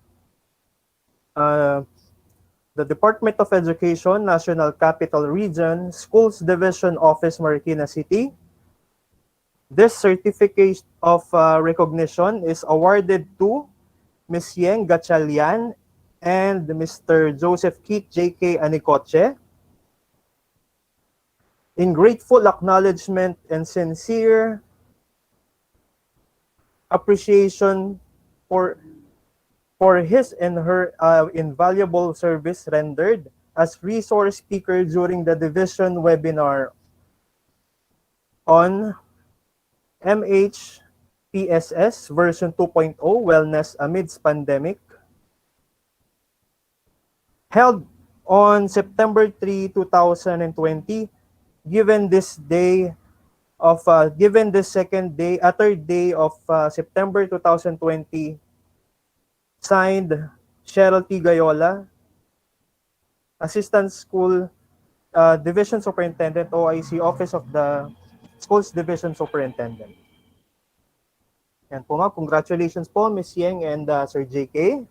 C: The Department of Education, National Capital Region, Schools Division Office, Marikina City. This certificate of recognition is awarded to Ms. Yeng Gatchalian and Mr. Joseph Keith J.K. Anicoche. In grateful acknowledgement and sincere appreciation for his and her invaluable service rendered as resource speaker during the division webinar on MHPSS VER.2, Wellness Amidst Pandemic, held on September 3, 2020, given this third day of September 2020, signed Cheryl T. Gayola, Assistant School Division Superintendent, OIC, Office of the Schools Division Superintendent. Yan po nga, congratulations po Ms. Yeng and Sir JK.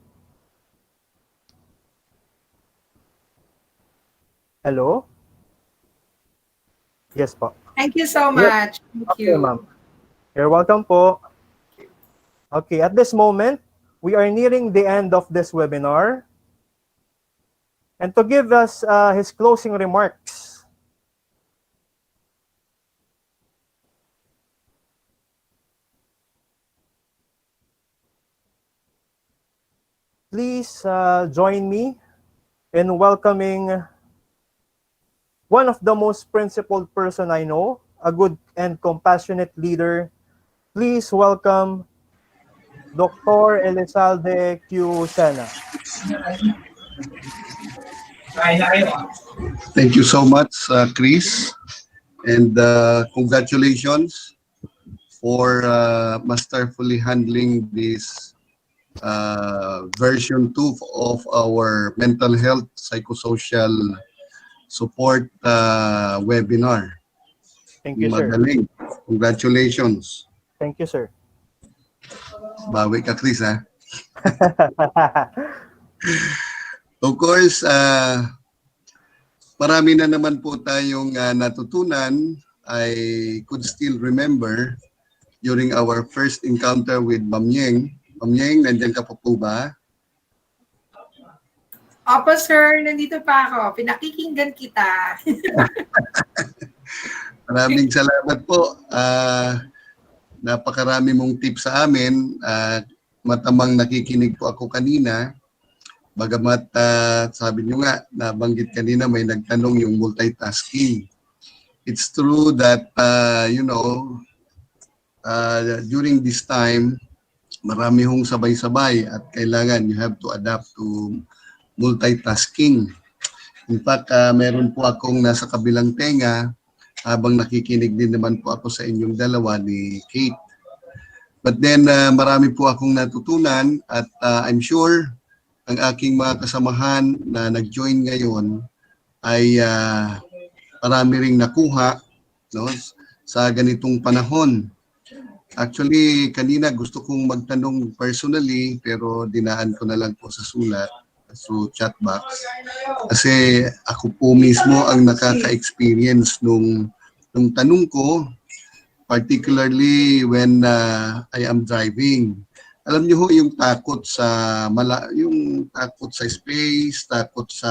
C: Hello? Yes po.
L: Thank you so
C: Yes.
L: much. Thank
C: Okay,
L: you.
C: ma'am. You're welcome po. Okay, at this moment, we are nearing the end of this webinar. And to give us his closing remarks, please join me in welcoming one of the most principled person I know, a good and compassionate leader. Please welcome Dr. Elizalde Q. Sena.
N: Thank you so much, Chris, and congratulations for masterfully handling this version 2 of our mental health psychosocial support webinar.
C: Thank you, sir.
N: Magaling. Congratulations.
C: Thank you, sir.
N: Bawi ka, Chris, ha? Of course, marami na naman po tayong natutunan. I could still remember during our first encounter with Ma'am Yeng. Ma'am Yeng, nandiyan ka po ba?
L: Opo, sir. Nandito pa ako. Pinakikinggan kita.
N: Maraming salamat po. Napakarami mong tips sa amin. Matamang nakikinig po ako kanina. Bagamat sabi nyo nga, nabanggit kanina may nagtanong yung multitasking. It's true that, during this time, marami hong sabay-sabay at kailangan you have to adapt to multitasking. In fact, meron po akong nasa kabilang tenga habang nakikinig din naman po ako sa inyong dalawa ni Kate. But then, marami po akong natutunan at I'm sure ang aking mga kasamahan na nag-join ngayon ay marami ring nakuha, no, sa ganitong panahon. Actually, kanina gusto kong magtanong personally pero dinaan ko na lang po sa sulat, through chat box. Kasi ako po mismo ang nakaka-experience nung tanong ko, particularly when I am driving. Alam niyo ho yung takot sa yung takot sa space, takot sa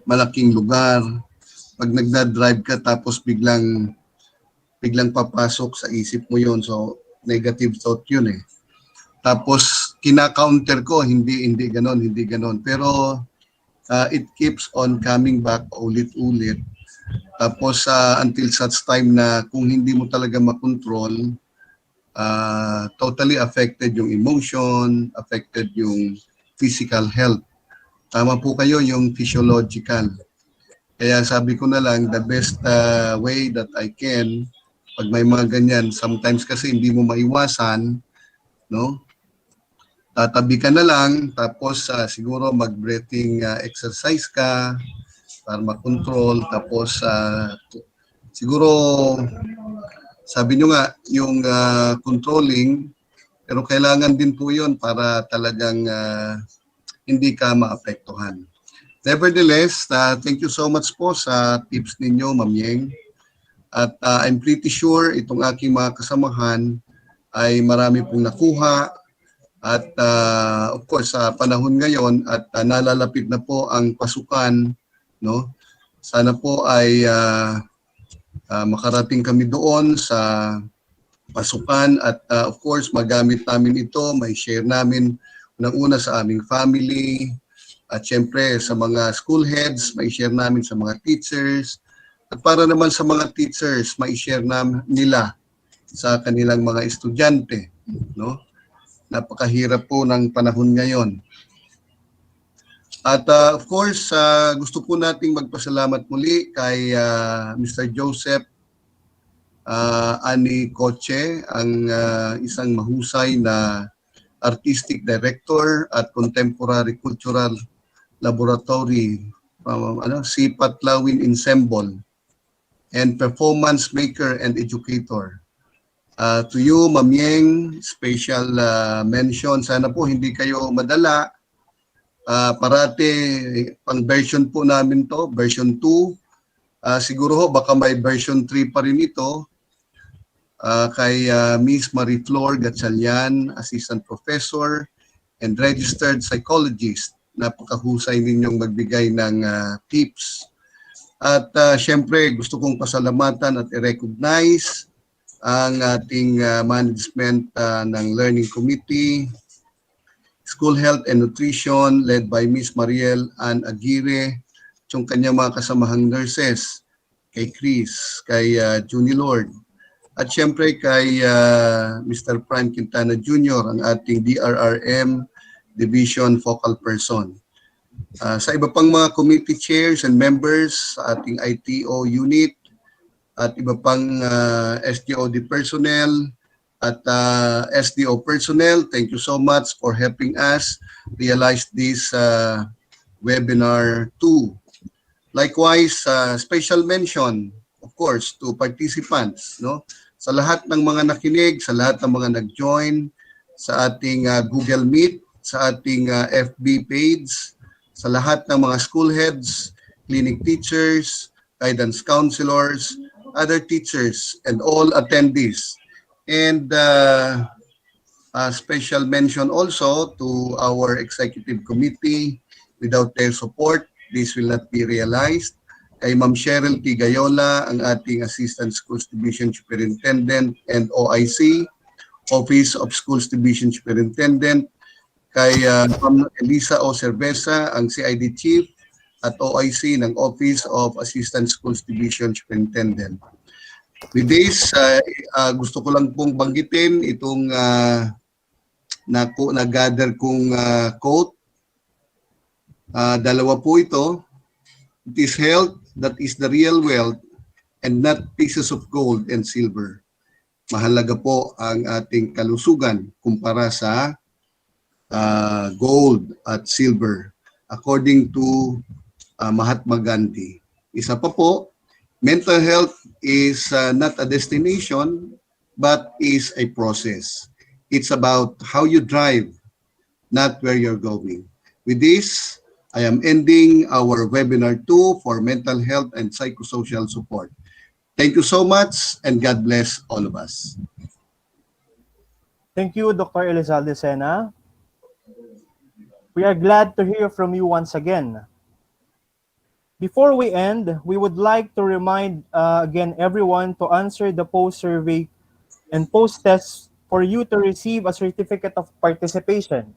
N: malaking lugar. Pag nagda-drive ka tapos biglang papasok sa isip mo yon, so negative thought yun eh. Tapos kina-counter ko, hindi ganon. Pero it keeps on coming back ulit-ulit. Tapos until such time na kung hindi mo talaga makontrol, totally affected yung emotion, affected yung physical health. Tama po kayo, yung physiological. Kaya sabi ko na lang, the best way that I can, pag may mga ganyan, sometimes kasi hindi mo maiwasan, no? Tatabi ka na lang, tapos siguro mag-breathing exercise ka para makontrol, tapos siguro sabi nyo nga, yung controlling, pero kailangan din po yun para talagang hindi ka maapektuhan. Nevertheless, thank you so much po sa tips ninyo, Ma'am Yeng. At I'm pretty sure itong aking mga kasamahan ay marami pong nakuha. At of course, sa panahon ngayon at nalalapit na po ang pasukan, no? Sana po ay makarating kami doon sa pasukan at of course magamit namin ito, may share namin unang-una sa aming family at syempre sa mga school heads, may share namin sa mga teachers at para naman sa mga teachers, may share nila sa kanilang mga estudyante, no? Napakahirap po ng panahon ngayon. At of course, gusto po nating magpasalamat muli kay Mr. Joseph Ani Coche, ang isang mahusay na artistic director at contemporary cultural laboratory, Sipat Lawin Ensemble, and performance maker and educator. To you, Ma'am Yeng, special mention. Sana po hindi kayo madala Parati, pang version po namin to, version 2. Siguro ho, baka may version 3 pa rin ito. Kay Miss Marie Flor Gatchalian, Assistant Professor and Registered Psychologist. Napakahusay ninyong magbigay ng tips. At syempre, gusto kong pasalamatan at i-recognize ang ating management ng Learning Committee, School Health and Nutrition led by Miss Mariel Ann Aguirre, yung kanyang mga kasamahang nurses, kay Chris, kay Junie Lord, at syempre kay Mr. Prime Quintana Jr., ang ating DRRM Division Focal Person. Sa iba pang mga committee chairs and members sa ating ITO unit at iba pang SDOD personnel at SDO personnel, thank you so much for helping us realize this webinar 2. Likewise, special mention, of course, to participants, no? Sa lahat ng mga nakinig, sa lahat ng mga nag-join sa ating Google Meet, sa ating FB page, sa lahat ng mga school heads, clinic teachers, guidance counselors, other teachers, and all attendees. And special mention also to our executive committee. Without their support, this will not be realized. Kay Ma'am Cheryl T. Gayola, ang ating Assistant Schools Division Superintendent and OIC, Office of Schools Division Superintendent, kay Ma'am Elisa O. Cerveza, ang CID Chief at OIC ng Office of Assistant Schools Division Superintendent. With this, gusto ko lang pong banggitin itong na-gather kong quote. Dalawa po ito. It is health that is the real wealth and not pieces of gold and silver. Mahalaga po ang ating kalusugan kumpara sa gold at silver according to Mahatma Gandhi. Isa pa po, mental health is not a destination but is a process. It's about how you drive, not where you're going. With this, I am ending our webinar 2 for mental health and psychosocial support. Thank you so much and God bless all of us.
C: Thank you, Dr. Elizalde Sena. We are glad to hear from you once again. Before we end, we would like to remind again everyone to answer the post-survey and post-test for you to receive a certificate of participation.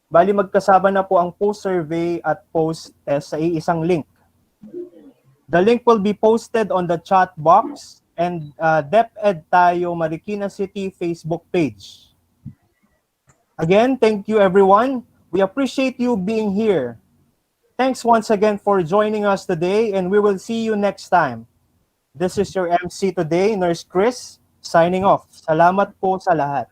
C: Bali magkasama na po ang post-survey at post-test sa iisang link. The link will be posted on the chat box and DepEd Tayo Marikina City Facebook page. Again, thank you everyone. We appreciate you being here. Thanks once again for joining us today and we will see you next time. This is your MC today, Nurse Chris, signing off. Salamat po sa lahat.